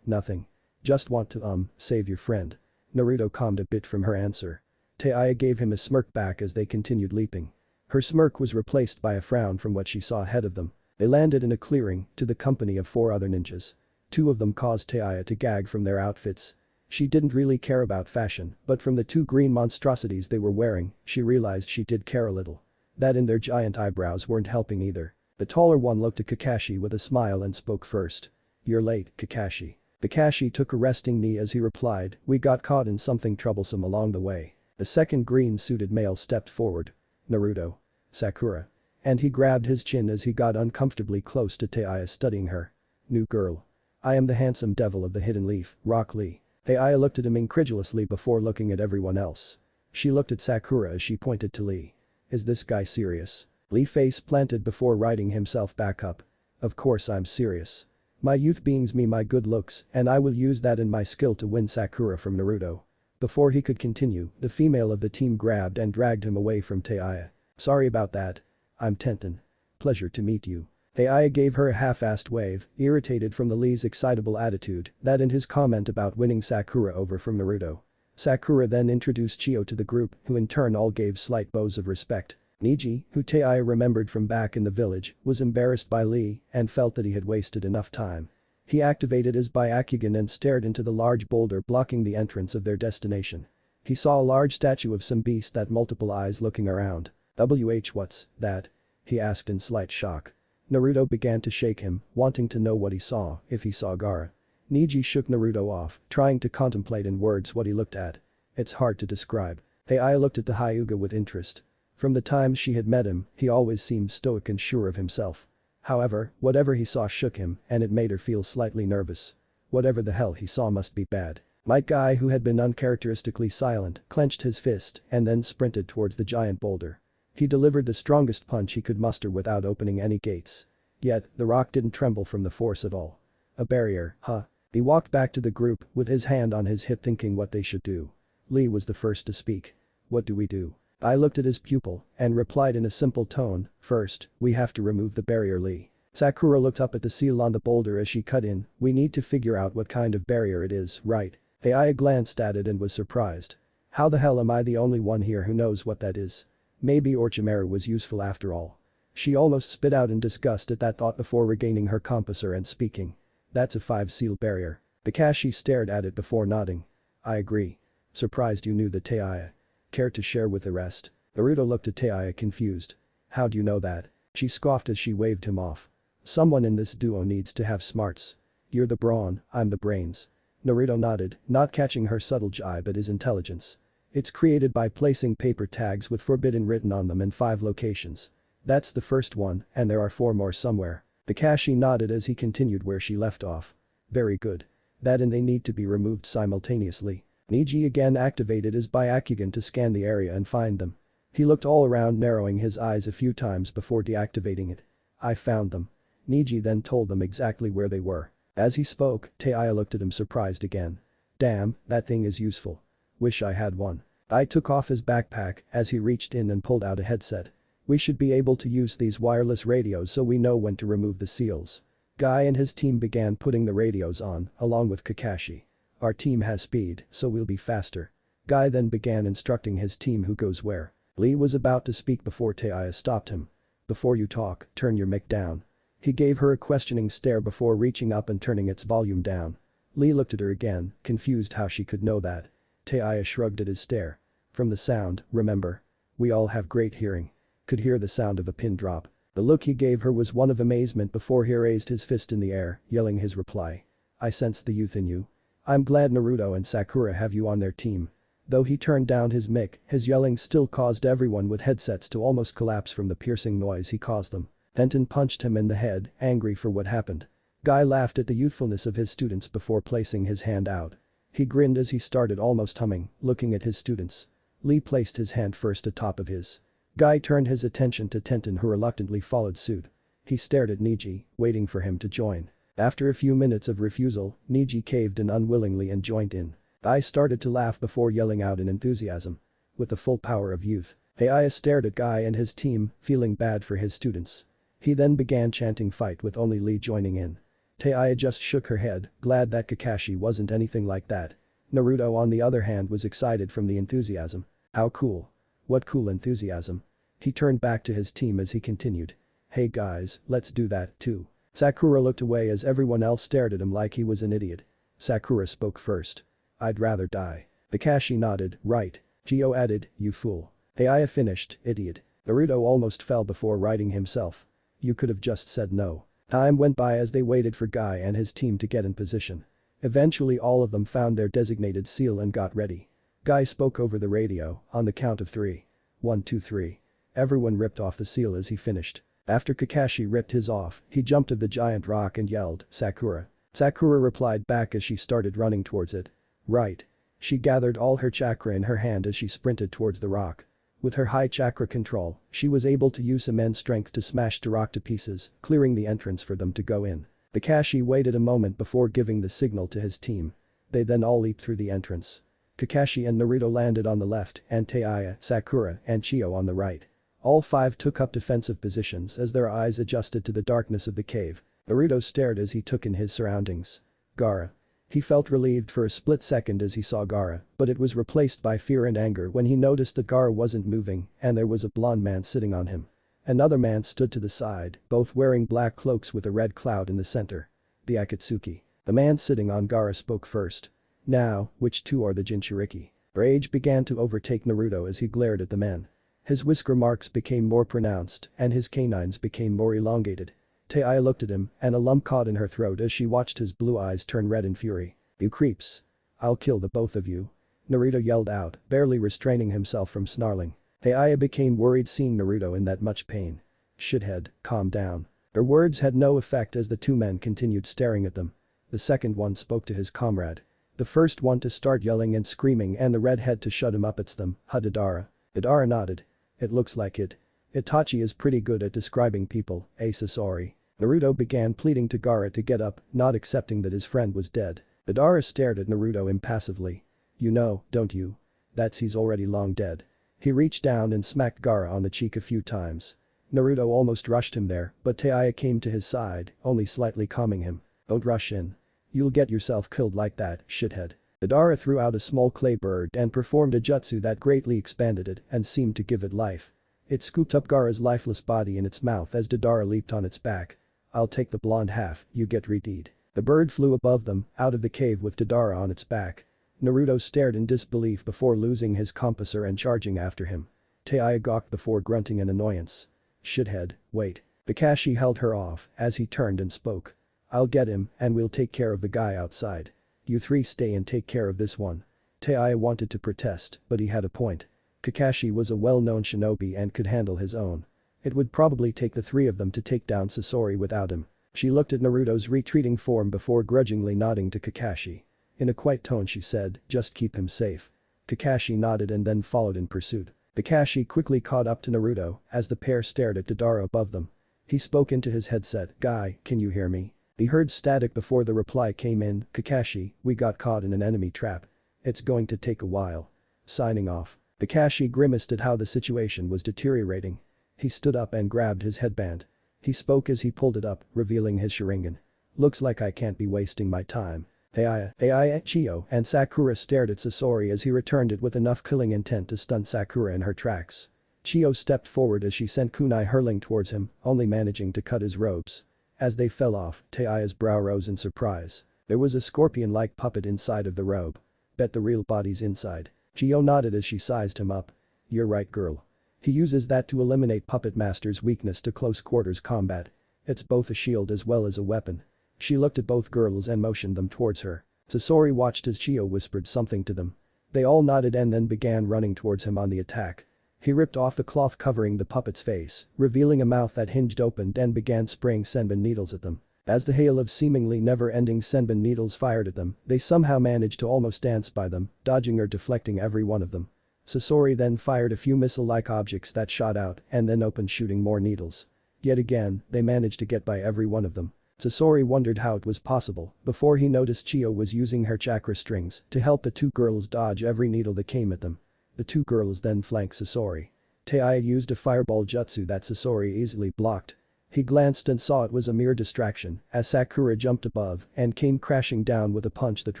Nothing. Just want to save your friend. Naruto calmed a bit from her answer. Tayu gave him a smirk back as they continued leaping. Her smirk was replaced by a frown from what she saw ahead of them. They landed in a clearing to the company of 4 other ninjas. 2 of them caused Tayu to gag from their outfits. She didn't really care about fashion, but from the 2 green monstrosities they were wearing, she realized she did care a little. That and their giant eyebrows weren't helping either. The taller one looked at Kakashi with a smile and spoke first. "You're late, Kakashi." Kakashi took a resting knee as he replied, "We got caught in something troublesome along the way." The second green-suited male stepped forward. "Naruto. Sakura." And he grabbed his chin as he got uncomfortably close to Tayu, studying her. "New girl. I am the handsome devil of the Hidden Leaf, Rock Lee." Tayu looked at him incredulously before looking at everyone else. She looked at Sakura as she pointed to Lee. "Is this guy serious?" Lee face planted before righting himself back up. "Of course I'm serious. My youth brings me my good looks and I will use that in my skill to win Sakura from Naruto." Before he could continue, the female of the team grabbed and dragged him away from Tayu. "Sorry about that. I'm Tenten. Pleasure to meet you." Tayu gave her a half-assed wave, irritated from the Lee's excitable attitude, that and his comment about winning Sakura over from Naruto. Sakura then introduced Chio to the group, who in turn all gave slight bows of respect. Niji, who Tayu remembered from back in the village, was embarrassed by Lee and felt that he had wasted enough time. He activated his Byakugan and stared into the large boulder blocking the entrance of their destination. He saw a large statue of some beast that multiple eyes looking around. What's that?" he asked in slight shock. Naruto began to shake him, wanting to know what he saw, if he saw Gaara. Niji shook Naruto off, trying to contemplate in words what he looked at. "It's hard to describe." Tayu looked at the Hyuga with interest. From the time she had met him, he always seemed stoic and sure of himself. However, whatever he saw shook him and it made her feel slightly nervous. Whatever the hell he saw must be bad. My guy, who had been uncharacteristically silent, clenched his fist and then sprinted towards the giant boulder. He delivered the strongest punch he could muster without opening any gates. Yet, the rock didn't tremble from the force at all. "A barrier, huh?" He walked back to the group with his hand on his hip thinking what they should do. Lee was the first to speak. "What do we do?" I looked at his pupil and replied in a simple tone, "First, we have to remove the barrier, Lee." Sakura looked up at the seal on the boulder as she cut in, "We need to figure out what kind of barrier it is, right?" Tayu glanced at it and was surprised. "How the hell am I the only one here who knows what that is?" Maybe Orochimaru was useful after all. She almost spit out in disgust at that thought before regaining her composure and speaking. "That's a 5-seal barrier." Kakashi stared at it before nodding. "I agree. Surprised you knew that, Tayu. Care to share with the rest?" Naruto looked at Tayu confused. "How do you know that?" She scoffed as she waved him off. "Someone in this duo needs to have smarts. You're the brawn, I'm the brains." Naruto nodded, not catching her subtle jibe at his intelligence. "It's created by placing paper tags with forbidden written on them in 5 locations. That's the first one and there are 4 more somewhere." Kakashi nodded as he continued where she left off. "Very good. That and they need to be removed simultaneously." Niji again activated his Byakugan to scan the area and find them. He looked all around, narrowing his eyes a few times before deactivating it. "I found them." Niji then told them exactly where they were. As he spoke, Tayu looked at him surprised again. "Damn, that thing is useful. Wish I had one." I took off his backpack as he reached in and pulled out a headset. "We should be able to use these wireless radios so we know when to remove the seals." Guy and his team began putting the radios on, along with Kakashi. "Our team has speed, so we'll be faster." Guy then began instructing his team who goes where. Lee was about to speak before Tayu stopped him. "Before you talk, turn your mic down." He gave her a questioning stare before reaching up and turning its volume down. Lee looked at her again, confused how she could know that. Tayu shrugged at his stare. "From the sound, remember. We all have great hearing." Could hear the sound of a pin drop. The look he gave her was one of amazement before he raised his fist in the air, yelling his reply. "I sense the youth in you. I'm glad Naruto and Sakura have you on their team." Though he turned down his mic, his yelling still caused everyone with headsets to almost collapse from the piercing noise he caused them. Tenten punched him in the head, angry for what happened. Guy laughed at the youthfulness of his students before placing his hand out. He grinned as he started almost humming, looking at his students. Lee placed his hand first atop of his. Guy turned his attention to Tenten, who reluctantly followed suit. He stared at Niji, waiting for him to join. After a few minutes of refusal, Niji caved in unwillingly and joined in. I started to laugh before yelling out in enthusiasm. With the full power of youth, Tayu stared at Guy and his team, feeling bad for his students. He then began chanting fight with only Lee joining in. Tayu just shook her head, glad that Kakashi wasn't anything like that. Naruto on the other hand was excited from the enthusiasm. How cool. What cool enthusiasm. He turned back to his team as he continued. Hey guys, let's do that too. Sakura looked away as everyone else stared at him like he was an idiot. Sakura spoke first. I'd rather die. Kakashi nodded, right. Gio added, you fool. Jiraiya finished, idiot. Naruto almost fell before righting himself. You could have just said no. Time went by as they waited for Guy and his team to get in position. Eventually all of them found their designated seal and got ready. Guy spoke over the radio, on the count of 3. 1 2 3. Everyone ripped off the seal as he finished. After Kakashi ripped his off, he jumped at the giant rock and yelled, Sakura. Sakura replied back as she started running towards it. Right. She gathered all her chakra in her hand as she sprinted towards the rock. With her high chakra control, she was able to use immense strength to smash the rock to pieces, clearing the entrance for them to go in. Kakashi waited a moment before giving the signal to his team. They then all leaped through the entrance. Kakashi and Naruto landed on the left and Jiraiya, Sakura and Chio on the right. All 5 took up defensive positions as their eyes adjusted to the darkness of the cave. Naruto stared as he took in his surroundings. Gaara. He felt relieved for a split second as he saw Gaara, but it was replaced by fear and anger when he noticed that Gaara wasn't moving and there was a blonde man sitting on him. Another man stood to the side, both wearing black cloaks with a red cloud in the center. The Akatsuki. The man sitting on Gaara spoke first. Now, which 2 are the Jinchuriki? Rage began to overtake Naruto as he glared at the men. His whisker marks became more pronounced and his canines became more elongated. Tayu looked at him and a lump caught in her throat as she watched his blue eyes turn red in fury. You creeps. I'll kill the both of you. Naruto yelled out, barely restraining himself from snarling. Tayu became worried seeing Naruto in that much pain. Shithead, calm down. Her words had no effect as the 2 men continued staring at them. The second one spoke to his comrade. The first one to start yelling and screaming and the redhead to shut him up. It's them, Hadadara. Hadara nodded. It looks like it. Itachi is pretty good at describing people, Sasori. Naruto began pleading to Gaara to get up, not accepting that his friend was dead. Madara stared at Naruto impassively. You know, don't you? That's he's already long dead. He reached down and smacked Gaara on the cheek a few times. Naruto almost rushed him there, but Tayu came to his side, only slightly calming him. Don't rush in. You'll get yourself killed like that, shithead. Madara threw out a small clay bird and performed a jutsu that greatly expanded it and seemed to give it life. It scooped up Gaara's lifeless body in its mouth as Madara leaped on its back. I'll take the blonde half, you get redeed. The bird flew above them, out of the cave with Madara on its back. Naruto stared in disbelief before losing his compasser and charging after him. Tayu gawked before grunting in annoyance. Shithead, wait. Kakashi held her off as he turned and spoke. I'll get him and we'll take care of the guy outside. You 3 stay and take care of this one. Tayu wanted to protest, but he had a point. Kakashi was a well-known shinobi and could handle his own. It would probably take the 3 of them to take down Sasori without him. She looked at Naruto's retreating form before grudgingly nodding to Kakashi. In a quiet tone she said, just keep him safe. Kakashi nodded and then followed in pursuit. Kakashi quickly caught up to Naruto as the pair stared at Madara above them. He spoke into his headset, Guy, can you hear me? He heard static before the reply came in, Kakashi, we got caught in an enemy trap. It's going to take a while. Signing off. Kakashi grimaced at how the situation was deteriorating. He stood up and grabbed his headband. He spoke as he pulled it up, revealing his Sharingan. Looks like I can't be wasting my time. Tayu, Chio and Sakura stared at Sasori as he returned it with enough killing intent to stun Sakura in her tracks. Chio stepped forward as she sent kunai hurling towards him, only managing to cut his robes. As they fell off, Tayu's brow rose in surprise. There was a scorpion-like puppet inside of the robe. Bet the real body's inside. Chio nodded as she sized him up. You're right, girl. He uses that to eliminate Puppet Master's weakness to close quarters combat. It's both a shield as well as a weapon. She looked at both girls and motioned them towards her. Sasori watched as Chio whispered something to them. They all nodded and then began running towards him on the attack. He ripped off the cloth covering the puppet's face, revealing a mouth that hinged open and began spraying senbon needles at them. As the hail of seemingly never-ending senbon needles fired at them, they somehow managed to almost dance by them, dodging or deflecting every one of them. Sasori then fired a few missile-like objects that shot out and then opened shooting more needles. Yet again, they managed to get by every one of them. Sasori wondered how it was possible before he noticed Chio was using her chakra strings to help the 2 girls dodge every needle that came at them. The 2 girls then flanked Sasori. Tayu used a fireball jutsu that Sasori easily blocked. He glanced and saw it was a mere distraction as Sakura jumped above and came crashing down with a punch that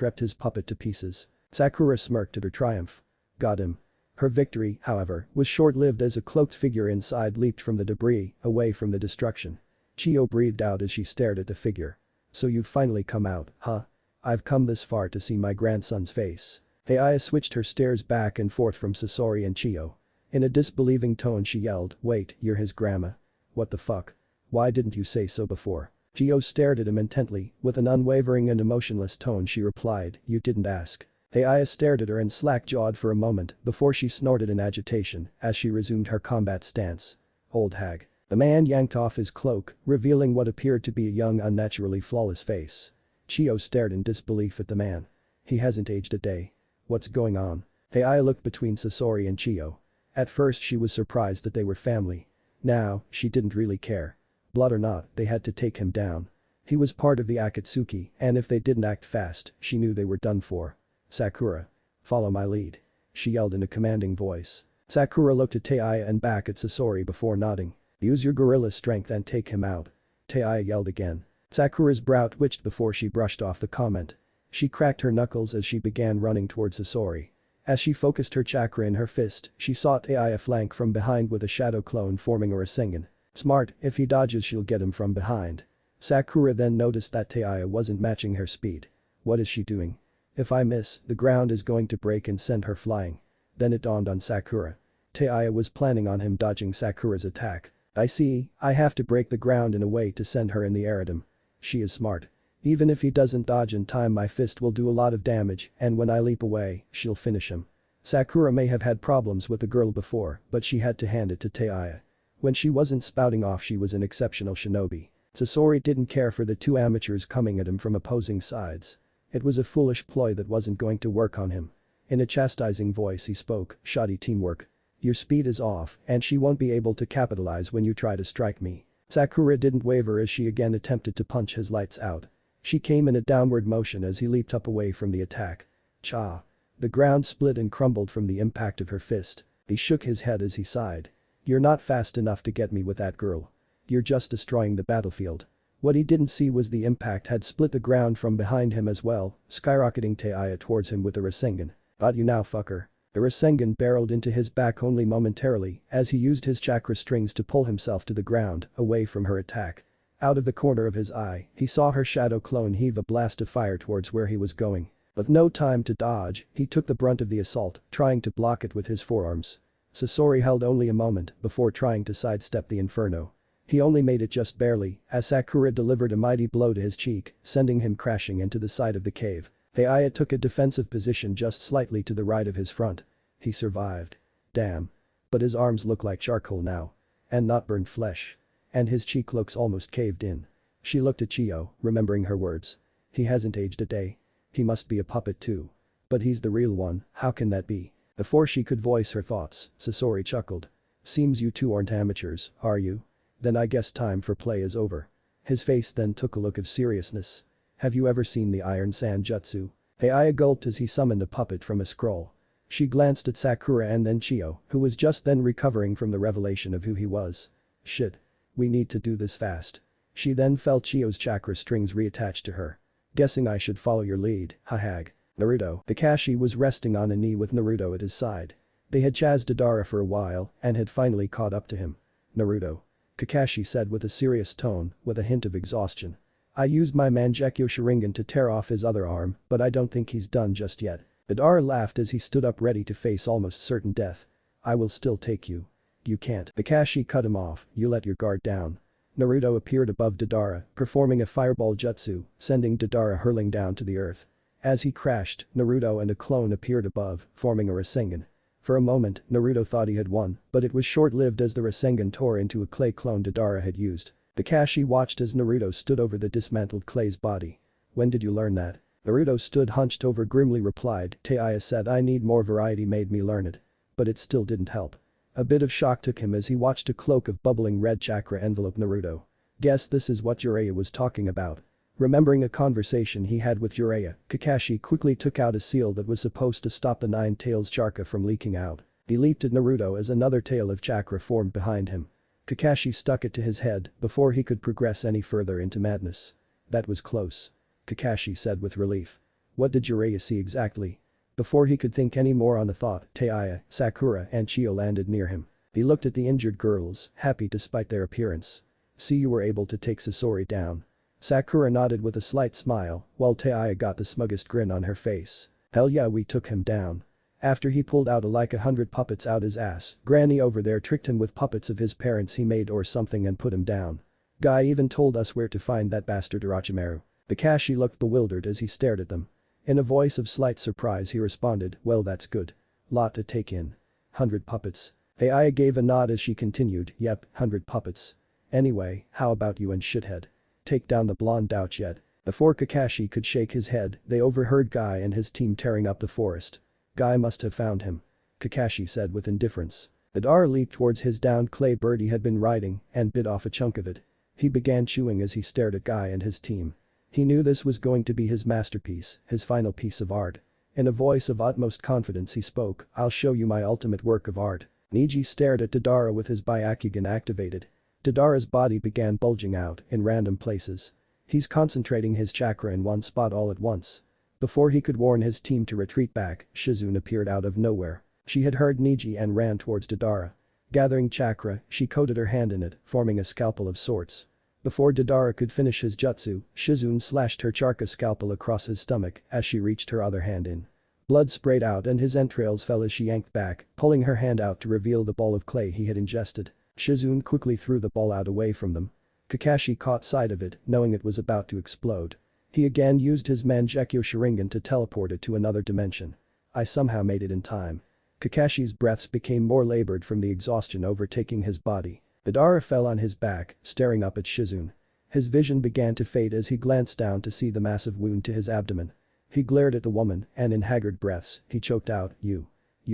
ripped his puppet to pieces. Sakura smirked at her triumph. Got him. Her victory, however, was short-lived as a cloaked figure inside leaped from the debris, away from the destruction. Chiyo breathed out as she stared at the figure. So you've finally come out, huh? I've come this far to see my grandson's face. Aya switched her stares back and forth from Sasori and Chiyo. In a disbelieving tone she yelled, wait, you're his grandma? What the fuck? Why didn't you say so before? Chiyo stared at him intently, with an unwavering and emotionless tone she replied, you didn't ask. Aya stared at her and slack-jawed for a moment before she snorted in agitation as she resumed her combat stance. Old hag. The man yanked off his cloak, revealing what appeared to be a young unnaturally flawless face. Chiyo stared in disbelief at the man. He hasn't aged a day. What's going on? Aya looked between Sasori and Chiyo. At first she was surprised that they were family. Now, she didn't really care. Blood or not, they had to take him down. He was part of the Akatsuki, and if they didn't act fast, she knew they were done for. Sakura. Follow my lead. She yelled in a commanding voice. Sakura looked at Aya and back at Sasori before nodding. Use your gorilla strength and take him out. Aya yelled again. Sakura's brow twitched before she brushed off the comment. She cracked her knuckles as she began running towards Sasori. As she focused her chakra in her fist, she saw Aya flank from behind with a shadow clone forming a Rasengan. Smart, if he dodges she'll get him from behind. Sakura then noticed that Aya wasn't matching her speed. What is she doing? If I miss, the ground is going to break and send her flying. Then it dawned on Sakura. Aya was planning on him dodging Sakura's attack. I see, I have to break the ground in a way to send her in the air at him. She is smart. Even if he doesn't dodge in time my fist will do a lot of damage and when I leap away, she'll finish him. Sakura may have had problems with the girl before, but she had to hand it to Aya. When she wasn't spouting off she was an exceptional shinobi. Sasori didn't care for the two amateurs coming at him from opposing sides. It was a foolish ploy that wasn't going to work on him. In a chastising voice he spoke, shoddy teamwork. Your speed is off and she won't be able to capitalize when you try to strike me. Sakura didn't waver as she again attempted to punch his lights out. She came in a downward motion as he leaped up away from the attack. Cha. The ground split and crumbled from the impact of her fist. He shook his head as he sighed. You're not fast enough to get me with that girl. You're just destroying the battlefield. What he didn't see was the impact had split the ground from behind him as well, skyrocketing Aya towards him with a Rasengan. Got you now fucker. The Rasengan barreled into his back only momentarily as he used his chakra strings to pull himself to the ground, away from her attack. Out of the corner of his eye, he saw her shadow clone heave a blast of fire towards where he was going. With no time to dodge, he took the brunt of the assault, trying to block it with his forearms. Sasori held only a moment before trying to sidestep the inferno. He only made it just barely, as Sakura delivered a mighty blow to his cheek, sending him crashing into the side of the cave. Aya took a defensive position just slightly to the right of his front. He survived. Damn. But his arms look like charcoal now. And not burned flesh. And his cheek looks almost caved in. She looked at Chiyo, remembering her words. He hasn't aged a day. He must be a puppet too. But he's the real one, how can that be? Before she could voice her thoughts, Sasori chuckled. Seems you two aren't amateurs, are you? Then I guess time for play is over. His face then took a look of seriousness. Have you ever seen the Iron Sand Jutsu? Aya gulped as he summoned a puppet from a scroll. She glanced at Sakura and then Chiyo, who was just then recovering from the revelation of who he was. Shit. We need to do this fast. She then felt Chiyo's chakra strings reattached to her. Guessing I should follow your lead, Hokage. Naruto. Kakashi was resting on a knee with Naruto at his side. They had chased Deidara for a while and had finally caught up to him. Naruto. Kakashi said with a serious tone, with a hint of exhaustion. I used my Mangekyo Sharingan to tear off his other arm, but I don't think he's done just yet. Deidara laughed as he stood up ready to face almost certain death. I will still take you. You can't. Kakashi cut him off, you let your guard down. Naruto appeared above Deidara, performing a fireball jutsu, sending Deidara hurling down to the earth. As he crashed, Naruto and a clone appeared above, forming a Rasengan. For a moment, Naruto thought he had won, but it was short-lived as the Rasengan tore into a clay clone Deidara had used. Kakashi watched as Naruto stood over the dismantled clay's body. When did you learn that? Naruto stood hunched over grimly replied, Aya said I need more variety made me learn it. But it still didn't help. A bit of shock took him as he watched a cloak of bubbling red chakra envelope Naruto. Guess this is what Jiraiya was talking about. Remembering a conversation he had with Jiraiya, Kakashi quickly took out a seal that was supposed to stop the Nine Tails chakra from leaking out. He leaped at Naruto as another tail of chakra formed behind him. Kakashi stuck it to his head before he could progress any further into madness. That was close. Kakashi said with relief. What did Jiraiya see exactly? Before he could think any more on the thought, Tayu, Sakura and Chio landed near him. He looked at the injured girls, happy despite their appearance. "See, you were able to take Sasori down." Sakura nodded with a slight smile, while Tayu got the smuggest grin on her face. "Hell yeah, we took him down." After he pulled out like 100 puppets out his ass, Granny over there tricked him with puppets of his parents he made or something and put him down. Guy even told us where to find that bastard Orochimaru. Kakashi looked bewildered as he stared at them. In a voice of slight surprise he responded, "Well, that's good. Lot to take in. 100 puppets." Tayu gave a nod as she continued, "Yep, 100 puppets. Anyway, how about you and shithead? Take down the blonde douche yet?" Before Kakashi could shake his head, they overheard Guy and his team tearing up the forest. "Guy must have found him," Kakashi said with indifference. Madara leaped towards his downed clay bird he had been riding and bit off a chunk of it. He began chewing as he stared at Guy and his team. He knew this was going to be his masterpiece, his final piece of art. In a voice of utmost confidence he spoke, "I'll show you my ultimate work of art." Neji stared at Deidara with his Byakugan activated. Deidara's body began bulging out in random places. He's concentrating his chakra in one spot all at once. Before he could warn his team to retreat back, Shizune appeared out of nowhere. She had heard Neji and ran towards Deidara. Gathering chakra, she coated her hand in it, forming a scalpel of sorts. Before Deidara could finish his jutsu, Shizune slashed her chakra scalpel across his stomach as she reached her other hand in. Blood sprayed out and his entrails fell as she yanked back, pulling her hand out to reveal the ball of clay he had ingested. Shizune quickly threw the ball out away from them. Kakashi caught sight of it, knowing it was about to explode. He again used his Mangekyo Sharingan to teleport it to another dimension. "I somehow made it in time." Kakashi's breaths became more labored from the exhaustion overtaking his body. Deidara fell on his back, staring up at Shizune. His vision began to fade as he glanced down to see the massive wound to his abdomen. He glared at the woman and in haggard breaths, he choked out, You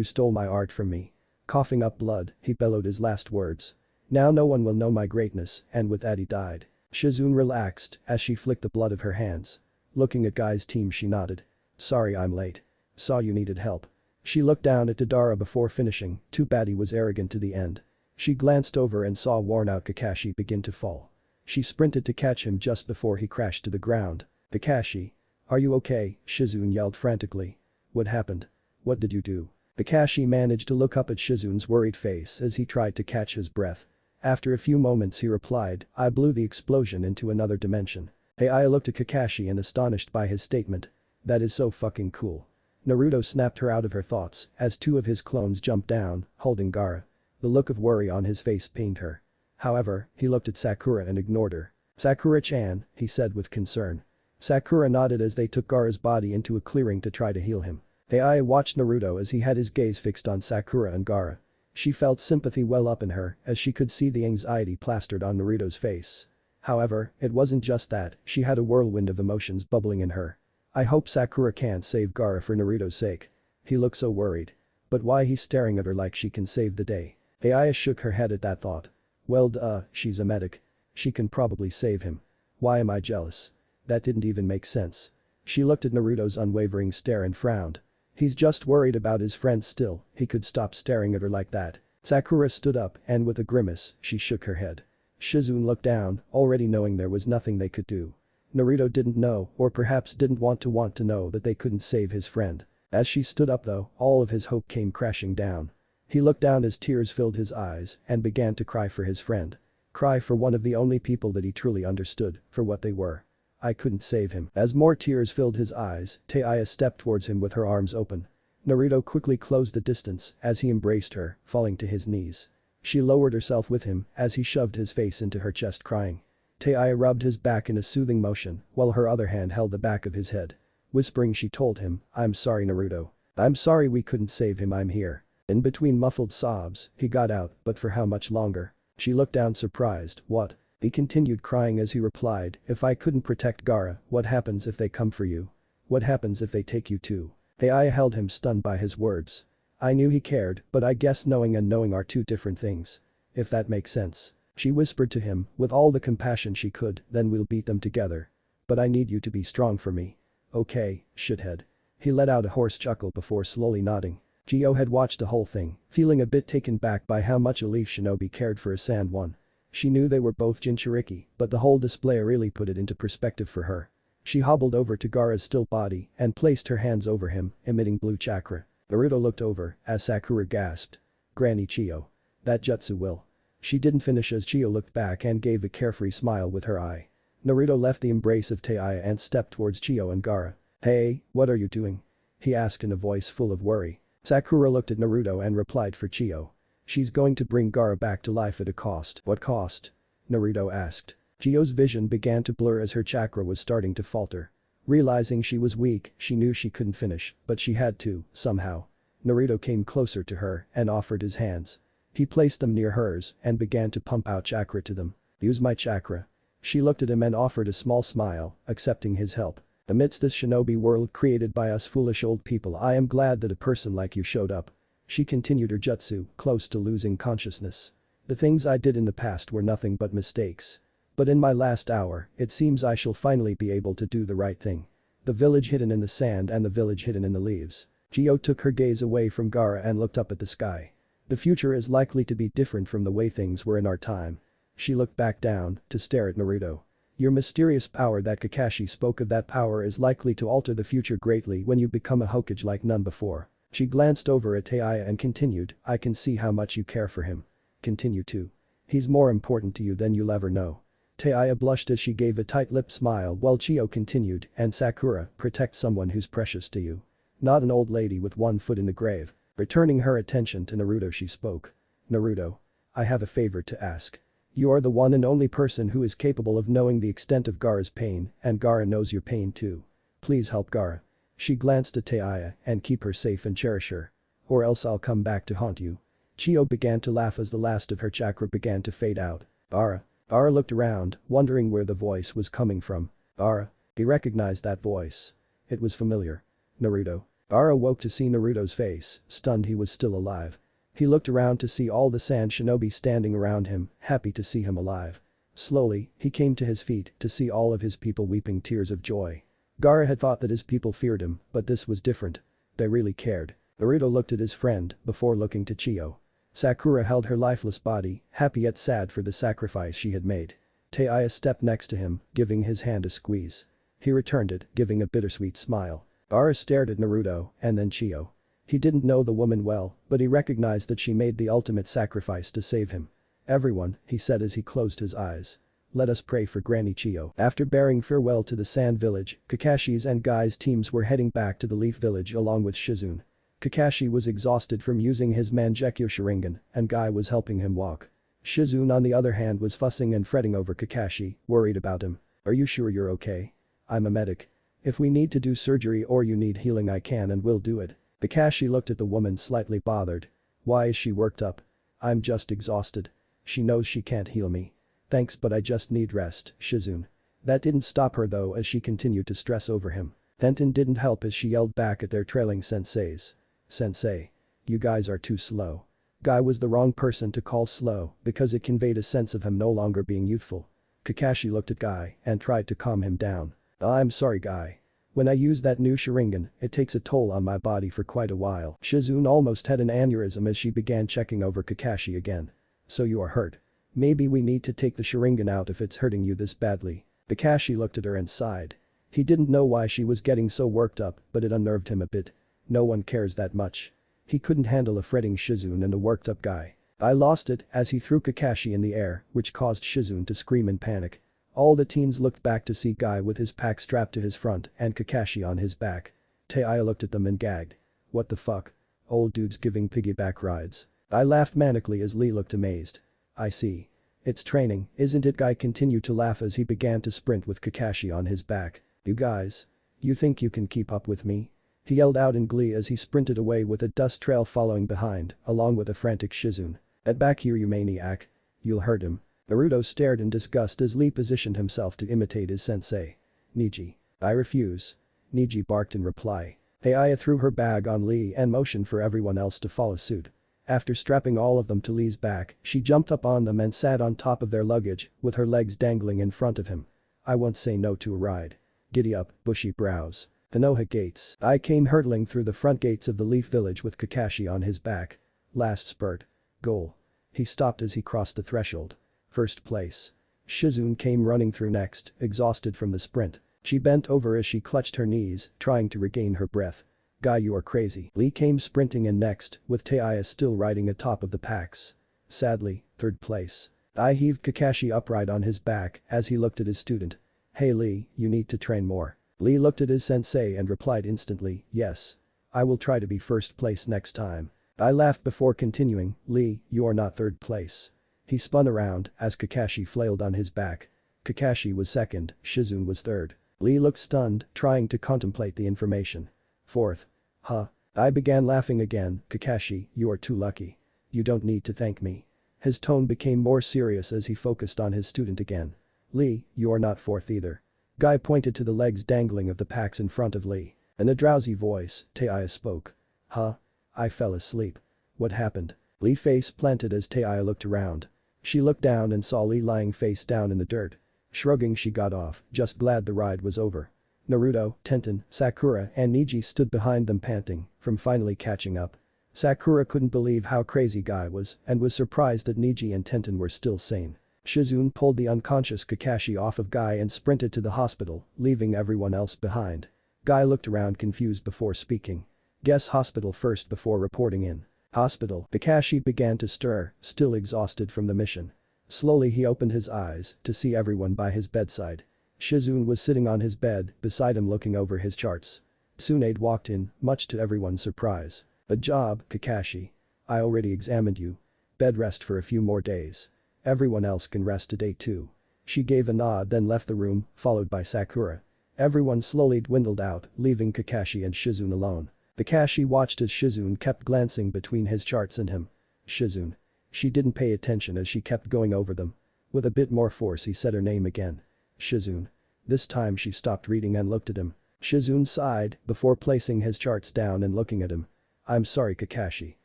stole my art from me." Coughing up blood, he bellowed his last words. "Now no one will know my greatness," and with that he died. Shizune relaxed as she flicked the blood of her hands. Looking at Guy's team she nodded. "Sorry I'm late. Saw you needed help." She looked down at Deidara before finishing, too bad he was arrogant to the end. She glanced over and saw worn-out Kakashi begin to fall. She sprinted to catch him just before he crashed to the ground. "Kakashi. Are you okay?" Shizune yelled frantically. "What happened? What did you do?" Kakashi managed to look up at Shizune's worried face as he tried to catch his breath. After a few moments he replied, "I blew the explosion into another dimension." Tayu looked at Kakashi and astonished by his statement. "That is so fucking cool." Naruto snapped her out of her thoughts as two of his clones jumped down, holding Gaara. The look of worry on his face pained her. However, he looked at Sakura and ignored her. "Sakura-chan," he said with concern. Sakura nodded as they took Gaara's body into a clearing to try to heal him. Tayu watched Naruto as he had his gaze fixed on Sakura and Gaara. She felt sympathy well up in her as she could see the anxiety plastered on Naruto's face. However, it wasn't just that, she had a whirlwind of emotions bubbling in her. "I hope Sakura can't save Gaara for Naruto's sake. He looks so worried. But why he's staring at her like she can save the day?" Tayu shook her head at that thought. "Well duh, she's a medic. She can probably save him. Why am I jealous? That didn't even make sense." She looked at Naruto's unwavering stare and frowned. He's just worried about his friend still, he could stop staring at her like that. Sakura stood up and with a grimace, she shook her head. Shizune looked down, already knowing there was nothing they could do. Naruto didn't know, or perhaps didn't want to know that they couldn't save his friend. As she stood up though, all of his hope came crashing down. He looked down as tears filled his eyes and began to cry for his friend. Cry for one of the only people that he truly understood, for what they were. "I couldn't save him." As more tears filled his eyes, Tayu stepped towards him with her arms open. Naruto quickly closed the distance as he embraced her, falling to his knees. She lowered herself with him as he shoved his face into her chest crying. Tayu rubbed his back in a soothing motion while her other hand held the back of his head. Whispering she told him, "I'm sorry Naruto. I'm sorry we couldn't save him, I'm here." In between muffled sobs, he got out, "But for how much longer?" She looked down surprised, "What?" He continued crying as he replied, "If I couldn't protect Gaara, what happens if they come for you? What happens if they take you too?" Tayu held him stunned by his words. "I knew he cared, but I guess knowing and knowing are two different things. If that makes sense." She whispered to him, with all the compassion she could, "Then we'll beat them together. But I need you to be strong for me. Okay, shithead." He let out a hoarse chuckle before slowly nodding. Gio had watched the whole thing, feeling a bit taken back by how much a Leaf Shinobi cared for a Sand One. She knew they were both Jinchuriki, but the whole display really put it into perspective for her. She hobbled over to Gaara's still body and placed her hands over him, emitting blue chakra. Naruto looked over as Sakura gasped. Granny Chiyo. That jutsu will. She didn't finish as Chiyo looked back and gave a carefree smile with her eye. Naruto left the embrace of Tayu and stepped towards Chiyo and Gaara. Hey, what are you doing? He asked in a voice full of worry. Sakura looked at Naruto and replied for Chiyo. She's going to bring Gaara back to life at a cost. What cost? Naruto asked. Chiyo's vision began to blur as her chakra was starting to falter. Realizing she was weak, she knew she couldn't finish, but she had to, somehow. Naruto came closer to her and offered his hands. He placed them near hers and began to pump out chakra to them. Use my chakra. She looked at him and offered a small smile, accepting his help. Amidst this shinobi world created by us foolish old people, I am glad that a person like you showed up. She continued her jutsu, close to losing consciousness. The things I did in the past were nothing but mistakes. But in my last hour, it seems I shall finally be able to do the right thing. The village hidden in the sand and the village hidden in the leaves. Chiyo took her gaze away from Gaara and looked up at the sky. The future is likely to be different from the way things were in our time. She looked back down to stare at Naruto. Your mysterious power that Kakashi spoke of, that power is likely to alter the future greatly when you become a Hokage like none before. She glanced over at Tayu and continued, I can see how much you care for him. Continue to. He's more important to you than you'll ever know. Tayu blushed as she gave a tight-lipped smile while Chiyo continued, and Sakura, protect someone who's precious to you. Not an old lady with one foot in the grave. Returning her attention to Naruto, she spoke. Naruto. I have a favor to ask. You are the one and only person who is capable of knowing the extent of Gaara's pain, and Gaara knows your pain too. Please help Gaara. She glanced at Tayu and keep her safe and cherish her. Or else I'll come back to haunt you. Chiyo began to laugh as the last of her chakra began to fade out. Gaara. Gaara looked around, wondering where the voice was coming from. Gaara. He recognized that voice. It was familiar. Naruto. Gaara woke to see Naruto's face, stunned he was still alive. He looked around to see all the sand shinobi standing around him, happy to see him alive. Slowly, he came to his feet to see all of his people weeping tears of joy. Gaara had thought that his people feared him, but this was different. They really cared. Naruto looked at his friend before looking to Chiyo. Sakura held her lifeless body, happy yet sad for the sacrifice she had made. Tayu stepped next to him, giving his hand a squeeze. He returned it, giving a bittersweet smile. Gaara stared at Naruto and then Chiyo. He didn't know the woman well, but he recognized that she made the ultimate sacrifice to save him. Everyone, he said as he closed his eyes. Let us pray for Granny Chiyo. After bearing farewell to the Sand Village, Kakashi's and Guy's teams were heading back to the Leaf Village along with Shizune. Kakashi was exhausted from using his Mangekyo Sharingan, and Guy was helping him walk. Shizune on the other hand was fussing and fretting over Kakashi, worried about him. Are you sure you're okay? I'm a medic. If we need to do surgery or you need healing, I can and will do it. Kakashi looked at the woman slightly bothered. Why is she worked up? I'm just exhausted. She knows she can't heal me. Thanks, but I just need rest, Shizune. That didn't stop her though as she continued to stress over him. Tenten didn't help as she yelled back at their trailing senseis. Sensei. You guys are too slow. Guy was the wrong person to call slow because it conveyed a sense of him no longer being youthful. Kakashi looked at Guy and tried to calm him down. I'm sorry, Guy. When I use that new Sharingan, it takes a toll on my body for quite a while. Shizune almost had an aneurysm as she began checking over Kakashi again. So you are hurt. Maybe we need to take the Sharingan out if it's hurting you this badly. Kakashi looked at her and sighed. He didn't know why she was getting so worked up, but it unnerved him a bit. No one cares that much. He couldn't handle a fretting Shizune and a worked up Guy. I lost it as he threw Kakashi in the air, which caused Shizune to scream in panic. All the teens looked back to see Guy with his pack strapped to his front and Kakashi on his back. Tayu looked at them and gagged. What the fuck? Old dudes giving piggyback rides. I laughed manically as Lee looked amazed. I see. It's training, isn't it? Guy continued to laugh as he began to sprint with Kakashi on his back. You guys. You think you can keep up with me? He yelled out in glee as he sprinted away with a dust trail following behind, along with a frantic Shizune. Get back here, you maniac. You'll hurt him. Naruto stared in disgust as Lee positioned himself to imitate his sensei. Niji. I refuse. Niji barked in reply. Tayu threw her bag on Lee and motioned for everyone else to follow suit. After strapping all of them to Lee's back, she jumped up on them and sat on top of their luggage, with her legs dangling in front of him. I won't say no to a ride. Giddy up, bushy brows. Konoha gates. I came hurtling through the front gates of the Leaf Village with Kakashi on his back. Last spurt. Goal. He stopped as he crossed the threshold. First place. Shizune came running through next, exhausted from the sprint. She bent over as she clutched her knees, trying to regain her breath. Guy, you are crazy. Lee came sprinting in next, with Tayu still riding atop of the packs. Sadly, third place. I heaved Kakashi upright on his back as he looked at his student. Hey Lee, you need to train more. Lee looked at his sensei and replied instantly, yes. I will try to be first place next time. I laughed before continuing, Lee, you are not third place. He spun around as Kakashi flailed on his back. Kakashi was second, Shizune was third. Lee looked stunned, trying to contemplate the information. Fourth. Huh. I began laughing again, Kakashi, you are too lucky. You don't need to thank me. His tone became more serious as he focused on his student again. Lee, you are not fourth either. Guy pointed to the legs dangling of the packs in front of Lee. In a drowsy voice, Tayu spoke. Huh? I fell asleep. What happened? Lee face planted as Tayu looked around. She looked down and saw Lee lying face down in the dirt. Shrugging, she got off, just glad the ride was over. Naruto, Tenten, Sakura and Neji stood behind them panting from finally catching up. Sakura couldn't believe how crazy Guy was and was surprised that Neji and Tenten were still sane. Shizune pulled the unconscious Kakashi off of Guy and sprinted to the hospital, leaving everyone else behind. Guy looked around confused before speaking. Guess hospital first before reporting in. Hospital. Kakashi began to stir, still exhausted from the mission. Slowly he opened his eyes to see everyone by his bedside. Shizune was sitting on his bed beside him looking over his charts. Tsunade walked in, much to everyone's surprise. A job, Kakashi. I already examined you. Bed rest for a few more days. Everyone else can rest today too. She gave a nod then left the room, followed by Sakura. Everyone slowly dwindled out, leaving Kakashi and Shizune alone. Kakashi watched as Shizune kept glancing between his charts and him. Shizune. She didn't pay attention as she kept going over them. With a bit more force he said her name again. Shizune. This time she stopped reading and looked at him. Shizune sighed before placing his charts down and looking at him. I'm sorry Kakashi.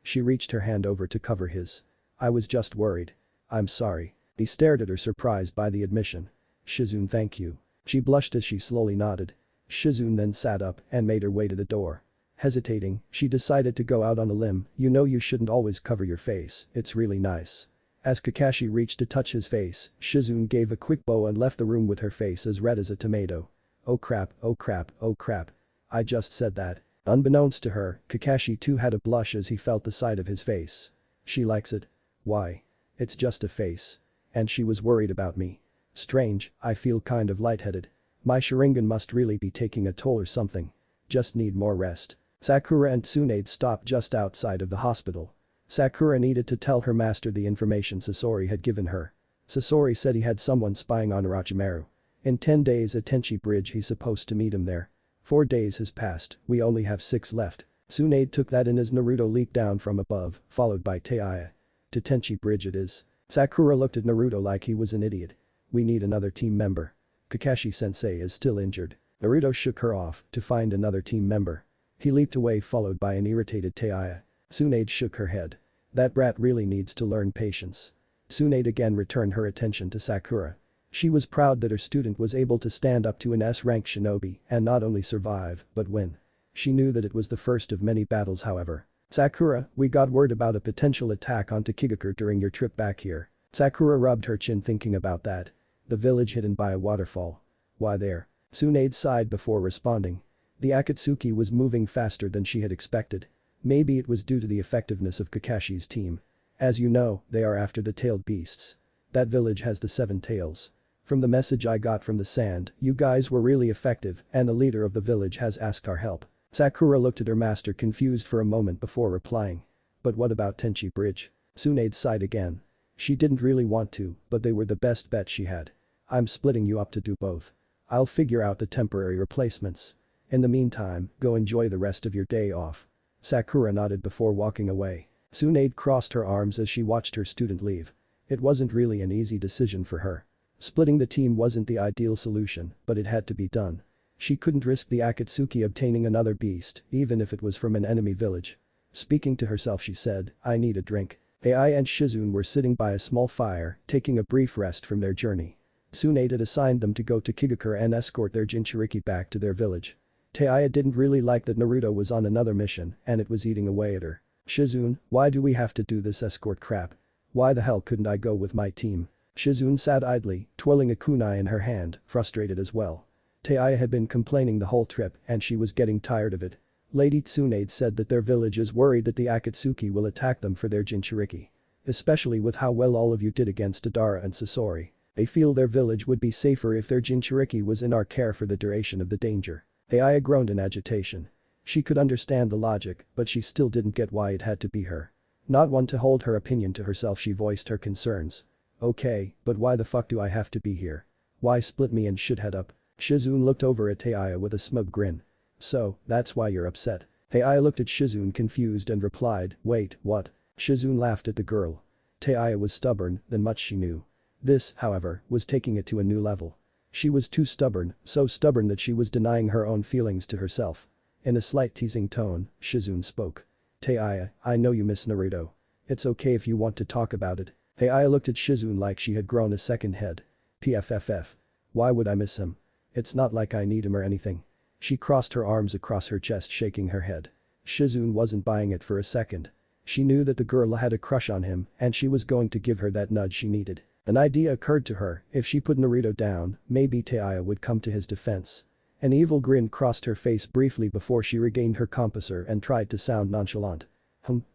She reached her hand over to cover his. I was just worried. I'm sorry. He stared at her surprised by the admission. Shizune, thank you. She blushed as she slowly nodded. Shizune then sat up and made her way to the door. Hesitating, she decided to go out on a limb. You know you shouldn't always cover your face, it's really nice. As Kakashi reached to touch his face, Shizune gave a quick bow and left the room with her face as red as a tomato. Oh crap, oh crap, oh crap. I just said that. Unbeknownst to her, Kakashi too had a blush as he felt the side of his face. She likes it. Why? It's just a face. And she was worried about me. Strange, I feel kind of lightheaded. My Sharingan must really be taking a toll or something. Just need more rest. Sakura and Tsunade stopped just outside of the hospital. Sakura needed to tell her master the information Sasori had given her. Sasori said he had someone spying on Orochimaru. In 10 days at Tenchi Bridge he's supposed to meet him there. 4 days has passed, we only have 6 left. Tsunade took that in as Naruto leaped down from above, followed by Tayu. To Tenchi Bridge it is. Sakura looked at Naruto like he was an idiot. We need another team member. Kakashi-sensei is still injured. Naruto shook her off to find another team member. He leaped away followed by an irritated Tayu. Tsunade shook her head. That brat really needs to learn patience. Tsunade again returned her attention to Sakura. She was proud that her student was able to stand up to an S-rank shinobi and not only survive, but win. She knew that it was the first of many battles however. Sakura, we got word about a potential attack onto Kigakure during your trip back here. Sakura rubbed her chin thinking about that. The village hidden by a waterfall. Why there? Tsunade sighed before responding. The Akatsuki was moving faster than she had expected. Maybe it was due to the effectiveness of Kakashi's team. As you know, they are after the tailed beasts. That village has the 7 tails. From the message I got from the sand, you guys were really effective and the leader of the village has asked our help. Sakura looked at her master confused for a moment before replying. But what about Tenchi Bridge? Tsunade sighed again. She didn't really want to, but they were the best bet she had. I'm splitting you up to do both. I'll figure out the temporary replacements. In the meantime, go enjoy the rest of your day off. Sakura nodded before walking away. Tsunade crossed her arms as she watched her student leave. It wasn't really an easy decision for her. Splitting the team wasn't the ideal solution, but it had to be done. She couldn't risk the Akatsuki obtaining another beast, even if it was from an enemy village. Speaking to herself she said, I need a drink. Ai and Shizune were sitting by a small fire, taking a brief rest from their journey. Tsunade had assigned them to go to Kigakure and escort their Jinchuriki back to their village. Tayu didn't really like that Naruto was on another mission and it was eating away at her. Shizune, why do we have to do this escort crap? Why the hell couldn't I go with my team? Shizune sat idly, twirling a kunai in her hand, frustrated as well. Tayu had been complaining the whole trip and she was getting tired of it. Lady Tsunade said that their village is worried that the Akatsuki will attack them for their Jinchuriki. Especially with how well all of you did against Adara and Sasori. They feel their village would be safer if their Jinchuriki was in our care for the duration of the danger. Tayu groaned in agitation. She could understand the logic, but she still didn't get why it had to be her. Not one to hold her opinion to herself, she voiced her concerns. Okay, but why the fuck do I have to be here? Why split me and shit head up? Shizune looked over at Tayu with a smug grin. So, that's why you're upset. Tayu looked at Shizune confused and replied, wait, what? Shizune laughed at the girl. Tayu was stubborn than much she knew. This, however, was taking it to a new level. She was too stubborn, so stubborn that she was denying her own feelings to herself. In a slight teasing tone, Shizune spoke. Tayu, I know you miss Naruto. It's okay if you want to talk about it. Tayu looked at Shizune like she had grown a second head. PFFF. Why would I miss him? It's not like I need him or anything. She crossed her arms across her chest, shaking her head. Shizune wasn't buying it for a second. She knew that the girl had a crush on him and she was going to give her that nudge she needed. An idea occurred to her, if she put Naruto down, maybe Tayu would come to his defense. An evil grin crossed her face briefly before she regained her composure and tried to sound nonchalant.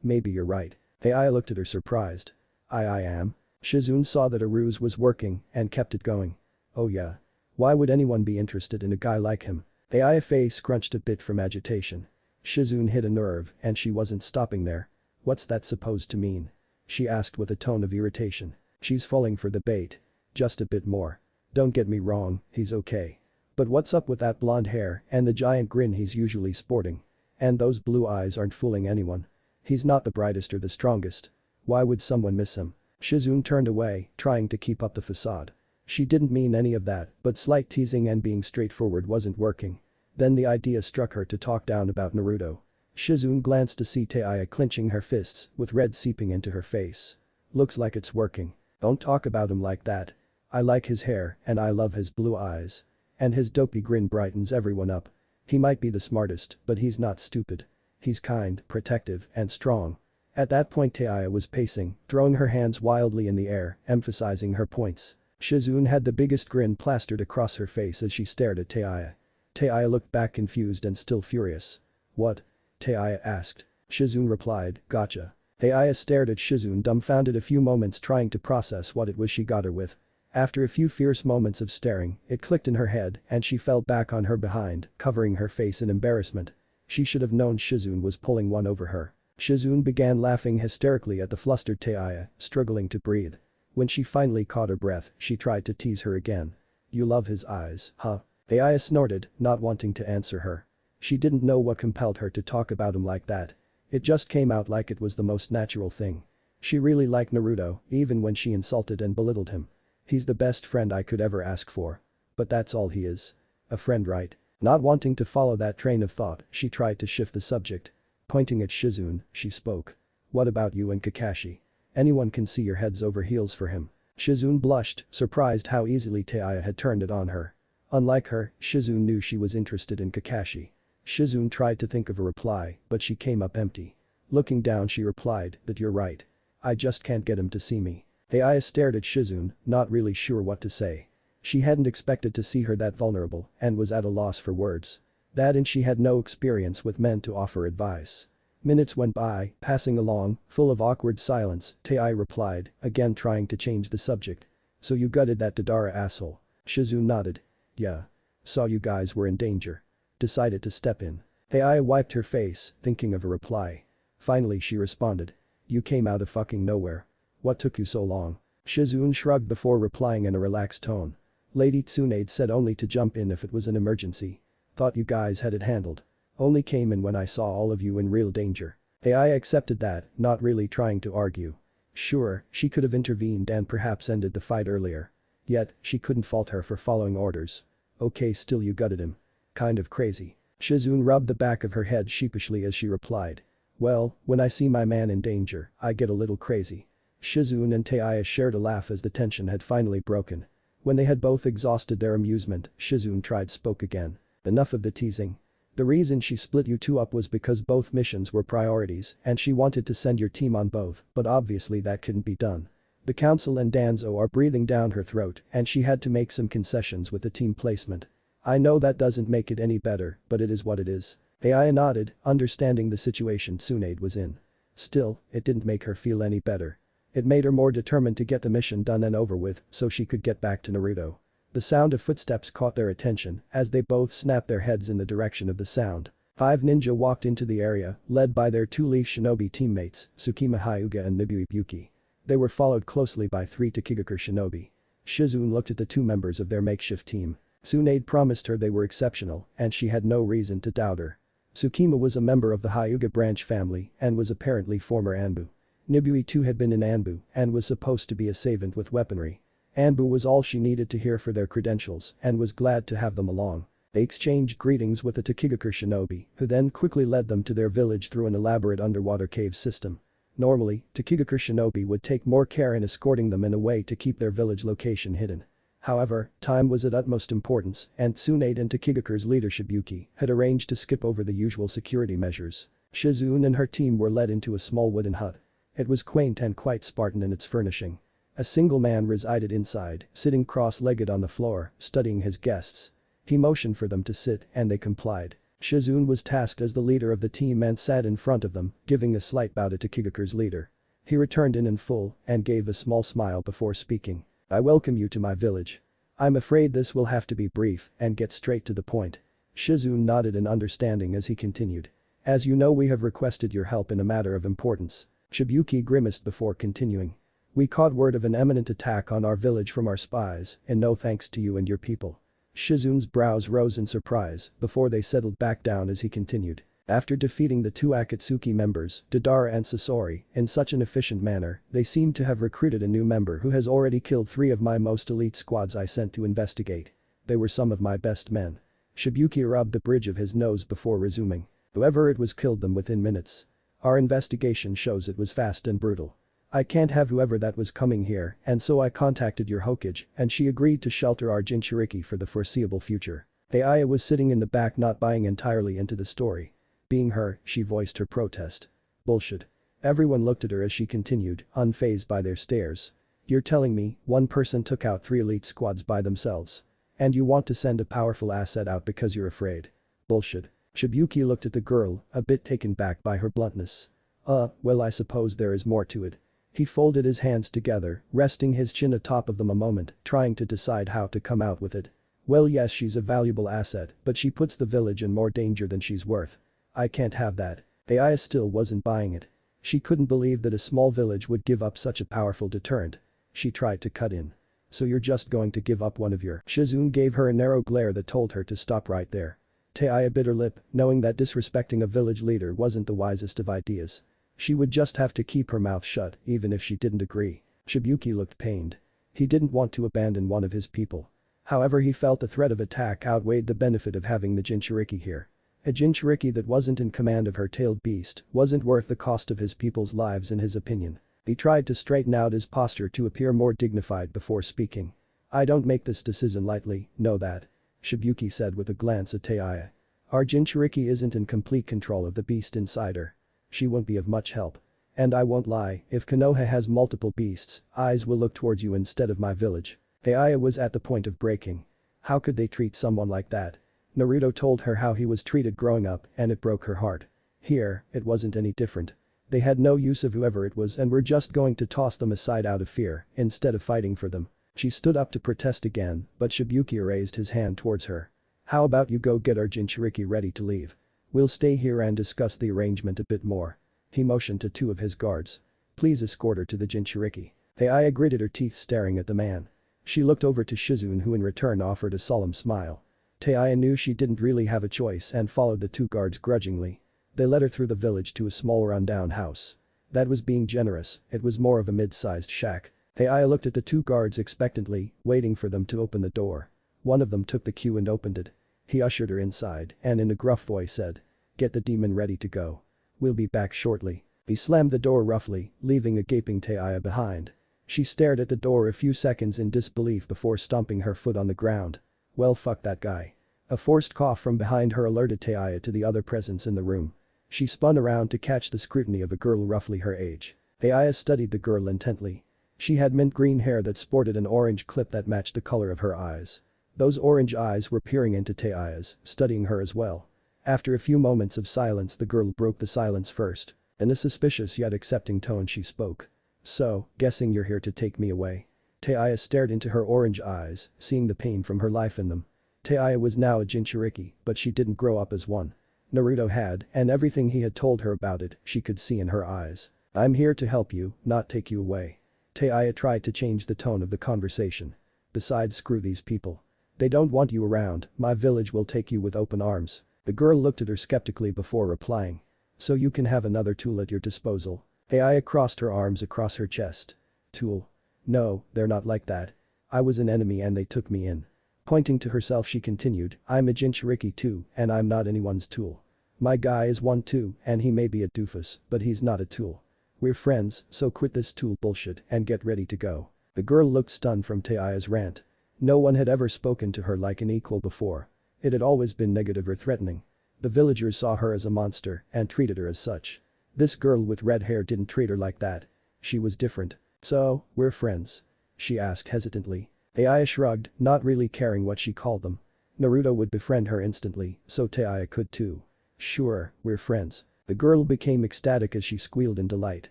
Maybe you're right. Tayu looked at her surprised. I am. Shizune saw that a ruse was working and kept it going. Oh yeah. Why would anyone be interested in a guy like him? Tayu's face scrunched a bit from agitation. Shizune hit a nerve and she wasn't stopping there. What's that supposed to mean? She asked with a tone of irritation. She's falling for the bait. Just a bit more. Don't get me wrong, he's okay. But what's up with that blonde hair and the giant grin he's usually sporting? And those blue eyes aren't fooling anyone. He's not the brightest or the strongest. Why would someone miss him? Shizune turned away, trying to keep up the facade. She didn't mean any of that, but slight teasing and being straightforward wasn't working. Then the idea struck her to talk down about Naruto. Shizune glanced to see Tayu clenching her fists, with red seeping into her face. Looks like it's working. Don't talk about him like that. I like his hair and I love his blue eyes. And his dopey grin brightens everyone up. He might be the smartest, but he's not stupid. He's kind, protective, and strong. At that point Tayu was pacing, throwing her hands wildly in the air, emphasizing her points. Shizune had the biggest grin plastered across her face as she stared at Tayu. Tayu looked back confused and still furious. What? Tayu asked. Shizune replied, gotcha. Tayu stared at Shizune dumbfounded, a few moments trying to process what it was she got her with. After a few fierce moments of staring, it clicked in her head and she fell back on her behind, covering her face in embarrassment. She should have known Shizune was pulling one over her. Shizune began laughing hysterically at the flustered Tayu, struggling to breathe. When she finally caught her breath, she tried to tease her again. You love his eyes, huh? Tayu snorted, not wanting to answer her. She didn't know what compelled her to talk about him like that. It just came out like it was the most natural thing. She really liked Naruto, even when she insulted and belittled him. He's the best friend I could ever ask for. But that's all he is. A friend, right? Not wanting to follow that train of thought, she tried to shift the subject. Pointing at Shizune, she spoke. What about you and Kakashi? Anyone can see you're heads over heels for him. Shizune blushed, surprised how easily Tayu had turned it on her. Unlike her, Shizune knew she was interested in Kakashi. Shizune tried to think of a reply, but she came up empty. Looking down she replied that you're right. I just can't get him to see me. Tayu stared at Shizune, not really sure what to say. She hadn't expected to see her that vulnerable and was at a loss for words. That and she had no experience with men to offer advice. Minutes went by, passing along, full of awkward silence. Tayu replied, again trying to change the subject. So you gutted that Dadara asshole. Shizune nodded. Yeah. Saw you guys were in danger. Decided to step in. Tayu wiped her face, thinking of a reply. Finally she responded. You came out of fucking nowhere. What took you so long? Shizune shrugged before replying in a relaxed tone. Lady Tsunade said only to jump in if it was an emergency. Thought you guys had it handled. Only came in when I saw all of you in real danger. Tayu accepted that, not really trying to argue. Sure, she could have intervened and perhaps ended the fight earlier. Yet, she couldn't fault her for following orders. Okay, still you gutted him. Kind of crazy. Shizune rubbed the back of her head sheepishly as she replied. Well, when I see my man in danger, I get a little crazy. Shizune and Tayu shared a laugh as the tension had finally broken. When they had both exhausted their amusement, Shizune spoke again. Enough of the teasing. The reason she split you two up was because both missions were priorities and she wanted to send your team on both, but obviously that couldn't be done. The council and Danzo are breathing down her throat and she had to make some concessions with the team placement. I know that doesn't make it any better, but it is what it is. Aya nodded, understanding the situation Tsunade was in. Still, it didn't make her feel any better. It made her more determined to get the mission done and over with so she could get back to Naruto. The sound of footsteps caught their attention as they both snapped their heads in the direction of the sound. 5 ninja walked into the area, led by their 2 Leaf Shinobi teammates, Tsukima Hyuga and Nibui Yuki. They were followed closely by 3 Tokigakure Shinobi. Shizune looked at the 2 members of their makeshift team. Tsunade promised her they were exceptional and she had no reason to doubt her. Tsukima was a member of the Hyuga branch family and was apparently former Anbu. Nibui too had been in Anbu and was supposed to be a savant with weaponry. Anbu was all she needed to hear for their credentials and was glad to have them along. They exchanged greetings with the Tokigakure Shinobi, who then quickly led them to their village through an elaborate underwater cave system. Normally, Tokigakure Shinobi would take more care in escorting them in a way to keep their village location hidden. However, time was at utmost importance and Tsunade and Tokigakure's leader Shibuki had arranged to skip over the usual security measures. Shizune and her team were led into a small wooden hut. It was quaint and quite Spartan in its furnishing. A single man resided inside, sitting cross-legged on the floor, studying his guests. He motioned for them to sit and they complied. Shizune was tasked as the leader of the team and sat in front of them, giving a slight bow to Tokigakure's leader. He returned in full and gave a small smile before speaking. I welcome you to my village. I'm afraid this will have to be brief and get straight to the point. Shizune nodded in understanding as he continued. As you know, we have requested your help in a matter of importance. Shibuki grimaced before continuing. We caught word of an imminent attack on our village from our spies, and no thanks to you and your people. Shizune's brows rose in surprise before they settled back down as he continued. After defeating the 2 Akatsuki members, Deidara and Sasori, in such an efficient manner, they seem to have recruited a new member who has already killed 3 of my most elite squads I sent to investigate. They were some of my best men. Shibuki rubbed the bridge of his nose before resuming. Whoever it was killed them within minutes. Our investigation shows it was fast and brutal. I can't have whoever that was coming here, and so I contacted your Hokage and she agreed to shelter our Jinchuriki for the foreseeable future. Aya was sitting in the back not buying entirely into the story. Being her, she voiced her protest. Bullshit. Everyone looked at her as she continued, unfazed by their stares. You're telling me one person took out 3 elite squads by themselves? And you want to send a powerful asset out because you're afraid? Bullshit. Shibuki looked at the girl, a bit taken back by her bluntness. Well, I suppose there is more to it. He folded his hands together, resting his chin atop of them a moment, trying to decide how to come out with it. Well, yes, she's a valuable asset, but she puts the village in more danger than she's worth. I can't have that. Aya still wasn't buying it. She couldn't believe that a small village would give up such a powerful deterrent. She tried to cut in. So you're just going to give up one of your— Shizune gave her a narrow glare that told her to stop right there. Aya bit her lip, knowing that disrespecting a village leader wasn't the wisest of ideas. She would just have to keep her mouth shut even if she didn't agree. Shibuki looked pained. He didn't want to abandon one of his people. However, he felt the threat of attack outweighed the benefit of having the Jinchuriki here. A Jinchuriki that wasn't in command of her tailed beast wasn't worth the cost of his people's lives in his opinion. He tried to straighten out his posture to appear more dignified before speaking. I don't make this decision lightly, know that. Shibuki said with a glance at Aya. Our Jinchuriki isn't in complete control of the beast inside her. She won't be of much help. And I won't lie, if Konoha has multiple beasts, eyes will look towards you instead of my village. Aya was at the point of breaking. How could they treat someone like that? Naruto told her how he was treated growing up and it broke her heart. Here, it wasn't any different. They had no use of whoever it was and were just going to toss them aside out of fear instead of fighting for them. She stood up to protest again, but Shibuki raised his hand towards her. How about you go get our Jinchuriki ready to leave? We'll stay here and discuss the arrangement a bit more. He motioned to 2 of his guards. Please escort her to the Jinchuriki. Aya gritted her teeth staring at the man. She looked over to Shizune who in return offered a solemn smile. Aya knew she didn't really have a choice and followed the 2 guards grudgingly. They led her through the village to a small rundown house. That was being generous, it was more of a mid-sized shack. Aya looked at the 2 guards expectantly, waiting for them to open the door. One of them took the cue and opened it. He ushered her inside and in a gruff voice said, "Get the demon ready to go. We'll be back shortly." He slammed the door roughly, leaving a gaping Aya behind. She stared at the door a few seconds in disbelief before stomping her foot on the ground. Well, fuck that guy. A forced cough from behind her alerted Aya to the other presence in the room. She spun around to catch the scrutiny of a girl roughly her age. Aya studied the girl intently. She had mint green hair that sported an orange clip that matched the color of her eyes. Those orange eyes were peering into Taiya's, studying her as well. After a few moments of silence the girl broke the silence first. In a suspicious yet accepting tone she spoke. "So, guessing you're here to take me away." Taiya stared into her orange eyes, seeing the pain from her life in them. Taiya was now a Jinchuriki, but she didn't grow up as one. Naruto had, and everything he had told her about it, she could see in her eyes. "I'm here to help you, not take you away." Taiya tried to change the tone of the conversation. "Besides, screw these people. They don't want you around, my village will take you with open arms." The girl looked at her skeptically before replying. "So you can have another tool at your disposal." Taiya crossed her arms across her chest. "Tool? No, they're not like that. I was an enemy and they took me in." Pointing to herself she continued, "I'm a Jinchuriki too, and I'm not anyone's tool. My guy is one too, and he may be a doofus, but he's not a tool. We're friends, so quit this tool bullshit and get ready to go." The girl looked stunned from Taiya's rant. No one had ever spoken to her like an equal before. It had always been negative or threatening. The villagers saw her as a monster and treated her as such. This girl with red hair didn't treat her like that. She was different. "So, we're friends?" she asked hesitantly. Taiya shrugged, not really caring what she called them. Naruto would befriend her instantly, so Taiya could too. "Sure, we're friends." The girl became ecstatic as she squealed in delight.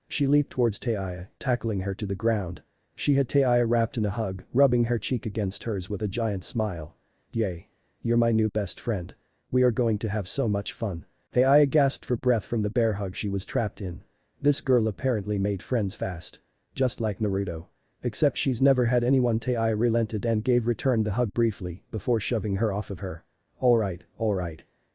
She leaped towards Taiya, tackling her to the ground. She had Taiya wrapped in a hug, rubbing her cheek against hers with a giant smile. "Yay. You're my new best friend. We are going to have so much fun." Taiya gasped for breath from the bear hug she was trapped in. This girl apparently made friends fast. Just like Naruto. Except she's never had anyone. Taiya relented and gave return the hug briefly before shoving her off of her. Alright.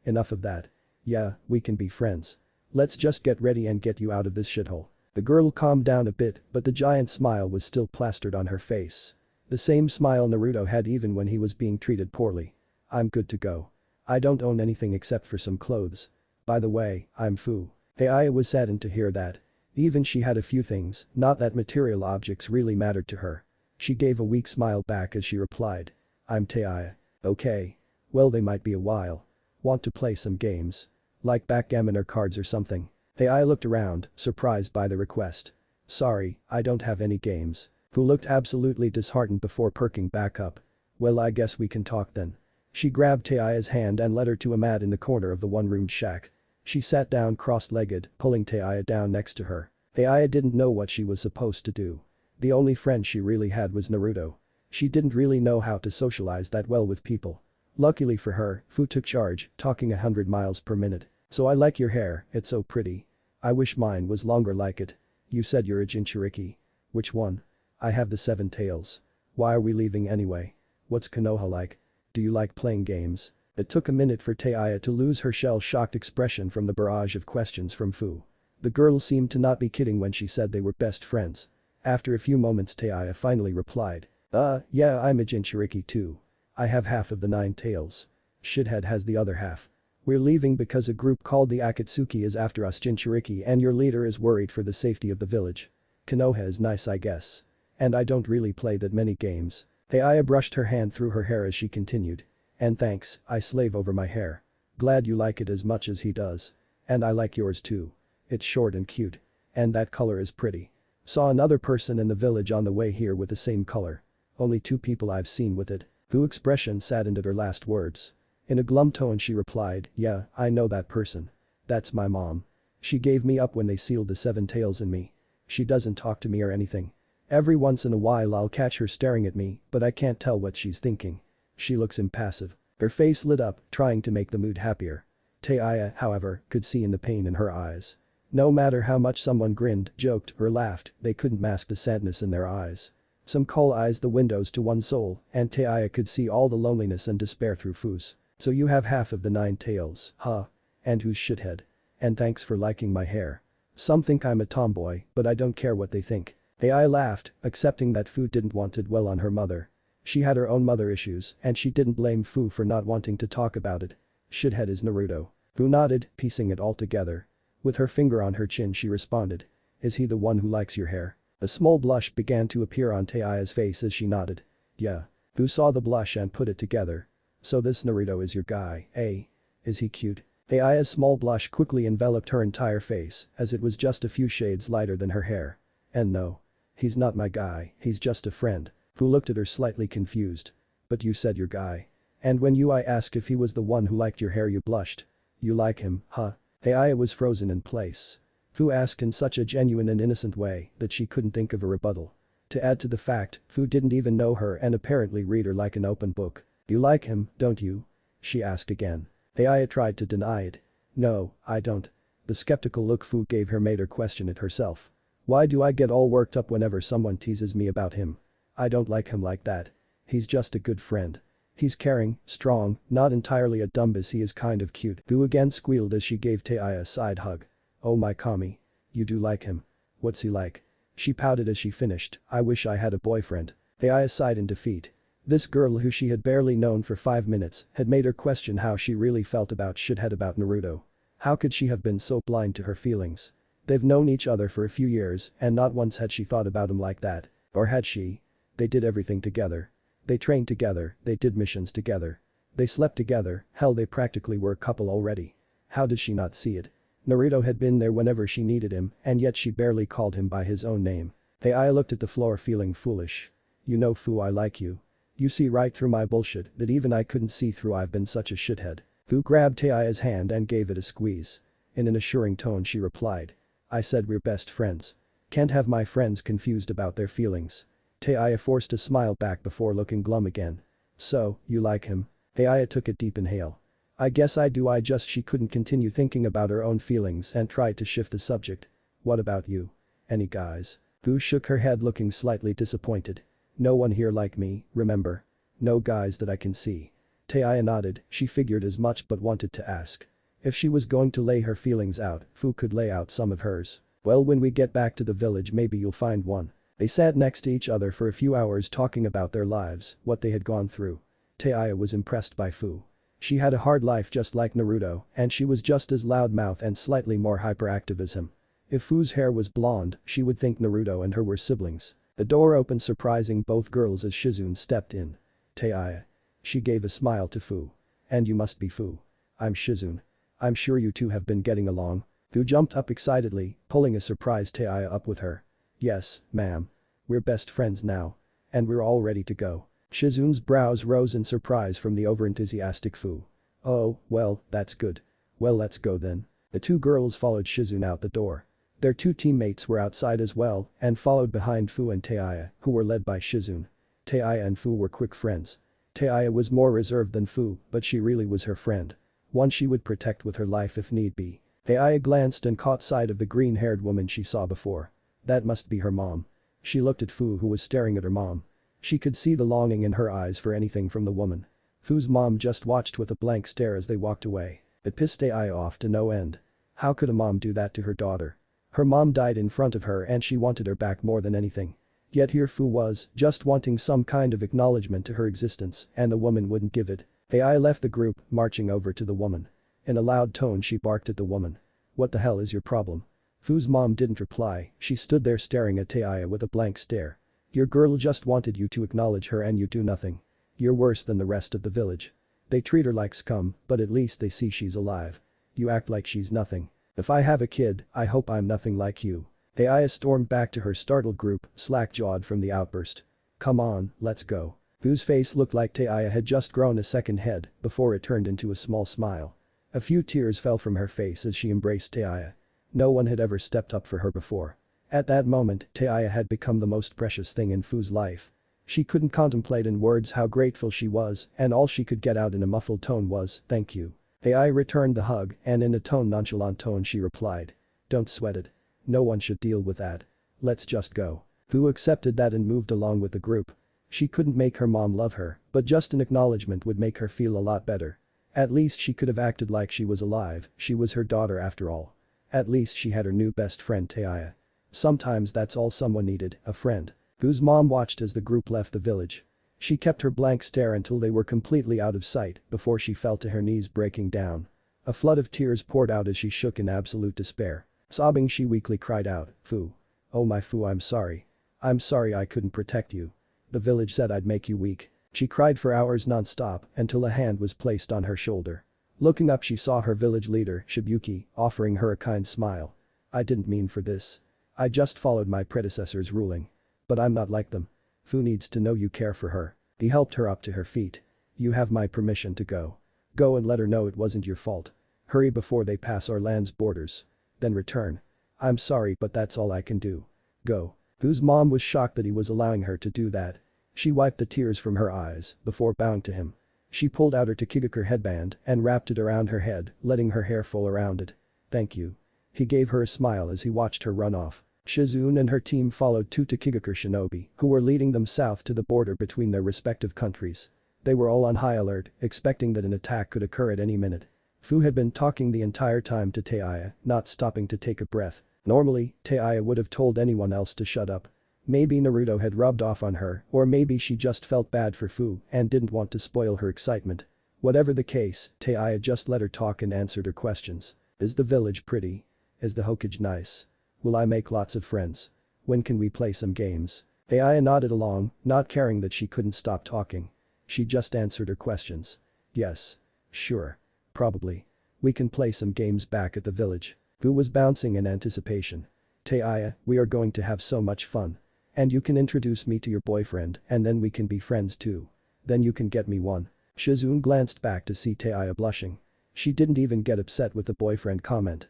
Enough of that. Yeah, we can be friends. Let's just get ready and get you out of this shithole. The girl calmed down a bit, but the giant smile was still plastered on her face. The same smile Naruto had even when he was being treated poorly. "I'm good to go. I don't own anything except for some clothes. By the way, I'm Fu." Taiya was saddened to hear that. Even she had a few things, not that material objects really mattered to her. She gave a weak smile back as she replied. "I'm Taiya." "Okay. Well, they might be a while. Want to play some games? Like backgammon or cards or something?" Taiya looked around, surprised by the request. "Sorry, I don't have any games." Fu looked absolutely disheartened before perking back up. "Well, I guess we can talk then." She grabbed Taiya's hand and led her to a mat in the corner of the one-roomed shack. She sat down cross-legged, pulling Taiya down next to her. Taiya didn't know what she was supposed to do. The only friend she really had was Naruto. She didn't really know how to socialize that well with people. Luckily for her, Fu took charge, talking 100 miles per minute. "So I like your hair, it's so pretty. I wish mine was longer like it. You said you're a Jinchuriki. Which one?" "I have the 7 tails." "Why are we leaving anyway? What's Konoha like? Do you like playing games?" It took a minute for Taiya to lose her shell-shocked expression from the barrage of questions from Fu. The girl seemed to not be kidding when she said they were best friends. After a few moments Taiya finally replied. Yeah, I'm a Jinchuriki too. I have half of the 9 tails. Shithead has the other half. We're leaving because a group called the Akatsuki is after us Jinchuriki and your leader is worried for the safety of the village. Konoha is nice I guess. And I don't really play that many games." Taiya brushed her hand through her hair as she continued. "And thanks, I slave over my hair. Glad you like it as much as he does. And I like yours too. It's short and cute. And that color is pretty. Saw another person in the village on the way here with the same color. Only 2 people I've seen with it." Fu's expression saddened at her last words. In a glum tone she replied, "Yeah, I know that person. That's my mom. She gave me up when they sealed the 7 tails in me. She doesn't talk to me or anything. Every once in a while I'll catch her staring at me, but I can't tell what she's thinking. She looks impassive." Her face lit up, trying to make the mood happier. Taiya, however, could see in the pain in her eyes. No matter how much someone grinned, joked, or laughed, they couldn't mask the sadness in their eyes. Some call eyes the windows to one's soul, and Taiya could see all the loneliness and despair through Fu's. "So you have half of the 9 tails, huh? And who's shithead? And thanks for liking my hair. Some think I'm a tomboy, but I don't care what they think." Taiya laughed, accepting that Fu didn't want to dwell on her mother. She had her own mother issues, and she didn't blame Fu for not wanting to talk about it. "Shithead is Naruto." Fu nodded, piecing it all together. With her finger on her chin she responded. "Is he the one who likes your hair?" A small blush began to appear on Taiya's face as she nodded. "Yeah." Fu saw the blush and put it together. "So this Naruto is your guy, eh? Is he cute?" Taiya's small blush quickly enveloped her entire face as it was just a few shades lighter than her hair. "And no. He's not my guy, he's just a friend." Fu looked at her slightly confused. But you said your guy. And when I asked if he was the one who liked your hair you blushed. You like him, huh? Tayu was frozen in place. Fu asked in such a genuine and innocent way that she couldn't think of a rebuttal. To add to the fact, Fu didn't even know her and apparently read her like an open book. You like him, don't you? She asked again. Tayu tried to deny it. No, I don't. The skeptical look Fu gave her made her question it herself. Why do I get all worked up whenever someone teases me about him? I don't like him like that. He's just a good friend. He's caring, strong, not entirely a dumbass, he is kind of cute. Fu again squealed as she gave Tayu a side hug. Oh my Kami. You do like him. What's he like? She pouted as she finished, I wish I had a boyfriend. Tayu sighed in defeat. This girl who she had barely known for 5 minutes had made her question how she really felt about shithead about Naruto. How could she have been so blind to her feelings? They've known each other for a few years and not once had she thought about him like that. Or had she? They did everything together. They trained together, they did missions together. They slept together, hell they practically were a couple already. How did she not see it? Naruto had been there whenever she needed him and yet she barely called him by his own name. Tayu looked at the floor feeling foolish. You know Fu, I like you. You see right through my bullshit that even I couldn't see through. I've been such a shithead. Fu grabbed Tayu's hand and gave it a squeeze. In an assuring tone she replied. I said we're best friends. Can't have my friends confused about their feelings. Tayu forced a smile back before looking glum again. So, you like him? Tayu took a deep inhale. I guess I do, she couldn't continue thinking about her own feelings and tried to shift the subject. What about you? Any guys? Fu shook her head looking slightly disappointed. No one here like me, remember? No guys that I can see. Tayu nodded, she figured as much but wanted to ask. If she was going to lay her feelings out, Fu could lay out some of hers. Well, when we get back to the village maybe you'll find one. They sat next to each other for a few hours talking about their lives, what they had gone through. Tayu was impressed by Fu. She had a hard life just like Naruto and she was just as loudmouth and slightly more hyperactive as him. If Fu's hair was blonde, she would think Naruto and her were siblings. The door opened surprising both girls as Shizune stepped in. Tayu. She gave a smile to Fu. And you must be Fu. I'm Shizune. I'm sure you two have been getting along. Fu jumped up excitedly, pulling a surprised Tayu up with her. Yes, ma'am. We're best friends now. And we're all ready to go. Shizune's brows rose in surprise from the overenthusiastic Fu. Oh, well, that's good. Well, let's go then. The two girls followed Shizune out the door. Their two teammates were outside as well and followed behind Fu and Tayu, who were led by Shizune. Tayu and Fu were quick friends. Tayu was more reserved than Fu, but she really was her friend. One she would protect with her life if need be. Tayu glanced and caught sight of the green-haired woman she saw before. That must be her mom. She looked at Fu who was staring at her mom. She could see the longing in her eyes for anything from the woman. Fu's mom just watched with a blank stare as they walked away. It pissed Tayu off to no end. How could a mom do that to her daughter? Her mom died in front of her and she wanted her back more than anything. Yet here Fu was, just wanting some kind of acknowledgement to her existence and the woman wouldn't give it. Tayu left the group, marching over to the woman. In a loud tone she barked at the woman. What the hell is your problem? Fu's mom didn't reply, she stood there staring at Tayu with a blank stare. Your girl just wanted you to acknowledge her and you do nothing. You're worse than the rest of the village. They treat her like scum, but at least they see she's alive. You act like she's nothing. If I have a kid, I hope I'm nothing like you. Tayu stormed back to her startled group, slack-jawed from the outburst. Come on, let's go. Fu's face looked like Tayu had just grown a second head before it turned into a small smile. A few tears fell from her face as she embraced Tayu. No one had ever stepped up for her before. At that moment, Tayu had become the most precious thing in Fu's life. She couldn't contemplate in words how grateful she was and all she could get out in a muffled tone was, thank you. Tayu returned the hug and in a nonchalant tone she replied. Don't sweat it. No one should deal with that. Let's just go. Fu accepted that and moved along with the group. She couldn't make her mom love her, but just an acknowledgement would make her feel a lot better. At least she could have acted like she was alive, she was her daughter after all. At least she had her new best friend Tayu. Sometimes that's all someone needed, a friend. Fu's mom watched as the group left the village. She kept her blank stare until they were completely out of sight before she fell to her knees breaking down. A flood of tears poured out as she shook in absolute despair. Sobbing she weakly cried out, Fu. Oh my Fu, I'm sorry. I'm sorry I couldn't protect you. The village said I'd make you weak. She cried for hours non-stop until a hand was placed on her shoulder. Looking up she saw her village leader, Shibuki, offering her a kind smile. I didn't mean for this. I just followed my predecessor's ruling. But I'm not like them. Fu needs to know you care for her. He helped her up to her feet. You have my permission to go. Go and let her know it wasn't your fault. Hurry before they pass our land's borders. Then return. I'm sorry but that's all I can do. Go. Fu's mom was shocked that he was allowing her to do that. She wiped the tears from her eyes before bowing to him. She pulled out her Takigakure headband and wrapped it around her head, letting her hair fall around it. Thank you. He gave her a smile as he watched her run off. Shizune and her team followed two Takigakure shinobi who were leading them south to the border between their respective countries. They were all on high alert, expecting that an attack could occur at any minute. Fu had been talking the entire time to Tayu, not stopping to take a breath. Normally, Tayu would have told anyone else to shut up. Maybe Naruto had rubbed off on her, or maybe she just felt bad for Fu and didn't want to spoil her excitement. Whatever the case, Tayu just let her talk and answered her questions. Is the village pretty? Is the Hokage nice? Will I make lots of friends? When can we play some games? Tayu nodded along, not caring that she couldn't stop talking. She just answered her questions. Yes. Sure. Probably. We can play some games back at the village. Fu was bouncing in anticipation. Tayu, we are going to have so much fun. And you can introduce me to your boyfriend and then we can be friends too. Then you can get me one. Shizune glanced back to see Tayu blushing. She didn't even get upset with the boyfriend comment.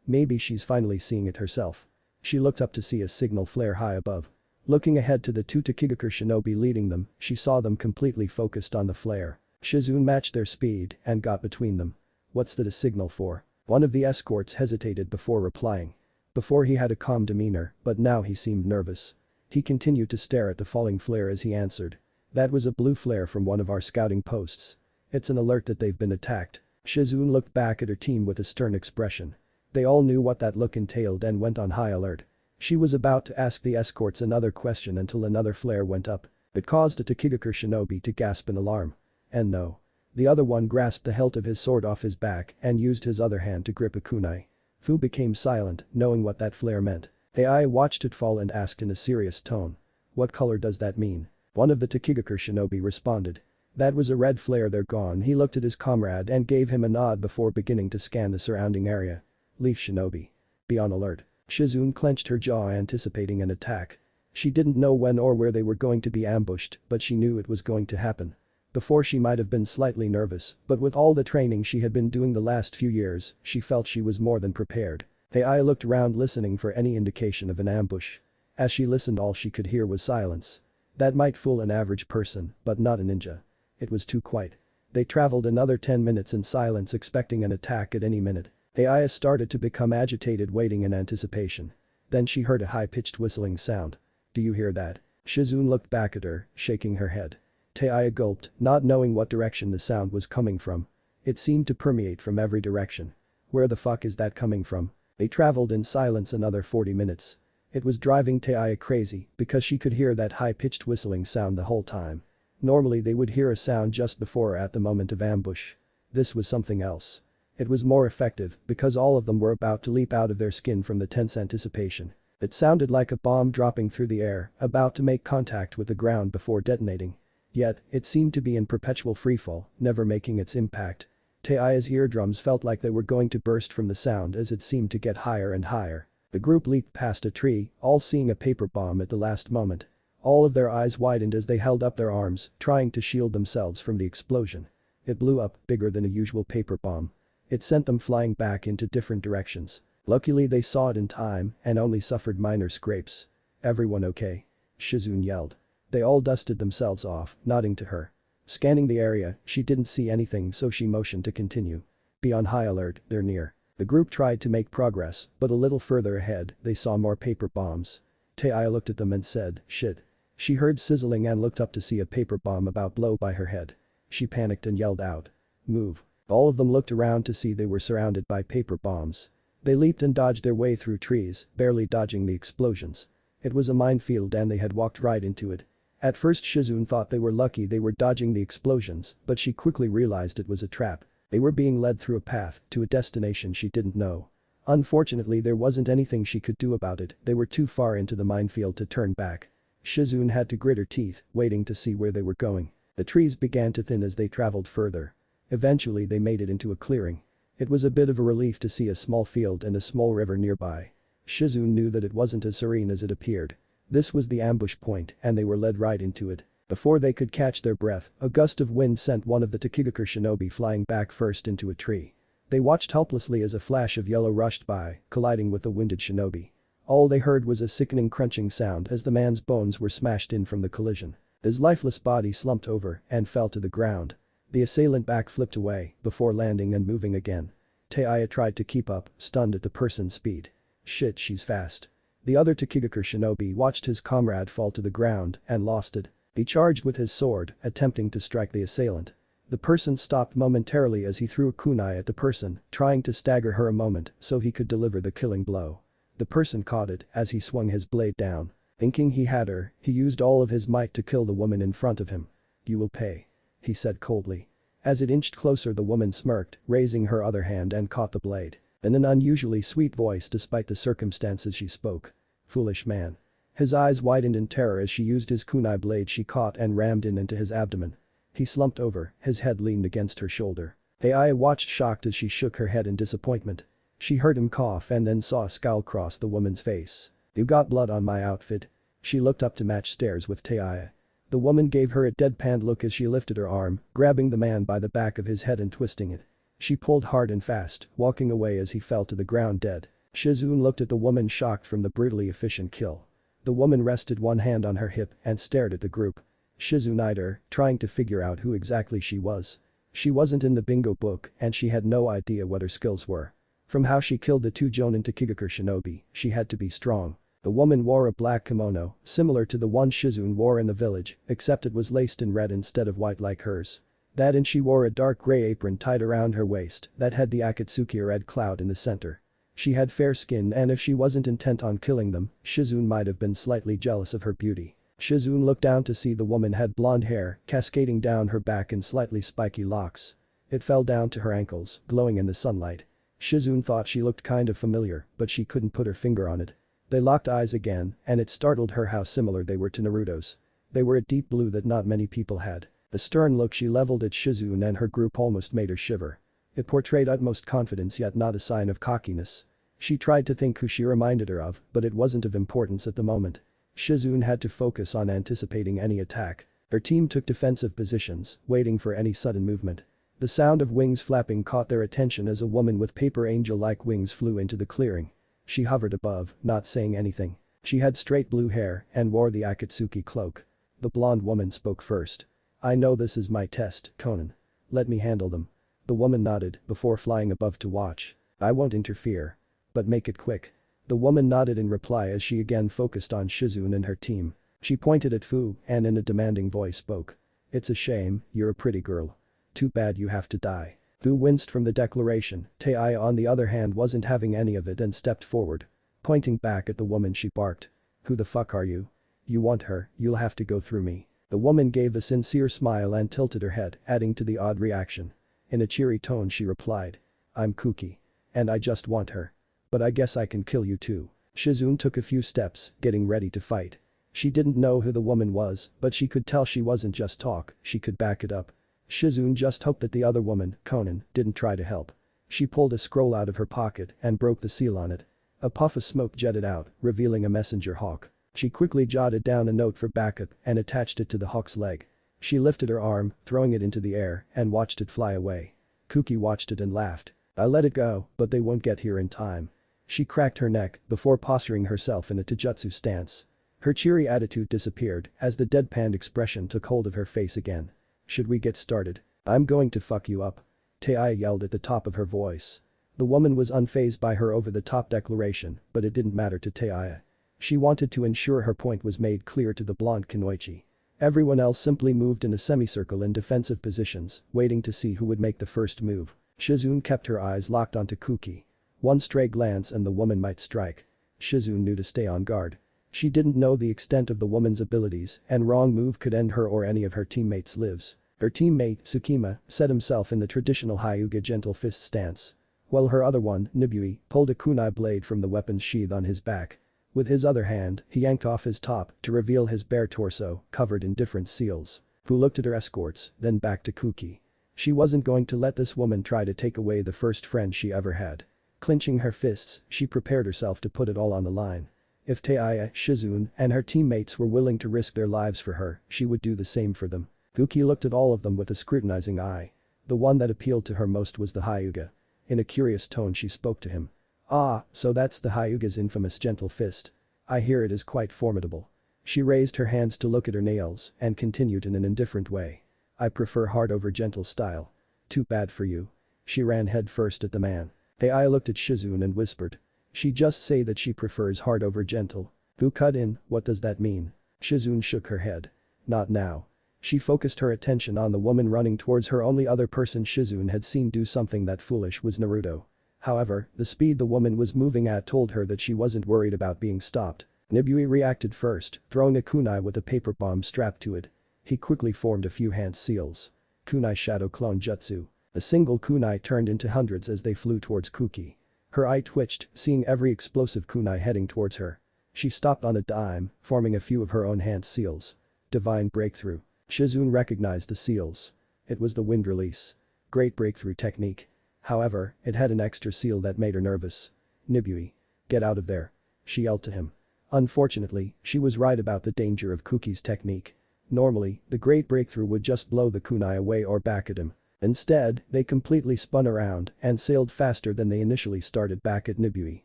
Maybe she's finally seeing it herself. She looked up to see a signal flare high above. Looking ahead to the two Takigakure shinobi leading them, she saw them completely focused on the flare. Shizune matched their speed and got between them. What's that a signal for? One of the escorts hesitated before replying. Before he had a calm demeanor, but now he seemed nervous. He continued to stare at the falling flare as he answered. That was a blue flare from one of our scouting posts. It's an alert that they've been attacked. Shizune looked back at her team with a stern expression. They all knew what that look entailed and went on high alert. She was about to ask the escorts another question until another flare went up. It caused a Takigakure shinobi to gasp in alarm. And no. The other one grasped the hilt of his sword off his back and used his other hand to grip a kunai. Fu became silent, knowing what that flare meant. Tayu watched it fall and asked in a serious tone. What color does that mean? One of the Takigakure shinobi responded. That was a red flare. They're gone. He looked at his comrade and gave him a nod before beginning to scan the surrounding area. Leaf shinobi. Be on alert. Shizune clenched her jaw anticipating an attack. She didn't know when or where they were going to be ambushed, but she knew it was going to happen. Before she might have been slightly nervous, but with all the training she had been doing the last few years, she felt she was more than prepared. Tayu looked around listening for any indication of an ambush. As she listened all she could hear was silence. That might fool an average person, but not a ninja. It was too quiet. They traveled another 10 minutes in silence expecting an attack at any minute. Tayu started to become agitated waiting in anticipation. Then she heard a high-pitched whistling sound. Do you hear that? Shizune looked back at her, shaking her head. Tayu gulped, not knowing what direction the sound was coming from. It seemed to permeate from every direction. Where the fuck is that coming from? They traveled in silence another 40 minutes. It was driving Tayu crazy because she could hear that high-pitched whistling sound the whole time. Normally they would hear a sound just before or at the moment of ambush. This was something else. It was more effective because all of them were about to leap out of their skin from the tense anticipation. It sounded like a bomb dropping through the air, about to make contact with the ground before detonating. Yet, it seemed to be in perpetual freefall, never making its impact. Tayu's eardrums felt like they were going to burst from the sound as it seemed to get higher and higher. The group leaped past a tree, all seeing a paper bomb at the last moment. All of their eyes widened as they held up their arms, trying to shield themselves from the explosion. It blew up, bigger than a usual paper bomb. It sent them flying back into different directions. Luckily they saw it in time and only suffered minor scrapes. Everyone okay? Shizune yelled. They all dusted themselves off, nodding to her. Scanning the area, she didn't see anything so she motioned to continue. Be on high alert, they're near. The group tried to make progress, but a little further ahead, they saw more paper bombs. Tayu looked at them and said, shit. She heard sizzling and looked up to see a paper bomb about blow by her head. She panicked and yelled out. Move. All of them looked around to see they were surrounded by paper bombs. They leaped and dodged their way through trees, barely dodging the explosions. It was a minefield and they had walked right into it. At first Shizune thought they were lucky they were dodging the explosions, but she quickly realized it was a trap. They were being led through a path to a destination she didn't know. Unfortunately there wasn't anything she could do about it, they were too far into the minefield to turn back. Shizune had to grit her teeth, waiting to see where they were going. The trees began to thin as they traveled further. Eventually they made it into a clearing. It was a bit of a relief to see a small field and a small river nearby. Shizune knew that it wasn't as serene as it appeared. This was the ambush point and they were led right into it. Before they could catch their breath, a gust of wind sent one of the Takigakur shinobi flying back first into a tree. They watched helplessly as a flash of yellow rushed by, colliding with the winded shinobi. All they heard was a sickening crunching sound as the man's bones were smashed in from the collision. His lifeless body slumped over and fell to the ground. The assailant back flipped away before landing and moving again. Tayu tried to keep up, stunned at the person's speed. Shit, she's fast. The other Takigakur shinobi watched his comrade fall to the ground and lost it. He charged with his sword, attempting to strike the assailant. The person stopped momentarily as he threw a kunai at the person, trying to stagger her a moment so he could deliver the killing blow. The person caught it as he swung his blade down. Thinking he had her, he used all of his might to kill the woman in front of him. "You will pay," he said coldly. As it inched closer, the woman smirked, raising her other hand and caught the blade. In an unusually sweet voice despite the circumstances she spoke. "Foolish man." His eyes widened in terror as she used his kunai blade she caught and rammed in into his abdomen. He slumped over, his head leaned against her shoulder. Tayu watched shocked as she shook her head in disappointment. She heard him cough and then saw a scowl cross the woman's face. "You got blood on my outfit." She looked up to match stares with Tayu. The woman gave her a deadpan look as she lifted her arm, grabbing the man by the back of his head and twisting it. She pulled hard and fast, walking away as he fell to the ground dead. Shizune looked at the woman shocked from the brutally efficient kill. The woman rested one hand on her hip and stared at the group. Shizune eyed her, trying to figure out who exactly she was. She wasn't in the bingo book and she had no idea what her skills were. From how she killed the two Jonin Takigakur shinobi, she had to be strong. The woman wore a black kimono, similar to the one Shizune wore in the village, except it was laced in red instead of white like hers. That and she wore a dark gray apron tied around her waist that had the Akatsuki red cloud in the center. She had fair skin and if she wasn't intent on killing them, Shizune might have been slightly jealous of her beauty. Shizune looked down to see the woman had blonde hair cascading down her back in slightly spiky locks. It fell down to her ankles, glowing in the sunlight. Shizune thought she looked kind of familiar, but she couldn't put her finger on it. They locked eyes again, and it startled her how similar they were to Naruto's. They were a deep blue that not many people had. The stern look she leveled at Shizune and her group almost made her shiver. It portrayed utmost confidence yet not a sign of cockiness. She tried to think who she reminded her of, but it wasn't of importance at the moment. Shizune had to focus on anticipating any attack. Her team took defensive positions, waiting for any sudden movement. The sound of wings flapping caught their attention as a woman with paper angel-like wings flew into the clearing. She hovered above, not saying anything. She had straight blue hair and wore the Akatsuki cloak. The blonde woman spoke first. "I know this is my test, Conan. Let me handle them." The woman nodded before flying above to watch. "I won't interfere. But make it quick." The woman nodded in reply as she again focused on Shizune and her team. She pointed at Fu and in a demanding voice spoke. "It's a shame, you're a pretty girl. Too bad you have to die." Fu winced from the declaration. Tayu on the other hand wasn't having any of it and stepped forward. Pointing back at the woman she barked. "Who the fuck are you? You want her, you'll have to go through me." The woman gave a sincere smile and tilted her head, adding to the odd reaction. In a cheery tone she replied. "I'm Kuki. And I just want her. But I guess I can kill you too." Shizune took a few steps, getting ready to fight. She didn't know who the woman was, but she could tell she wasn't just talk, she could back it up. Shizune just hoped that the other woman, Conan, didn't try to help. She pulled a scroll out of her pocket and broke the seal on it. A puff of smoke jetted out, revealing a messenger hawk. She quickly jotted down a note for backup and attached it to the hawk's leg. She lifted her arm, throwing it into the air, and watched it fly away. Kuki watched it and laughed. "I let it go, but they won't get here in time." She cracked her neck before posturing herself in a taijutsu stance. Her cheery attitude disappeared as the deadpan expression took hold of her face again. "Should we get started? I'm going to fuck you up." Tayu yelled at the top of her voice. The woman was unfazed by her over-the-top declaration, but it didn't matter to Tayu. She wanted to ensure her point was made clear to the blonde kunoichi. Everyone else simply moved in a semicircle in defensive positions, waiting to see who would make the first move. Shizune kept her eyes locked onto Kuki. One stray glance and the woman might strike. Shizune knew to stay on guard. She didn't know the extent of the woman's abilities and wrong move could end her or any of her teammates' lives. Her teammate, Tsukima, set himself in the traditional Hyuga gentle fist stance. While her other one, Nibui, pulled a kunai blade from the weapon's sheath on his back. With his other hand, he yanked off his top to reveal his bare torso, covered in different seals. Fu looked at her escorts, then back to Kuki. She wasn't going to let this woman try to take away the first friend she ever had. Clenching her fists, she prepared herself to put it all on the line. If Tayu, Shizune, and her teammates were willing to risk their lives for her, she would do the same for them. Fuki looked at all of them with a scrutinizing eye. The one that appealed to her most was the Hyuga. In a curious tone she spoke to him. "Ah, so that's the Hyuga's infamous gentle fist. I hear it is quite formidable." She raised her hands to look at her nails and continued in an indifferent way. "I prefer hard over gentle style. Too bad for you." She ran headfirst at the man. Tayu looked at Shizune and whispered. "She just say that she prefers hard over gentle." Fu cut in, "What does that mean?" Shizune shook her head. "Not now." She focused her attention on the woman running towards her. Only other person Shizune had seen do something that foolish was Naruto. However, the speed the woman was moving at told her that she wasn't worried about being stopped. Nibui reacted first, throwing a kunai with a paper bomb strapped to it. He quickly formed a few hand seals. Kunai shadow clone jutsu. A single kunai turned into hundreds as they flew towards Kuki. Her eye twitched, seeing every explosive kunai heading towards her. She stopped on a dime, forming a few of her own hand seals. Divine breakthrough. Shizune recognized the seals. It was the wind release. Great breakthrough technique. However, it had an extra seal that made her nervous. "Nibui. Get out of there." She yelled to him. Unfortunately, she was right about the danger of Kuki's technique. Normally, the great breakthrough would just blow the kunai away or back at him. Instead, they completely spun around and sailed faster than they initially started back at Nibui.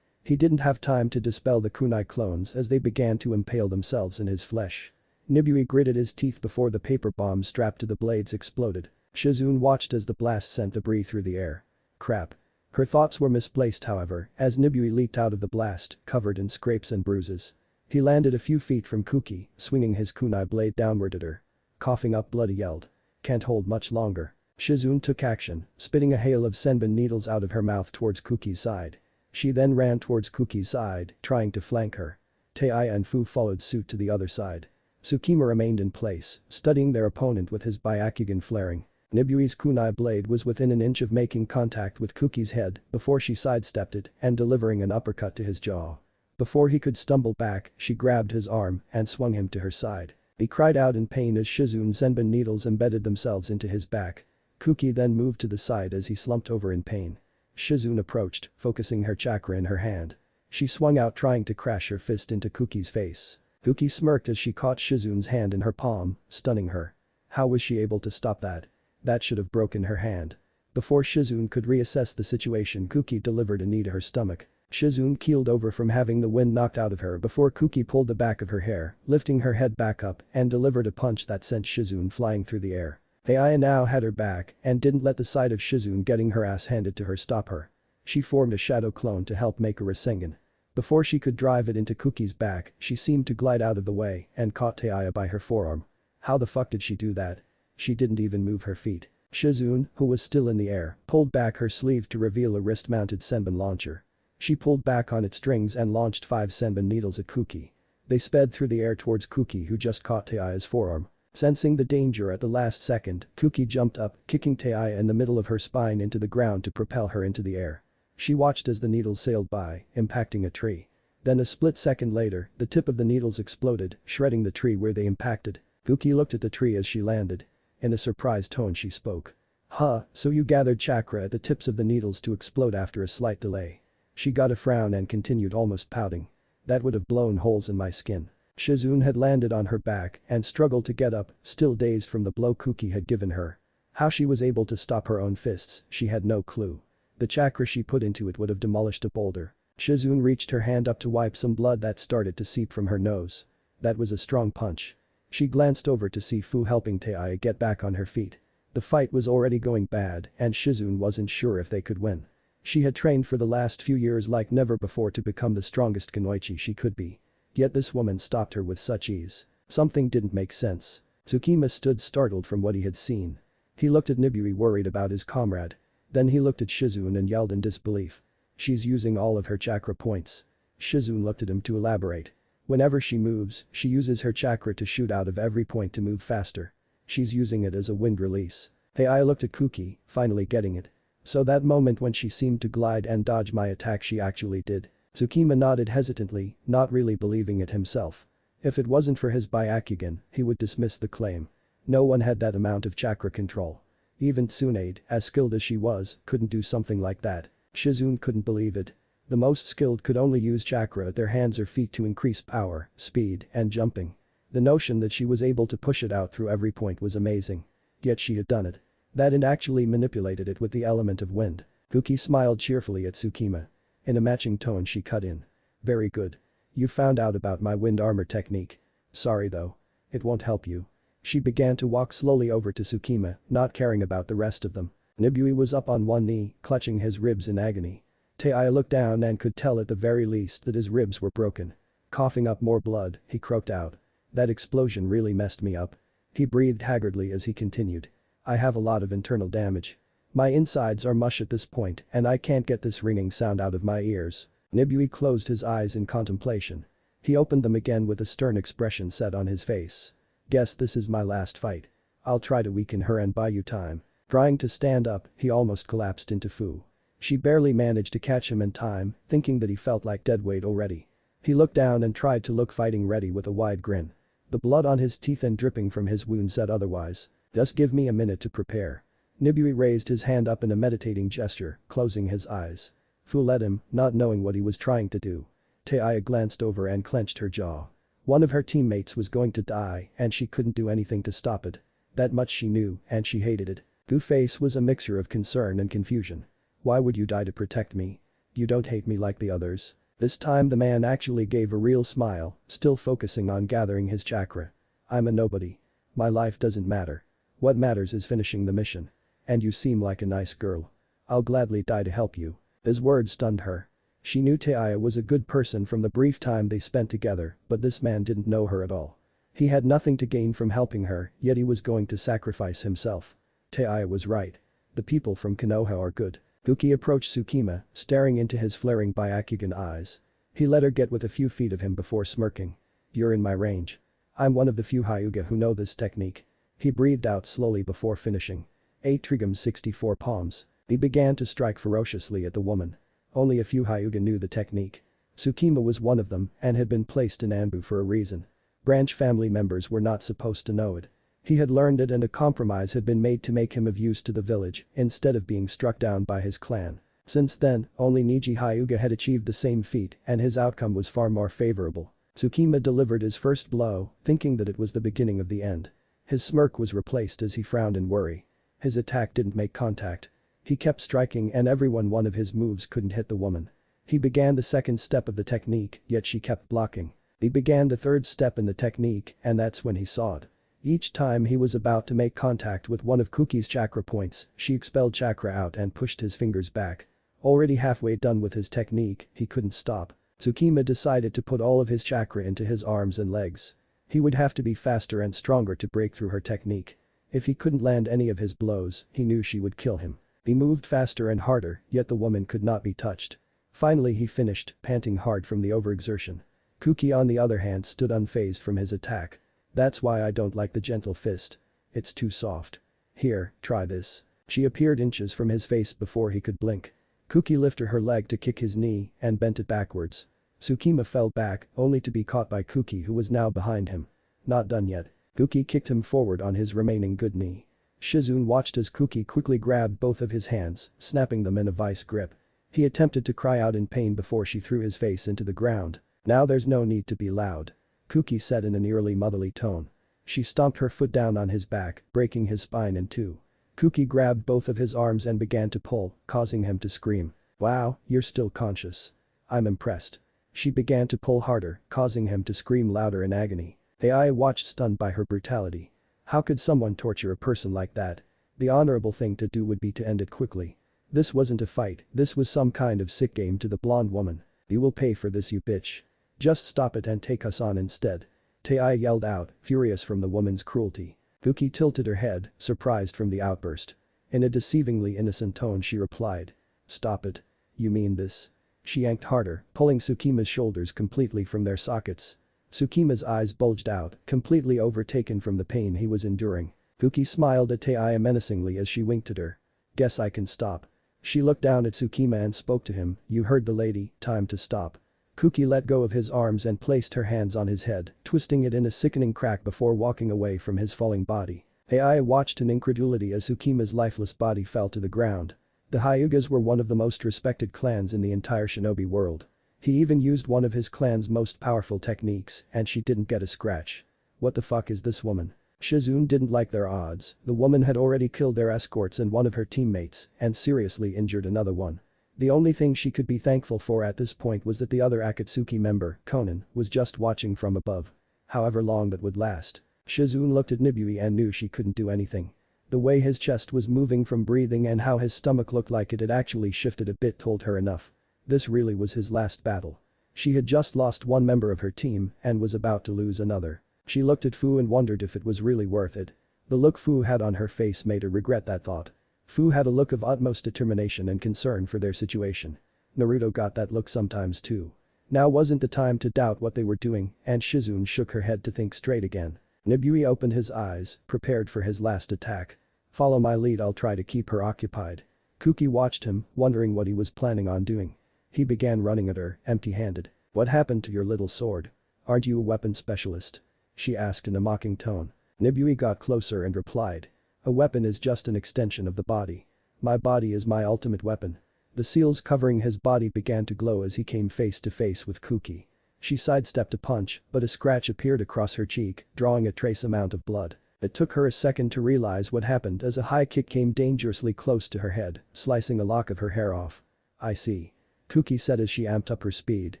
He didn't have time to dispel the kunai clones as they began to impale themselves in his flesh. Nibui gritted his teeth before the paper bomb strapped to the blades exploded. Shizune watched as the blast sent debris through the air. Crap. Her thoughts were misplaced however, as Nibui leaped out of the blast, covered in scrapes and bruises. He landed a few feet from Kuki, swinging his kunai blade downward at her. Coughing up blood he yelled. "Can't hold much longer." Shizune took action, spitting a hail of senbon needles out of her mouth towards Kuki's side. She then ran towards Kuki's side, trying to flank her. Tayu and Fu followed suit to the other side. Tsukima remained in place, studying their opponent with his Byakugan flaring. Nibui's kunai blade was within an inch of making contact with Kuki's head before she sidestepped it and delivering an uppercut to his jaw. Before he could stumble back, she grabbed his arm and swung him to her side. He cried out in pain as Shizune's senbon needles embedded themselves into his back. Kuki then moved to the side as he slumped over in pain. Shizune approached, focusing her chakra in her hand. She swung out trying to crash her fist into Kuki's face. Kuki smirked as she caught Shizune's hand in her palm, stunning her. How was she able to stop that? That should have broken her hand. Before Shizune could reassess the situation, Kuki delivered a knee to her stomach. Shizune keeled over from having the wind knocked out of her before Kuki pulled the back of her hair, lifting her head back up and delivered a punch that sent Shizune flying through the air. Tayu now had her back and didn't let the sight of Shizune getting her ass handed to her stop her. She formed a shadow clone to help make a Rasengan. Before she could drive it into Kuki's back, she seemed to glide out of the way and caught Tayu by her forearm. How the fuck did she do that? She didn't even move her feet. Shizune, who was still in the air, pulled back her sleeve to reveal a wrist-mounted senbon launcher. She pulled back on its strings and launched 5 senbon needles at Kuki. They sped through the air towards Kuki who just caught Tayu's forearm. Sensing the danger at the last second, Kuki jumped up, kicking Tayu in the middle of her spine into the ground to propel her into the air. She watched as the needles sailed by, impacting a tree. Then a split second later, the tip of the needles exploded, shredding the tree where they impacted. Kuki looked at the tree as she landed. In a surprised tone she spoke. "Huh, so you gathered chakra at the tips of the needles to explode after a slight delay." She got a frown and continued almost pouting. "That would have blown holes in my skin." Shizune had landed on her back and struggled to get up, still dazed from the blow Kuki had given her. How she was able to stop her own fists, she had no clue. The chakra she put into it would have demolished a boulder. Shizune reached her hand up to wipe some blood that started to seep from her nose. That was a strong punch. She glanced over to see Fu helping Tayu get back on her feet. The fight was already going bad and Shizune wasn't sure if they could win. She had trained for the last few years like never before to become the strongest kunoichi she could be. Yet this woman stopped her with such ease. Something didn't make sense. Tsukima stood startled from what he had seen. He looked at Nibui worried about his comrade. Then he looked at Shizune and yelled in disbelief. "She's using all of her chakra points." Shizune looked at him to elaborate. "Whenever she moves, she uses her chakra to shoot out of every point to move faster. She's using it as a wind release." Tayu looked at Kuki, finally getting it. "So that moment when she seemed to glide and dodge my attack she actually did." Tsukima nodded hesitantly, not really believing it himself. If it wasn't for his Byakugan, he would dismiss the claim. No one had that amount of chakra control. Even Tsunade, as skilled as she was, couldn't do something like that. Shizune couldn't believe it. The most skilled could only use chakra at their hands or feet to increase power, speed, and jumping. The notion that she was able to push it out through every point was amazing. Yet she had done it. That and actually manipulated it with the element of wind. Kuki smiled cheerfully at Tsukima. In a matching tone she cut in. Very good. You found out about my wind armor technique. Sorry though. It won't help you. She began to walk slowly over to Tsukima, not caring about the rest of them. Nibui was up on one knee, clutching his ribs in agony. Tayu looked down and could tell at the very least that his ribs were broken. Coughing up more blood, he croaked out. That explosion really messed me up. He breathed haggardly as he continued. I have a lot of internal damage. My insides are mush at this point and I can't get this ringing sound out of my ears. Nibui closed his eyes in contemplation. He opened them again with a stern expression set on his face. Guess this is my last fight. I'll try to weaken her and buy you time. Trying to stand up, he almost collapsed into Fu. She barely managed to catch him in time, thinking that he felt like dead weight already. He looked down and tried to look fighting ready with a wide grin. The blood on his teeth and dripping from his wound said otherwise. Just give me a minute to prepare. Nibui raised his hand up in a meditating gesture, closing his eyes. Fu led him, not knowing what he was trying to do. Tayu glanced over and clenched her jaw. One of her teammates was going to die and she couldn't do anything to stop it. That much she knew and she hated it. Fu's face was a mixture of concern and confusion. Why would you die to protect me? You don't hate me like the others. This time the man actually gave a real smile, still focusing on gathering his chakra. I'm a nobody. My life doesn't matter. What matters is finishing the mission. And you seem like a nice girl. I'll gladly die to help you. His words stunned her. She knew Tayu was a good person from the brief time they spent together, but this man didn't know her at all. He had nothing to gain from helping her, yet he was going to sacrifice himself. Tayu was right. The people from Konoha are good. Kuki approached Tsukima, staring into his flaring Byakugan eyes. He let her get within a few feet of him before smirking. You're in my range. I'm one of the few Hyuga who know this technique. He breathed out slowly before finishing. 8 Trigum 64 palms. He began to strike ferociously at the woman. Only a few Hyuga knew the technique. Tsukima was one of them and had been placed in Anbu for a reason. Branch family members were not supposed to know it. He had learned it and a compromise had been made to make him of use to the village instead of being struck down by his clan. Since then, only Niji Hyuga had achieved the same feat and his outcome was far more favorable. Tsukima delivered his first blow, thinking that it was the beginning of the end. His smirk was replaced as he frowned in worry. His attack didn't make contact. He kept striking and one of his moves couldn't hit the woman. He began the second step of the technique, yet she kept blocking. He began the third step in the technique and that's when he saw it. Each time he was about to make contact with one of Kuki's chakra points, she expelled chakra out and pushed his fingers back. Already halfway done with his technique, he couldn't stop. Tsukima decided to put all of his chakra into his arms and legs. He would have to be faster and stronger to break through her technique. If he couldn't land any of his blows, he knew she would kill him. He moved faster and harder, yet the woman could not be touched. Finally he finished, panting hard from the overexertion. Kuki on the other hand stood unfazed from his attack. That's why I don't like the gentle fist. It's too soft. Here, try this. She appeared inches from his face before he could blink. Kuki lifted her leg to kick his knee and bent it backwards. Tsukima fell back, only to be caught by Kuki who was now behind him. Not done yet. Kuki kicked him forward on his remaining good knee. Shizune watched as Kuki quickly grabbed both of his hands, snapping them in a vice grip. He attempted to cry out in pain before she threw his face into the ground. Now there's no need to be loud. Kuki said in an eerily motherly tone. She stomped her foot down on his back, breaking his spine in two. Kuki grabbed both of his arms and began to pull, causing him to scream. Wow, you're still conscious. I'm impressed. She began to pull harder, causing him to scream louder in agony. Ai watched stunned by her brutality. How could someone torture a person like that? The honorable thing to do would be to end it quickly. This wasn't a fight, this was some kind of sick game to the blonde woman. You will pay for this, you bitch. Just stop it and take us on instead. Tayu yelled out, furious from the woman's cruelty. Kuki tilted her head, surprised from the outburst. In a deceivingly innocent tone she replied. Stop it. You mean this? She yanked harder, pulling Tsukima's shoulders completely from their sockets. Tsukima's eyes bulged out, completely overtaken from the pain he was enduring. Kuki smiled at Tayu menacingly as she winked at her. Guess I can stop. She looked down at Tsukima and spoke to him, you heard the lady, time to stop. Kuki let go of his arms and placed her hands on his head, twisting it in a sickening crack before walking away from his falling body. Ai watched in incredulity as Tsukima's lifeless body fell to the ground. The Hyugas were one of the most respected clans in the entire shinobi world. He even used one of his clan's most powerful techniques and she didn't get a scratch. What the fuck is this woman? Shizune didn't like their odds, the woman had already killed their escorts and one of her teammates and seriously injured another one. The only thing she could be thankful for at this point was that the other Akatsuki member, Conan, was just watching from above. However long that would last. Shizune looked at Nibui and knew she couldn't do anything. The way his chest was moving from breathing and how his stomach looked like it had actually shifted a bit told her enough. This really was his last battle. She had just lost one member of her team and was about to lose another. She looked at Fu and wondered if it was really worth it. The look Fu had on her face made her regret that thought. Fu had a look of utmost determination and concern for their situation. Naruto got that look sometimes too. Now wasn't the time to doubt what they were doing and Shizune shook her head to think straight again. Nibui opened his eyes, prepared for his last attack. Follow my lead, I'll try to keep her occupied. Kuki watched him, wondering what he was planning on doing. He began running at her, empty-handed. What happened to your little sword? Aren't you a weapon specialist? She asked in a mocking tone. Nibui got closer and replied. A weapon is just an extension of the body. My body is my ultimate weapon. The seals covering his body began to glow as he came face to face with Kuki. She sidestepped a punch, but a scratch appeared across her cheek, drawing a trace amount of blood. It took her a second to realize what happened as a high kick came dangerously close to her head, slicing a lock of her hair off. I see. Kuki said as she amped up her speed,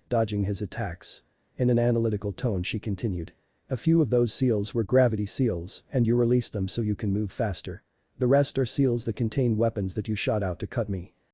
dodging his attacks. In an analytical tone she continued. A few of those seals were gravity seals and you released them so you can move faster. The rest are seals that contain weapons that you shot out to cut me.